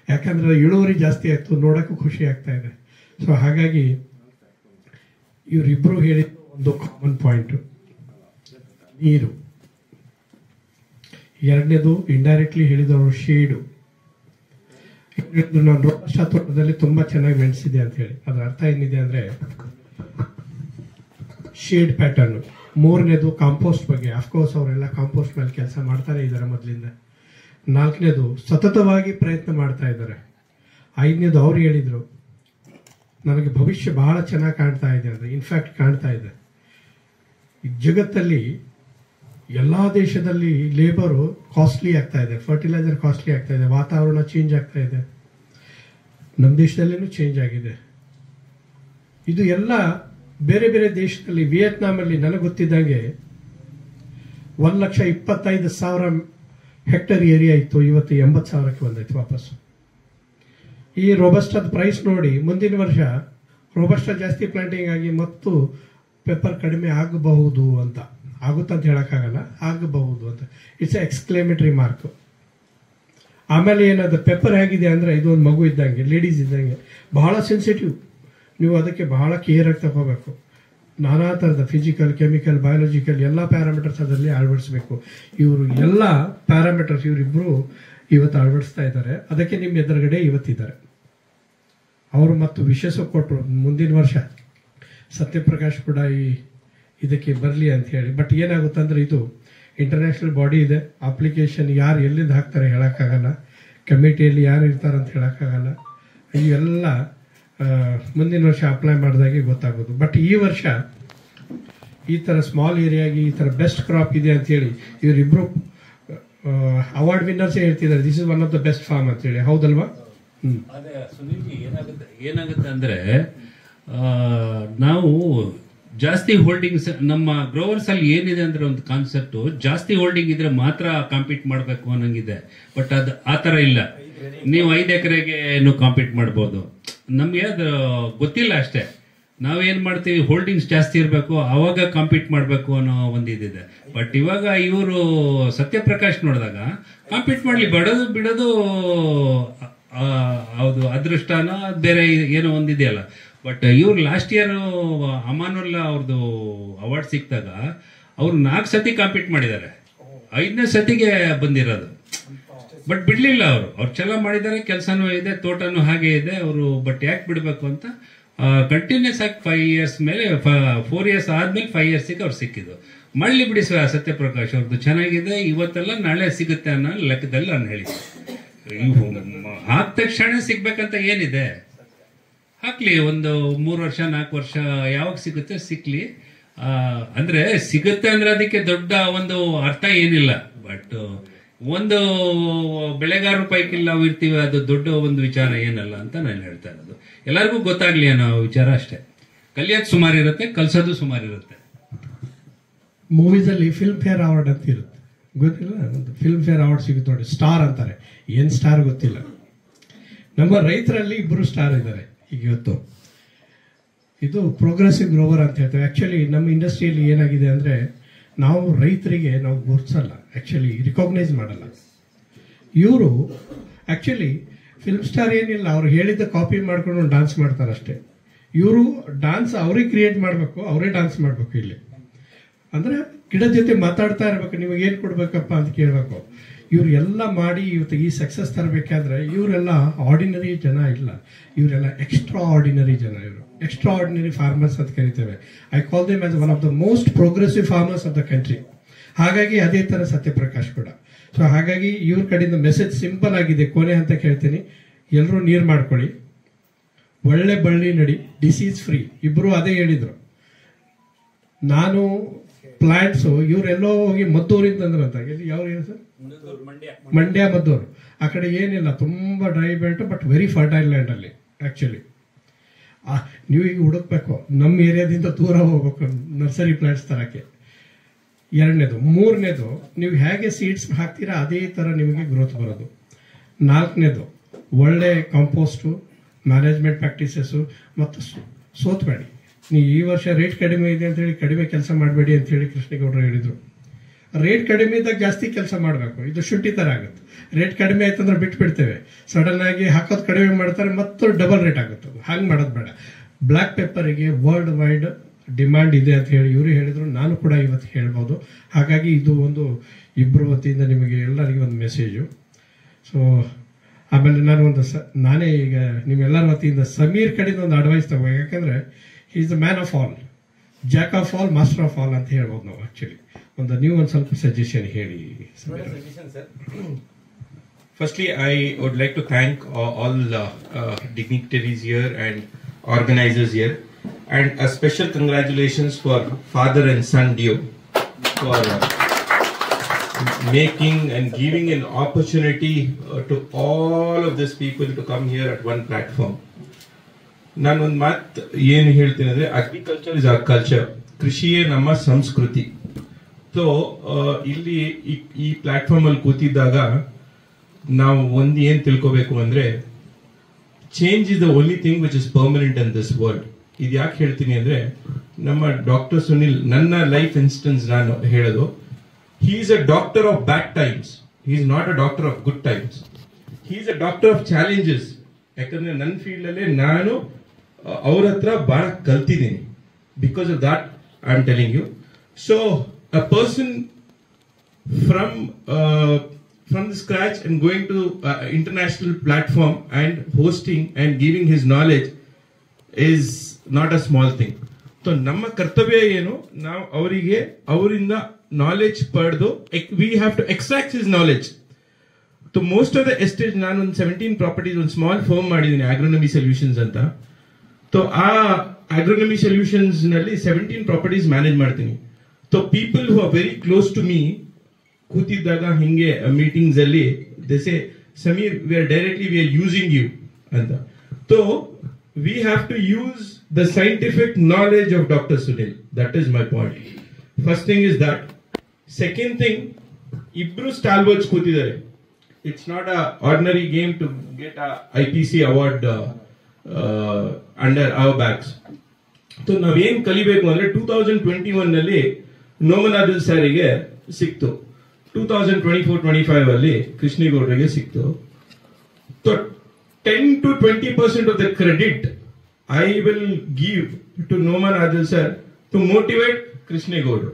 ಯಾಕಂದ್ರೆ ಇಳುವರಿ ಜಾಸ್ತಿ ಆಯ್ತು, ನೋಡಕ್ಕೂ ಖುಷಿ ಆಗ್ತಾ ಇದೆ. ಸೊ ಹಾಗಾಗಿ ಇವರಿಬ್ರು ಹೇಳಿದ ಒಂದು ಕಾಮನ್ ಪಾಯಿಂಟ್ ನೀರು. ಎರಡನೇದು ಇಂಡೈರೆಕ್ಟ್ಲಿ ಹೇಳಿದವರು ಶೇಡು. ನಾನು ರೋಬಸ್ಟ ತೋಟದಲ್ಲಿ ತುಂಬಾ ಚೆನ್ನಾಗಿ ಮೆಣಸಿದೆ ಅಂತ ಹೇಳಿ, ಅದರ ಅರ್ಥ ಏನಿದೆ ಅಂದ್ರೆ ಶೇಡ್ ಪ್ಯಾಟರ್ನ್. ಮೂರನೇದು ಕಾಂಪೋಸ್ಟ್ ಬಗ್ಗೆ. ಅಫ್ಕೋರ್ಸ್ ಅವರೆಲ್ಲ ಕಾಂಪೋಸ್ಟ್ ಮೇಲೆ ಕೆಲಸ ಮಾಡ್ತಾನೆ ಇದ್ದಾರೆ ಮೊದಲಿಂದ. ನಾಲ್ಕನೇದು ಸತತವಾಗಿ ಪ್ರಯತ್ನ ಮಾಡ್ತಾ ಇದ್ದಾರೆ. ಐದನೇದು ಅವ್ರು ಹೇಳಿದ್ರು ನನಗೆ ಭವಿಷ್ಯ ಬಹಳ ಚೆನ್ನಾಗಿ ಕಾಣ್ತಾ ಇದೆ ಅಂದ್ರೆ, ಇನ್ಫ್ಯಾಕ್ಟ್ ಕಾಣ್ತಾ ಇದೆ. ಈ ಜಗತ್ತಲ್ಲಿ ಎಲ್ಲಾ ದೇಶದಲ್ಲಿ ಲೇಬರು ಕಾಸ್ಟ್ಲಿ ಆಗ್ತಾ ಇದೆ, ಫರ್ಟಿಲೈಸರ್ ಕಾಸ್ಟ್ಲಿ ಆಗ್ತಾ ಇದೆ, ವಾತಾವರಣ ಚೇಂಜ್ ಆಗ್ತಾ ಇದೆ. ನಮ್ಮ ದೇಶದಲ್ಲಿನೂ ಚೇಂಜ್ ಆಗಿದೆ. ಇದು ಎಲ್ಲ ಬೇರೆ ಬೇರೆ ದೇಶದಲ್ಲಿ. ವಿಯೆಟ್ನಾಮಲ್ಲಿ ನನಗೆ ಗೊತ್ತಿದ್ದಂಗೆ 1,25,000 ಹೆಕ್ಟರ್ ಏರಿಯಾ ಇತ್ತು, ಇವತ್ತು 80,000ಕ್ಕೆ ಬಂದೈತೆ ವಾಪಸ್. ಈ ರೋಬಸ್ಟಾದ ಪ್ರೈಸ್ ನೋಡಿ ಮುಂದಿನ ವರ್ಷ ರೋಬಸ್ಟಾ ಜಾಸ್ತಿ ಪ್ಲಾಂಟಿಂಗ್ ಆಗಿ ಮತ್ತು ಪೆಪ್ಪರ್ ಕಡಿಮೆ ಆಗಬಹುದು ಅಂತ. ಆಗುತ್ತಂತ ಹೇಳಕ್ಕಾಗಲ್ಲ, ಆಗಬಹುದು ಅಂತ. It's exclamatory mark. ಆಮೇಲೆ ಏನದು ಪೆಪ್ಪರ್ ಹೇಗಿದೆ ಅಂದರೆ ಇದು ಒಂದು ಮಗು ಇದ್ದಂಗೆ, ಲೇಡೀಸ್ ಇದ್ದಂಗೆ, ಬಹಳ ಸೆನ್ಸಿಟಿವ್. ನೀವು ಅದಕ್ಕೆ ಬಹಳ ಕೇರ್ ಆಗಿ ತಗೋಬೇಕು. ನಾನಾ ಥರದ ಫಿಸಿಕಲ್, ಕೆಮಿಕಲ್, ಬಯಾಲಜಿಕಲ್ ಎಲ್ಲ ಪ್ಯಾರಾಮೀಟರ್ಸ್ ಅದರಲ್ಲಿ ಅಳವಡಿಸಬೇಕು. ಇವರು ಎಲ್ಲ ಪ್ಯಾರಾಮೀಟರ್ಸ್ ಇವರಿಬ್ಬರು ಇವತ್ತು ಅಳವಡಿಸ್ತಾ ಇದ್ದಾರೆ. ಅದಕ್ಕೆ ನಿಮ್ಮ ಎದುರುಗಡೆ ಇವತ್ತಿದ್ದಾರೆ ಅವರು. ಮತ್ತು ವಿಶೇಷ ಕೊಟ್ಟರು ಮುಂದಿನ ವರ್ಷ ಸತ್ಯಪ್ರಕಾಶ್ ಕೂಡ ಇದಕ್ಕೆ ಬರಲಿ ಅಂತ ಹೇಳಿ. ಬಟ್ ಏನಾಗುತ್ತಂದ್ರೆ ಇದು ಇಂಟರ್ನ್ಯಾಷನಲ್ ಬಾಡಿ ಇದೆ, ಅಪ್ಲಿಕೇಶನ್ ಯಾರು ಎಲ್ಲಿಂದ ಹಾಕ್ತಾರೆ ಹೇಳೋಕ್ಕಾಗಲ್ಲ, ಕಮಿಟಿಯಲ್ಲಿ ಯಾರು ಇರ್ತಾರೆ ಅಂತ ಹೇಳೋಕ್ಕಾಗಲ್ಲ. ಇವೆಲ್ಲ ಮುಂದಿನ ವರ್ಷ ಅಪ್ಲೈ ಮಾಡಿದಾಗೆ ಗೊತ್ತಾಗೋದು. ಬಟ್ ಈ ವರ್ಷ ಈ ಥರ ಸ್ಮಾಲ್ ಏರಿಯಾಗಿ ಈ ಥರ ಬೆಸ್ಟ್ ಕ್ರಾಪ್ ಇದೆ ಅಂತ ಹೇಳಿ ಇವರಿಬ್ರು ಅವಾರ್ಡ್ ವಿನ್ನರ್ಸೇ ಹೇಳ್ತಿದ್ದಾರೆ, this is one of the best farm ಅಂತ ಹೇಳಿ. ಹೌದಲ್ವಾ? ಅದೇ ಸುನೀಲ್ಜಿ, ಏನಾಗುತ್ತೆ ಅಂದ್ರೆ ನಾವು ಜಾಸ್ತಿ ಹೋಲ್ಡಿಂಗ್ಸ್ ನಮ್ಮ ಗ್ರೋವರ್ಸ್ ಅಲ್ಲಿ ಏನಿದೆ ಅಂದ್ರೆ ಒಂದು ಕಾನ್ಸೆಪ್ಟ್, ಜಾಸ್ತಿ ಹೋಲ್ಡಿಂಗ್ ಇದ್ರೆ ಮಾತ್ರ ಕಾಂಪೀಟ್ ಮಾಡಬೇಕು ಅನ್ನಂಗಿದೆ. ಬಟ್ ಅದು ಆ ತರ ಇಲ್ಲ. ನೀವು 5 ಎಕರೆಗೆ ಕಾಂಪೀಟ್ ಮಾಡ್ಬೋದು. ನಮ್ಗೆ ಅದು ಗೊತ್ತಿಲ್ಲ ಅಷ್ಟೇ. ನಾವೇನ್ ಮಾಡ್ತೀವಿ, ಹೋಲ್ಡಿಂಗ್ಸ್ ಜಾಸ್ತಿ ಇರಬೇಕು ಅವಾಗ ಕಾಂಪೀಟ್ ಮಾಡಬೇಕು ಅನ್ನೋ ಒಂದು ಇದಿದೆ. ಬಟ್ ಇವಾಗ ಇವರು ಸತ್ಯಪ್ರಕಾಶ್ ನೋಡಿದಾಗ ಕಾಂಪೀಟ್ ಮಾಡ್ಲಿ, ಬಿಡೋದು ಹೌದು ಅದೃಷ್ಟನ ಬೇರೆ ಏನೋ ಒಂದಿದೆಯಲ್ಲ. ಬಟ್ ಇವ್ರು ಲಾಸ್ಟ್ ಇಯರ್ ಅಮಾನುಲ್ಲಾ ಅವ್ರದ್ದು ಅವಾರ್ಡ್ ಸಿಕ್ಕಿದಾಗ ಅವ್ರು 4 ಸತಿ ಕಾಂಪೀಟ್ ಮಾಡಿದ್ದಾರೆ, 5ನೇ ಸತಿಗೆ ಬಂದಿರೋದು. ಬಟ್ ಬಿಡ್ಲಿಲ್ಲ ಅವ್ರು ಚಲೋ ಮಾಡಿದ್ದಾರೆ, ಕೆಲಸನೂ ಇದೆ, ತೋಟನೂ ಹಾಗೆ ಇದೆ ಅವರು. ಬಟ್ ಯಾಕೆ ಬಿಡಬೇಕು ಅಂತ ಕಂಟಿನ್ಯೂಸ್ ಆಗಿ 5 ಇಯರ್ಸ್ ಮೇಲೆ 4 ಇಯರ್ಸ್ ಆದ್ಮೇಲೆ 5 ಇಯರ್ಸಿಗೆ ಅವ್ರು ಸಿಕ್ಕಿದ್ದು. ಮಳ್ಳಿ ಬಿಡಿ ಸತ್ಯಪ್ರಕಾಶ್ ಅವ್ರದ್ದು ಚೆನ್ನಾಗಿದೆ, ಇವತ್ತೆಲ್ಲ ನಾಳೆ ಸಿಗುತ್ತೆ ಅನ್ನೋ ಲೆಕ್ಕದಲ್ಲಿ ನಾನು ಹೇಳಿದ್ದೆ. ಆದ ತಕ್ಷಣ ಸಿಗ್ಬೇಕಂತ ಏನಿದೆ, ಹಾಕ್ಲಿ ಒಂದು 3 ವರ್ಷ 4 ವರ್ಷ ಯಾವಾಗ ಸಿಗುತ್ತೆ ಸಿಕ್ಲಿ. ಅಂದ್ರೆ ಸಿಗುತ್ತೆ ಅಂದ್ರೆ ಅದಕ್ಕೆ ದೊಡ್ಡ ಒಂದು ಅರ್ಥ ಏನಿಲ್ಲ. ಬಟ್ ಒಂದು ಬೆಳೆಗಾರರ ಪೈಕಿ ನಾವು ಇರ್ತೀವಿ, ಅದು ದೊಡ್ಡ ಒಂದು ವಿಚಾರ ಏನಲ್ಲ ಅಂತ ನಾನು ಹೇಳ್ತಾ ಇರೋದು. ಎಲ್ಲರಿಗೂ ಗೊತ್ತಾಗ್ಲಿ ಅನ್ನೋ ವಿಚಾರ ಅಷ್ಟೇ. ಕಲಿಯೋದು ಸುಮಾರು ಇರುತ್ತೆ, ಕಲ್ಸೋದು ಸುಮಾರು ಇರುತ್ತೆ. ಮೂವೀಸ್ ಅಲ್ಲಿ ಫಿಲ್ಮ್ ಫೇರ್ ಅವಾರ್ಡ್ ಅಂತ ಇರುತ್ತೆ, ಗೊತ್ತಿಲ್ಲ? ಫಿಲ್ಮ್ ಫೇರ್ ಅವಾರ್ಡ್ ಸಿಗುತ್ತೆ ನೋಡಿ, ಸ್ಟಾರ್ ಅಂತಾರೆ. ಏನ್ ಸ್ಟಾರ್ ಗೊತ್ತಿಲ್ಲ. ನಮ್ಮ ರೈತರಲ್ಲಿ 2 ಸ್ಟಾರ್ ಇದ್ದಾರೆ ಈಗ ಇವತ್ತು. ಇದು ಪ್ರೋಗ್ರೆಸಿವ್ ಗ್ರೋವರ್ ಅಂತ ಹೇಳ್ತೇವೆ. ಆಕ್ಚುಲಿ ನಮ್ಮ ಇಂಡಸ್ಟ್ರಿಯಲ್ಲಿ ಏನಾಗಿದೆ ಅಂದ್ರೆ ನಾವು ರೈತರಿಗೆ ನಾವು ಗುರುತಿಸಲ್ಲ, ಆಕ್ಚುಲಿ ರಿಕಾಗ್ನೈಸ್ ಮಾಡಲ್ಲ. ಇವರು ಆಕ್ಚುಲಿ ಫಿಲ್ಮ್ ಸ್ಟಾರ್ ಏನಿಲ್ಲ, ಅವ್ರು ಹೇಳಿದ್ದ ಕಾಪಿ ಮಾಡ್ಕೊಂಡು ಡಾನ್ಸ್ ಮಾಡ್ತಾರೆ ಅಷ್ಟೇ. ಇವರು ಡಾನ್ಸ್ ಅವ್ರಿಗೆ ಕ್ರಿಯೇಟ್ ಮಾಡಬೇಕು, ಅವರೇ ಡಾನ್ಸ್ ಮಾಡಬೇಕು. ಇಲ್ಲಿ ಅಂದ್ರೆ ಗಿಡದ ಜೊತೆ ಮಾತಾಡ್ತಾ ಇರ್ಬೇಕು, ನಿಮಗೆ ಏನ್ ಕೊಡ್ಬೇಕಪ್ಪ ಅಂತ ಕೇಳಬೇಕು. ಇವ್ರು ಎಲ್ಲ ಮಾಡಿ ಇವತ್ತು ಈ ಸಕ್ಸಸ್ ತರಬೇಕಾದ್ರೆ ಇವರೆಲ್ಲ ಆರ್ಡಿನರಿ ಜನ ಇಲ್ಲ, ಇವರೆಲ್ಲ ಎಕ್ಸ್ಟ್ರಾ ಆರ್ಡಿನರಿ ಜನ. ಇವರು ಎಕ್ಸ್ಟ್ರಾ ಆರ್ಡಿನರಿ ಫಾರ್ಮರ್ಸ್ ಅಂತ ಕರಿತೇವೆ. I call them as one of the most progressive farmers of the country. ಹಾಗಾಗಿ ಅದೇ ತರ ಸತ್ಯಪ್ರಕಾಶ್ ಕೂಡ. ಸೊ ಹಾಗಾಗಿ ಇವ್ರ ಕಡೆಯಿಂದ ಮೆಸೇಜ್ ಸಿಂಪಲ್ ಆಗಿದೆ. ಕೊನೆ ಅಂತ ಕೇಳ್ತೀನಿ, ಎಲ್ಲರೂ ನೀರು ಮಾಡ್ಕೊಳ್ಳಿ, ಒಳ್ಳೆ ಬಳ್ಳಿ ನಡಿ, ಡಿಸೀಸ್ ಫ್ರೀ. ಇಬ್ರು ಅದೇ ಹೇಳಿದ್ರು. ನಾನು ಪ್ಲಾಂಟ್ಸ್ ಇವರೆಲ್ಲೋ ಹೋಗಿ ಮದ್ದೂರಿಂದ ಅಂದ್ರಂತ, ಯಾವ ಸರ್? ಮಂಡ್ಯ ಮದ್ದೂರು. ಆ ಕಡೆ ಏನಿಲ್ಲ, ತುಂಬಾ dry belt, but very fertile land ಅಲ್ಲಿ. ಆಕ್ಚುಲಿ ನೀವು ಈಗ ಹುಡುಕ್ಬೇಕು, ನಮ್ಮ ಏರಿಯಾದಿಂದ ದೂರ ಹೋಗ್ಬೇಕು ನರ್ಸರಿ ಪ್ಲಾಂಟ್ಸ್ ತರಕ್ಕೆ. 2ನೇದು. 3ನೇದು, ನೀವು ಹೇಗೆ ಸೀಡ್ಸ್ ಹಾಕ್ತೀರಾ ಅದೇ ತರ ನಿಮಗೆ ಗ್ರೋತ್ ಬರೋದು. 4ನೇದು, ಒಳ್ಳೆ ಕಾಂಪೋಸ್ಟು, ಮ್ಯಾನೇಜ್ಮೆಂಟ್ ಪ್ರಾಕ್ಟೀಸಸ್ ಮತ್ತು ಸೋತ್ಬೇಡಿ. ನೀವು ಈ ವರ್ಷ ರೇಟ್ ಕಡಿಮೆ ಇದೆ ಅಂತ ಹೇಳಿ ಕಡಿಮೆ ಕೆಲಸ ಮಾಡಬೇಡಿ ಅಂತ ಹೇಳಿ ಕೃಷ್ಣೇಗೌಡರು ಹೇಳಿದ್ರು. ರೇಟ್ ಕಡಿಮೆ ಇದ್ದಾಗ ಜಾಸ್ತಿ ಕೆಲಸ ಮಾಡಬೇಕು. ಇದು ಶುಂಠಿ ತರ ಆಗುತ್ತೆ. ರೇಟ್ ಕಡಿಮೆ ಆಯ್ತಂದ್ರೆ ಬಿಟ್ಟು ಬಿಡ್ತೇವೆ, ಸಡನ್ ಆಗಿ ಹಾಕೋದು ಕಡಿಮೆ ಮಾಡ್ತಾರೆ, ಮತ್ತು ಡಬಲ್ ರೇಟ್ ಆಗುತ್ತೆ. ಹಾಗೆ ಮಾಡೋದು ಬೇಡ. ಬ್ಲ್ಯಾಕ್ ಪೆಪ್ಪರಿಗೆ ವರ್ಲ್ಡ್ ವೈಡ್ ಡಿಮ್ಯಾಂಡ್ ಇದೆ ಅಂತ ಹೇಳಿ ಇವರು ಹೇಳಿದ್ರು, ನಾನು ಕೂಡ ಇವತ್ತು ಹೇಳ್ಬೋದು. ಹಾಗಾಗಿ ಇದು ಒಂದು ಇಬ್ಬರು ವತಿಯಿಂದ ನಿಮಗೆ ಎಲ್ಲರಿಗೂ ಒಂದು ಮೆಸೇಜು. ಸೊ ಆಮೇಲೆ ನಾನೇ ಈಗ ನಿಮ್ಮೆಲ್ಲರ ವತಿಯಿಂದ ಸಮೀರ್ ಕಡೆಯಿಂದ ಒಂದು ಅಡ್ವೈಸ್ ತಗೋ. ಯಾಕಂದ್ರೆ is the man of all, Jack of all, master of all ಅಂತ ಹೇಳ್ಬೋದು ನಾವು. ಆಕ್ಚುಲಿ ನೀವು ಒಂದು ಸ್ವಲ್ಪ ಸಜೆಷನ್ ಹೇಳಿ. Firstly, I would like to thank all dignitaries here and organizers here, and a special congratulations for father and son duo for making and giving an opportunity to all of these people to come here at one platform. ನಾನು ಒಂದು ಮಾತು ಏನು ಹೇಳ್ತೀನಿ ಅಂದ್ರೆ, agriculture is our culture, ಕೃಷಿಯೇ ನಮ್ಮ ಸಂಸ್ಕೃತಿ. So ಇಲ್ಲಿ ಈ ಪ್ಲಾಟ್ಫಾರ್ಮ್ ಅಲ್ಲಿ ಕೂತಿದ್ದಾಗ ನಾವು ಒಂದು ಏನ್ ತಿಳ್ಕೋಬೇಕು ಅಂದ್ರೆ, change is the only thing which is permanent in this world. ಇದು ಯಾಕೆ ಹೇಳ್ತೀನಿ ಅಂದ್ರೆ, ನಮ್ಮ ಡಾಕ್ಟರ್ ಸುನಿಲ್, ನನ್ನ ಲೈಫ್ ಇನ್ಸ್ಟೆನ್ಸ್ ನಾನು ಹೇಳೋದು, he is a doctor of bad times, he is not a doctor of good times. He is a doctor of challenges. ಯಾಕಂದ್ರೆ ನನ್ನ ಫೀಲ್ಡ್ ಅಲ್ಲಿ ನಾನು ಅವ್ರ ಹತ್ರ ಬಹಳ ಕಲ್ತಿದ್ದೀನಿ. Because of that I am telling you. So a person from the scratch and going to international platform and hosting and giving his knowledge is not a small thing. So ನಮ್ಮ ಕರ್ತವ್ಯ ಏನು, ನಾವು ಅವರಿಗೆ ಅವರಿಂದ ನಾಲೆಜ್ ಪಡೆದು we have to extract his knowledge. So most of the estate, ನಾನು ಒಂದು 17 properties ಒಂದು ಸ್ಮಾಲ್ ಫರ್ಮ್ ಮಾಡಿದ್ದೀನಿ, ಅಗ್ರೋನಮಿ ಸೊಲ್ಯೂಷನ್ಸ್ ಅಂತ. ಸೊ ಆ ಅಗ್ರೋನಮಿ ಸೊಲ್ಯೂಷನ್ಸ್ ನಲ್ಲಿ 17 ಪ್ರಾಪರ್ಟೀಸ್ ಮ್ಯಾನೇಜ್ ಮಾಡ್ತೀನಿ. So people who are very close to me ಕೂತಿದ್ದಾಗ ಹಿಂಗೆ ಮೀಟಿಂಗ್ಸ್ ಅಲ್ಲಿ they say Sameer we are using you ಅಂತ. So we have to use the scientific knowledge of doctor Sunil. That is my point. First thing is that. Second thing, ಇಬ್ರು stalwarts ಕೂತಿದ್ದಾರೆ. It's not a ordinary game to get a IPC award under our backs. So ನಾವೇನ್ ಕಲಿಬೇಕು ಅಂದ್ರೆ 2021 ನಲ್ಲಿ ನೋಮನಾಥ್ ಸರಿಗೆ ಸಿಕ್ತು, 2024-25 ಅಲ್ಲಿ ಕೃಷ್ಣೇಗೌಡರಿಗೆ ಸಿಕ್ತು. 10 to 20% of the credit I will give to Noman Adil sir to motivate ಕೃಷ್ಣೇಗೌಡರು.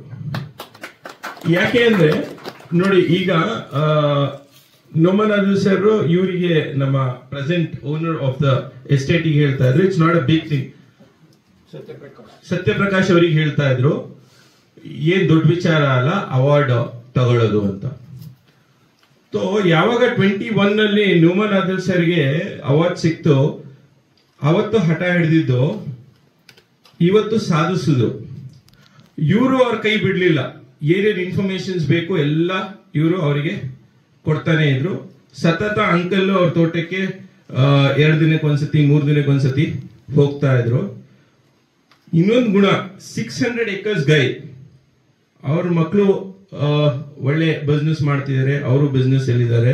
ಯಾಕೆ ಅಂದ್ರೆ ನೋಡಿ, ಈಗ ನೋಮನ್ ಆದಿಲ್ ಸರ್ ಇವರಿಗೆ ನಮ್ಮ present owner of the estate ಹೇಳ್ತಾ ಇದ್ರು, it's not a big thing. Satyaprakash ಅವರಿಗೆ ಹೇಳ್ತಾ ಇದ್ರು, ಏನ್ ದೊಡ್ಡ ವಿಚಾರ ಅಲ್ಲ ಅವಾರ್ಡ್ ತಗೊಳ್ಳೋದು ಅಂತ. ಸೊ ಯಾವಾಗ 21 ನಲ್ಲಿ ನೋಮನ್ ಆದಿಲ್ ಸರ್ಗೆ ಅವಾರ್ಡ್ ಸಿಕ್ತು, ಅವತ್ತು ಹಠ ಹಿಡಿದಿದ್ದು, ಇವತ್ತು ಸಾಧಿಸುದು. ಇವರು ಅವ್ರ ಕೈ ಬಿಡ್ಲಿಲ್ಲ. ಏನೇನು ಇನ್ಫಾರ್ಮೇಶನ್ಸ್ ಬೇಕು ಎಲ್ಲ ಇವರು ಅವರಿಗೆ ಕೊಡ್ತಾನೆ ಇದ್ರು. ಸತತ ಅಂಕಲ್ ಅವ್ರ ತೋಟಕ್ಕೆ 2 ದಿನಕ್ಕೊಂದ್ಸತಿ 3 ದಿನಕ್ಕೊಂದ್ಸತಿ ಹೋಗ್ತಾ ಇದ್ರು. ಇನ್ನೊಂದು ಗುಣ, 600 acres ಗೈ. ಅವ್ರ ಮಕ್ಕಳು ಒಳ್ಳೆ ಬಿಸ್ನೆಸ್ ಮಾಡ್ತಿದ್ದಾರೆ, ಅವರು ಬಿಸ್ನೆಸ್ ಎಲ್ಲಿದ್ದಾರೆ.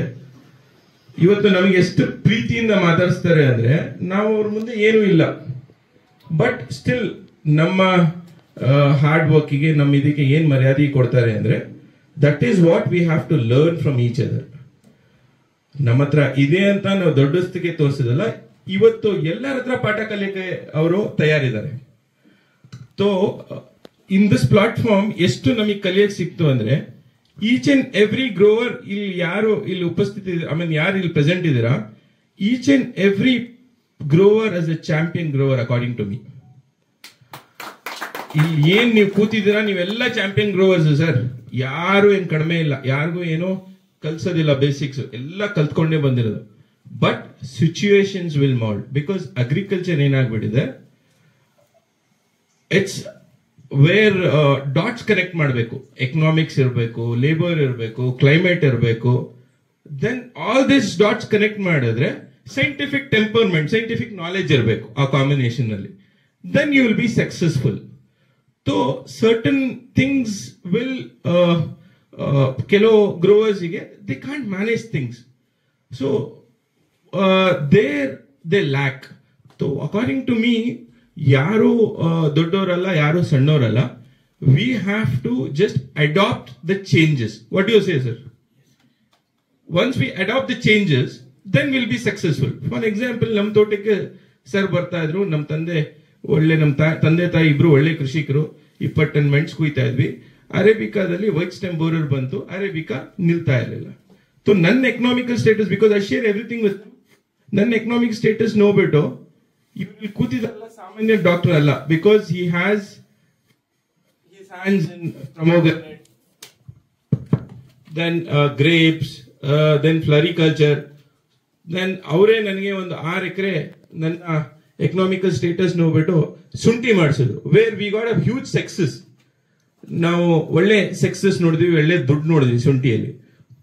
ಇವತ್ತು ನಮಗೆ ಎಷ್ಟು ಪ್ರೀತಿಯಿಂದ ಮಾತಾಡಿಸ್ತಾರೆ ಅಂದ್ರೆ ನಾವು ಅವ್ರ ಮುಂದೆ ಏನೂ ಇಲ್ಲ, ಬಟ್ ಸ್ಟಿಲ್ ನಮ್ಮ ಹಾರ್ಡ್ ವರ್ಕಿಗೆ ನಮ್ಮ ಇದಕ್ಕೆ ಏನ್ ಮರ್ಯಾದೆ ಕೊಡ್ತಾರೆ ಅಂದ್ರೆ that is what we have to learn from each other. ನಮ್ಮ ಹತ್ರ ಇದೆ ಅಂತ ನಾವು ದೊಡ್ಡಸ್ತಿಗೆ ತೋರಿಸೋದಲ್ಲ, ಇವತ್ತು ಎಲ್ಲರ ಹತ್ರ ಪಾಠ ಕಲಿಯಕ್ಕೆ ಅವರು ತಯಾರಿದ್ದಾರೆ. ಸೊ ಇನ್ ದಿಸ್ ಪ್ಲಾಟ್ಫಾರ್ಮ್ ಎಷ್ಟು ನಮಗೆ ಕಲಿಯಕ್ಕೆ ಸಿಕ್ತು ಅಂದ್ರೆ, ಈಚ್ ಅಂಡ್ ಎವ್ರಿ ಗ್ರೋವರ್ ಇಲ್ಲಿ ಯಾರು ಇಲ್ಲಿ ಉಪಸ್ಥಿತಿ, ಯಾರು ಇಲ್ಲಿ ಪ್ರೆಸೆಂಟ್ ಇದ್ದೀರಾ, each and every grower as a champion grower according to me. ಇಲ್ಲಿ ಏನ್ ನೀವು ಕೂತಿದ್ದೀರಾ ನೀವೆಲ್ಲ ಚಾಂಪಿಯನ್ ಗ್ರೋವರ್ಸ್ ಸರ್. ಯಾರು ಏನ್ ಕಡಿಮೆ ಇಲ್ಲ, ಯಾರಿಗೂ ಏನೋ ಕಲ್ಸೋದಿಲ್ಲ, ಬೇಸಿಕ್ಸ್ ಎಲ್ಲ ಕಲ್ತ್ಕೊಂಡೇ ಬಂದಿರೋದು. But situations will mould. Because agriculture ಏನಾಗ್ಬಿಟ್ಟಿದೆ, ಇಟ್ಸ್ ವೇರ್ ಡಾಟ್ಸ್ ಕನೆಕ್ಟ್ ಮಾಡಬೇಕು. ಎಕನಾಮಿಕ್ಸ್ ಇರಬೇಕು, ಲೇಬರ್ ಇರಬೇಕು, ಕ್ಲೈಮೇಟ್ ಇರಬೇಕು. Then all this dots connect ಮಾಡಿದ್ರೆ ಸೈಂಟಿಫಿಕ್ ಟೆಂಪರ್ಮೆಂಟ್, ಸೈಂಟಿಫಿಕ್ ನಾಲೆಜ್ ಇರಬೇಕು ಆ ಕಾಂಬಿನೇಷನ್ ಅಲ್ಲಿ. Then you will be successful. So certain things will ಕೆಲವು ಗ್ರೋವರ್ಸ್ಗೆ they can't manage things. So they lack. So according to me, ಯಾರು ದೊಡ್ಡವರಲ್ಲ, ಯಾರು ಸಣ್ಣವರಲ್ಲ. We have to just adapt the changes. What you say sir? Once we adapt the changes, then will be successful. For example, ನಮ್ಮ ತೋಟಕ್ಕೆ sir ಬರ್ತಾ ಇದ್ರು, ನಮ್ಮ ತಂದೆ ಒಳ್ಳೆ, ನಮ್ಮ ತಂದೆ ತಾಯಿ ಇಬ್ರು ಒಳ್ಳೆ ಕೃಷಿಕರು. 20 ಟನ್ ಮೆಣಸು ಕುಯ್ತಾ ಇದ್ವಿ. ಅರೇಬಿಕಾದಲ್ಲಿ ವೈಟ್ ಸ್ಟೆಮ್ ಬೋರರ್ ಬಂತು, ಅರೇಬಿಕಾ ನಿಲ್ತಾ ಇರಲಿಲ್ಲ. ಸೊ ನನ್ನ economical status, because I share everything with, ನನ್ನ ಎಕನಾಮಿಕ್ ಸ್ಟೇಟಸ್ ನೋಡ್ಬಿಟ್ಟು ಇಲ್ಲಿ ಕೂತಿದ್ದಲ್ಲ ಸಾಮಾನ್ಯ ಡಾಕ್ಟರ್ ಅಲ್ಲ, because he has his hands in pomegranate, then grapes, then floriculture. Then ಅವರೇ ನನಗೆ ಒಂದು 6 ಎಕರೆ ನನ್ನ ಎಕನಾಮಿಕಲ್ ಸ್ಟೇಟಸ್ ನೋಡ್ಬಿಟ್ಟು ಶುಂಠಿ ಮಾಡಿಸಿದ್ರು, where we got a huge success. ನಾವು ಒಳ್ಳೆ ಸಕ್ಸಸ್ ನೋಡಿದ್ವಿ, ಒಳ್ಳೆ ದುಡ್ಡು ನೋಡಿದ್ವಿ ಶುಂಠಿಯಲ್ಲಿ.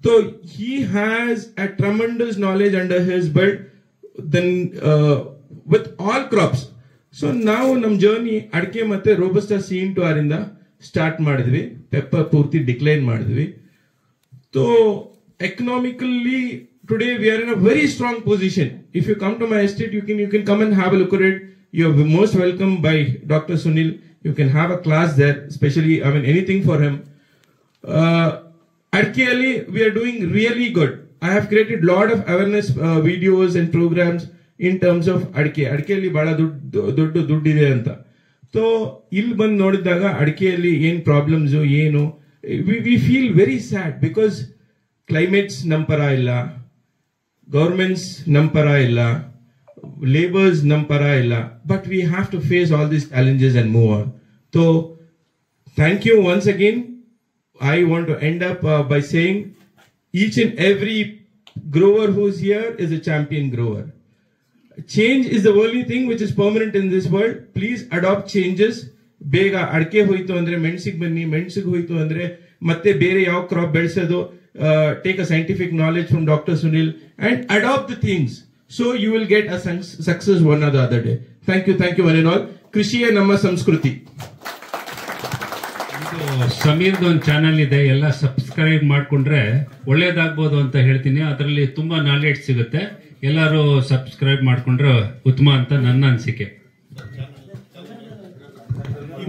So he has a tremendous knowledge under his belt, then with all crops. So ನಾವು ನಮ್ಮ ಜರ್ನಿ ಅಡಿಕೆ ಮತ್ತೆ ರೋಬಸ್ಟಾ C/R ಇಂದ ಸ್ಟಾರ್ಟ್ ಮಾಡಿದ್ವಿ, ಪೆಪ್ಪರ್ ಪೂರ್ತಿ ಡಿಕ್ಲೈನ್ ಮಾಡಿದ್ವಿ. So economically today we are in a very strong position. If you come to my estate, you can come and have a look at it. You are most welcome by Dr. Sunil. You can have a class there, especially anything for him. Actually we are doing really good. I have created lot of awareness videos and programs in terms of ಅಡಿಕೆಯಲ್ಲಿ ಬಹಳ ದುಡ್ಡಿದೆ ಅಂತ. So ಇಲ್ಲಿ ಬಂದು ನೋಡಿದಾಗ ಅಡಿಕೆಯಲ್ಲಿ ಏನ್ problems ಏನು, we feel very sad because climates ನಮ್ಮ ಪರ ಇಲ್ಲ, ಗವರ್ಮೆಂಟ್ಸ್ ನಮ್ಮ ಪರ ಇಲ್ಲ, ಲೇಬರ್ಸ್ ನಮ್ಮ ಪರ ಇಲ್ಲ, but we have to face all these challenges and move on. So thank you once again. I want to end up by saying each and every grower who's here is a champion grower. Change is the only thing which is permanent in this world. Please adopt changes. ಬೇಗ ಅಡಿಕೆ ಹೋಯ್ತು ಅಂದ್ರೆ ಮೆಣಸಿಗೆ ಬನ್ನಿ, ಮೆಣಸಿಗೆ ಹೋಯ್ತು ಅಂದ್ರೆ ಮತ್ತೆ ಬೇರೆ ಯಾವ ಕ್ರಾಪ್ ಬೆಳೆಸೋದು. Take a scientific knowledge from Dr. Sunil and adopt the things. So you will get a success one or the other day. Thank you one and all. ಕೃಷಿಯೇ ನಮ್ಮ ಸಂಸ್ಕೃತಿ. ಸಮೀರ್ದು ಒಂದು ಚಾನಲ್ ಇದೆ, ಎಲ್ಲ ಸಬ್ಸ್ಕ್ರೈಬ್ ಮಾಡ್ಕೊಂಡ್ರೆ ಒಳ್ಳೇದಾಗ್ಬೋದು ಅಂತ ಹೇಳ್ತೀನಿ. ಅದರಲ್ಲಿ ತುಂಬಾ ನಾಲೆಡ್ಜ್ ಸಿಗುತ್ತೆ. ಎಲ್ಲರೂ ಸಬ್ಸ್ಕ್ರೈಬ್ ಮಾಡ್ಕೊಂಡ್ರೆ ಉತ್ತಮ ಅಂತ ನನ್ನ ಅನಿಸಿಕೆ.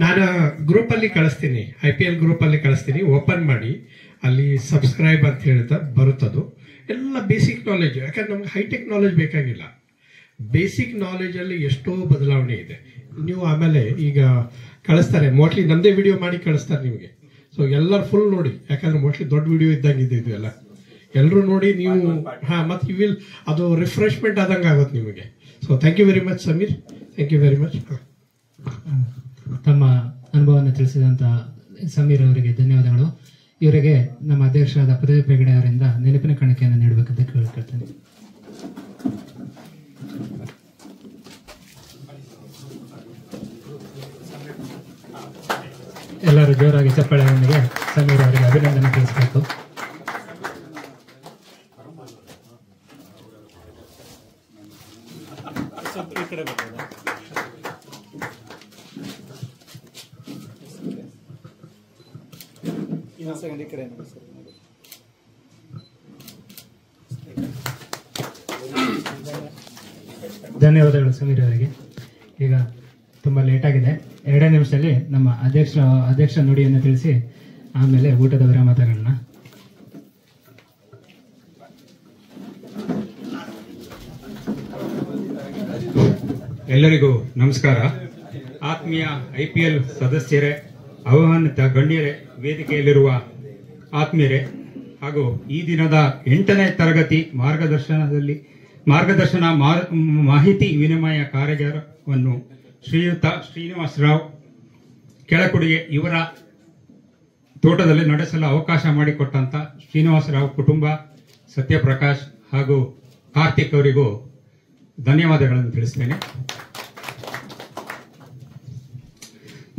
ನಾನು ಗ್ರೂಪ್ ಅಲ್ಲಿ ಕಳಿಸ್ತೀನಿ, IPL ಗ್ರೂಪ್ ಅಲ್ಲಿ ಕಳಿಸ್ತೀನಿ, ಓಪನ್ ಮಾಡಿ ಅಲ್ಲಿ ಸಬ್ಸ್ಕ್ರೈಬ್ ಅಂತ ಹೇಳ್ತಾ ಬರುತ್ತದು. ಎಲ್ಲ ಬೇಸಿಕ್ ನಾಲೆಜ್, ಯಾಕಂದ್ರೆ ನಮ್ಗೆ ಹೈಟೆಕ್ ನಾಲೆಜ್ ಬೇಕಾಗಿಲ್ಲ. ಬೇಸಿಕ್ ನಾಲೆಜ್ ಅಲ್ಲಿ ಎಷ್ಟೋ ಬದಲಾವಣೆ ಇದೆ. ನೀವು ಆಮೇಲೆ ಈಗ ಕಳಿಸ್ತಾರೆ, ಮೋಸ್ಟ್ಲಿ ನಮ್ದೇ ವಿಡಿಯೋ ಮಾಡಿ ಕಳಿಸ್ತಾರೆ ನಿಮಗೆ. ಸೊ ಎಲ್ಲರೂ ಫುಲ್ ನೋಡಿ, ಯಾಕಂದ್ರೆ ಮೋಸ್ಟ್ಲಿ ದೊಡ್ಡ ವಿಡಿಯೋ ಇದ್ದಂಗೆ ಇದು ಎಲ್ಲ ಎಲ್ಲರೂ ನೋಡಿ ನೀವು. ಮತ್ತೆ ಯು ವಿಲ್, ಅದು ರಿಫ್ರೆಶ್ಮೆಂಟ್ ಆದಂಗೆ ಆಗುತ್ತೆ ನಿಮಗೆ. So thank you very much Sameer, thank you very much. ತಮ್ಮ ಅನುಭವವನ್ನು ತಿಳಿಸಿದಂತ ಸಮೀರ್ ಅವರಿಗೆ ಧನ್ಯವಾದಗಳು. ಇವರಿಗೆ ನಮ್ಮ ಅಧ್ಯಕ್ಷರಾದ ಪ್ರದೀಪ್ ಹೆಗಡೆ ಅವರಿಂದ ನೆನಪಿನ ಕಾಣಿಕೆಯನ್ನು ನೀಡಬೇಕಂತ ಕೇಳ್ಕೊಳ್ತೇನೆ. ಎಲ್ಲರೂ ಜೋರಾಗಿ ಚಪ್ಪಾಳೆಯೊಂದಿಗೆ ಸಮೀರ್ ಅವರಿಗೆ ಅಭಿನಂದನೆ ತಿಳಿಸಬೇಕು. ಧನ್ಯವಾದಗಳು ಸಮೀರ್ ಅವರಿಗೆ. ಈಗ ತುಂಬಾ ಲೇಟ್ ಆಗಿದೆ. 2 ನಿಮಿಷದಲ್ಲಿ ನಮ್ಮ ಅಧ್ಯಕ್ಷ ನುಡಿಯನ್ನು ತಿಳಿಸಿ ಆಮೇಲೆ ಊಟದ ವಿರಾಮ ತಗೊಳ್ಳೋಣ. ಎಲ್ಲರಿಗೂ ನಮಸ್ಕಾರ. ಆತ್ಮೀಯ IPL ಸದಸ್ಯರೇ, ಆಹ್ವಾನಿತ ಗಣ್ಯರೇ, ವೇದಿಕೆಯಲ್ಲಿರುವ ಆತ್ಮೀಯರೇ, ಹಾಗೂ ಈ ದಿನದ 8ನೇ ತರಗತಿ ಮಾರ್ಗದರ್ಶನ ಮಾಹಿತಿ ವಿನಿಮಯ ಕಾರ್ಯಾಗಾರವನ್ನು ಶ್ರೀಯುತ ಶ್ರೀನಿವಾಸರಾವ್ ಕೆಳಕುಡಿಗೆ ಇವರ ತೋಟದಲ್ಲಿ ನಡೆಸಲು ಅವಕಾಶ ಮಾಡಿಕೊಟ್ಟಂತ ಶ್ರೀನಿವಾಸರಾವ್ ಕುಟುಂಬ, ಸತ್ಯಪ್ರಕಾಶ್ ಹಾಗೂ ಕಾರ್ತಿಕ್ ಅವರಿಗೂ ಧನ್ಯವಾದಗಳನ್ನು ತಿಳಿಸ್ತೇನೆ.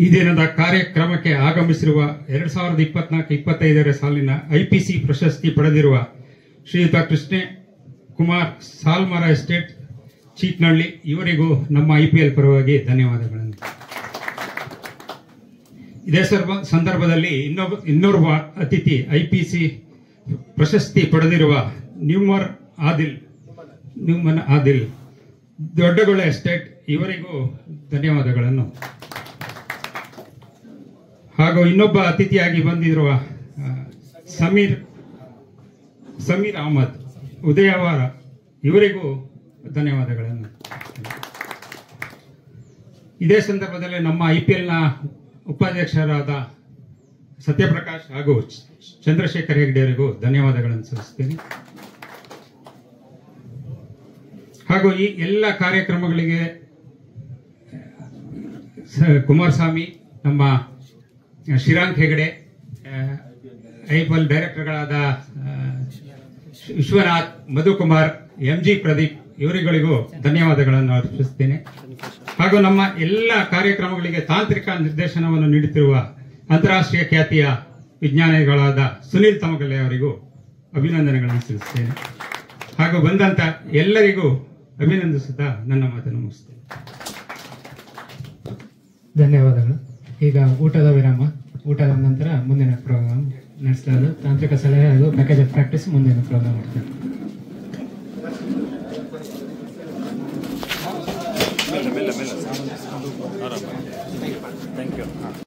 ಈ ದಿನದ ಕಾರ್ಯಕ್ರಮಕ್ಕೆ ಆಗಮಿಸಿರುವ 2024-25 ಸಾಲಿನ IPC ಪ್ರಶಸ್ತಿ ಪಡೆದಿರುವ ಶ್ರೀಯುತ ಕೃಷ್ಣ ಕುಮಾರ್ ಸಾಲ್ಮರ ಎಸ್ಟೇಟ್ ಚೀಕ್ನಳ್ಳಿ ಇವರಿಗೂ ನಮ್ಮ IPL ಪರವಾಗಿ ಧನ್ಯವಾದಗಳನ್ನು. ಇದೇ ಸಂದರ್ಭದಲ್ಲಿ ಇನ್ನೋರ್ವ ಅತಿಥಿ IPC ಪ್ರಶಸ್ತಿ ಪಡೆದಿರುವ ನ್ಯೂಮನ್ ಆದಿಲ್ ದೊಡ್ಡಗೊಳ್ಳೆ ಎಸ್ಟೇಟ್ ಇವರಿಗೂ ಧನ್ಯವಾದಗಳನ್ನು. ಹಾಗೂ ಇನ್ನೊಬ್ಬ ಅತಿಥಿಯಾಗಿ ಬಂದಿರುವ ಸಮೀರ್ ಅಹಮದ್ ಉದಯವಾರ ಇವರಿಗೂ ಧನ್ಯವಾದಗಳನ್ನು. ಇದೇ ಸಂದರ್ಭದಲ್ಲಿ ನಮ್ಮ IPLನ ಉಪಾಧ್ಯಕ್ಷರಾದ ಸತ್ಯಪ್ರಕಾಶ್ ಹಾಗೂ ಚಂದ್ರಶೇಖರ್ ಹೆಗ್ಡೆ ಅವರಿಗೂ ಧನ್ಯವಾದಗಳನ್ನು ಸಲ್ಲಿಸುತ್ತೇನೆ. ಹಾಗೂ ಈ ಎಲ್ಲ ಕಾರ್ಯಕ್ರಮಗಳಿಗೆ ಕುಮಾರಸ್ವಾಮಿ, ನಮ್ಮ ಶ್ರೀರಾಂಕ್ ಹೆಗಡೆ, IPL ಡೈರೆಕ್ಟರ್ಗಳಾದ ವಿಶ್ವನಾಥ್, ಮಧುಕುಮಾರ್, MG ಪ್ರದೀಪ್ ಇವರುಗಳಿಗೂ ಧನ್ಯವಾದಗಳನ್ನು ಅರ್ಪಿಸುತ್ತೇನೆ. ಹಾಗೂ ನಮ್ಮ ಎಲ್ಲ ಕಾರ್ಯಕ್ರಮಗಳಿಗೆ ತಾಂತ್ರಿಕ ನಿರ್ದೇಶನವನ್ನು ನೀಡುತ್ತಿರುವ ಅಂತಾರಾಷ್ಟ್ರೀಯ ಖ್ಯಾತಿಯ ವಿಜ್ಞಾನಿಗಳಾದ ಸುನೀಲ್ ತಮಗಲೆ ಅವರಿಗೂ ಅಭಿನಂದನೆಗಳನ್ನು ಸಲ್ಲಿಸುತ್ತೇನೆ. ಹಾಗೂ ಬಂದಂತ ಎಲ್ಲರಿಗೂ ಅಭಿನಂದಿಸುತ್ತಾ ನನ್ನ ಮಾತನ್ನು ಮುಗಿಸುತ್ತೇನೆ. ಧನ್ಯವಾದಗಳು. ಈಗ ಊಟದ ವಿರಾಮ. ಊಟದ ನಂತರ ಮುಂದಿನ ಪ್ರೋಗ್ರಾಮ್ ನಡೆಸಲಾದ ತಾಂತ್ರಿಕ ಸಲಹೆ ಹಾಗೂ ಪ್ಯಾಕೇಜ್ ಆಫ್ ಪ್ರಾಕ್ಟೀಸ್ ಮುಂದಿನ ಪ್ರೋಗ್ರಾಮ್ ಮಾಡ್ತಾರೆ. Thank you.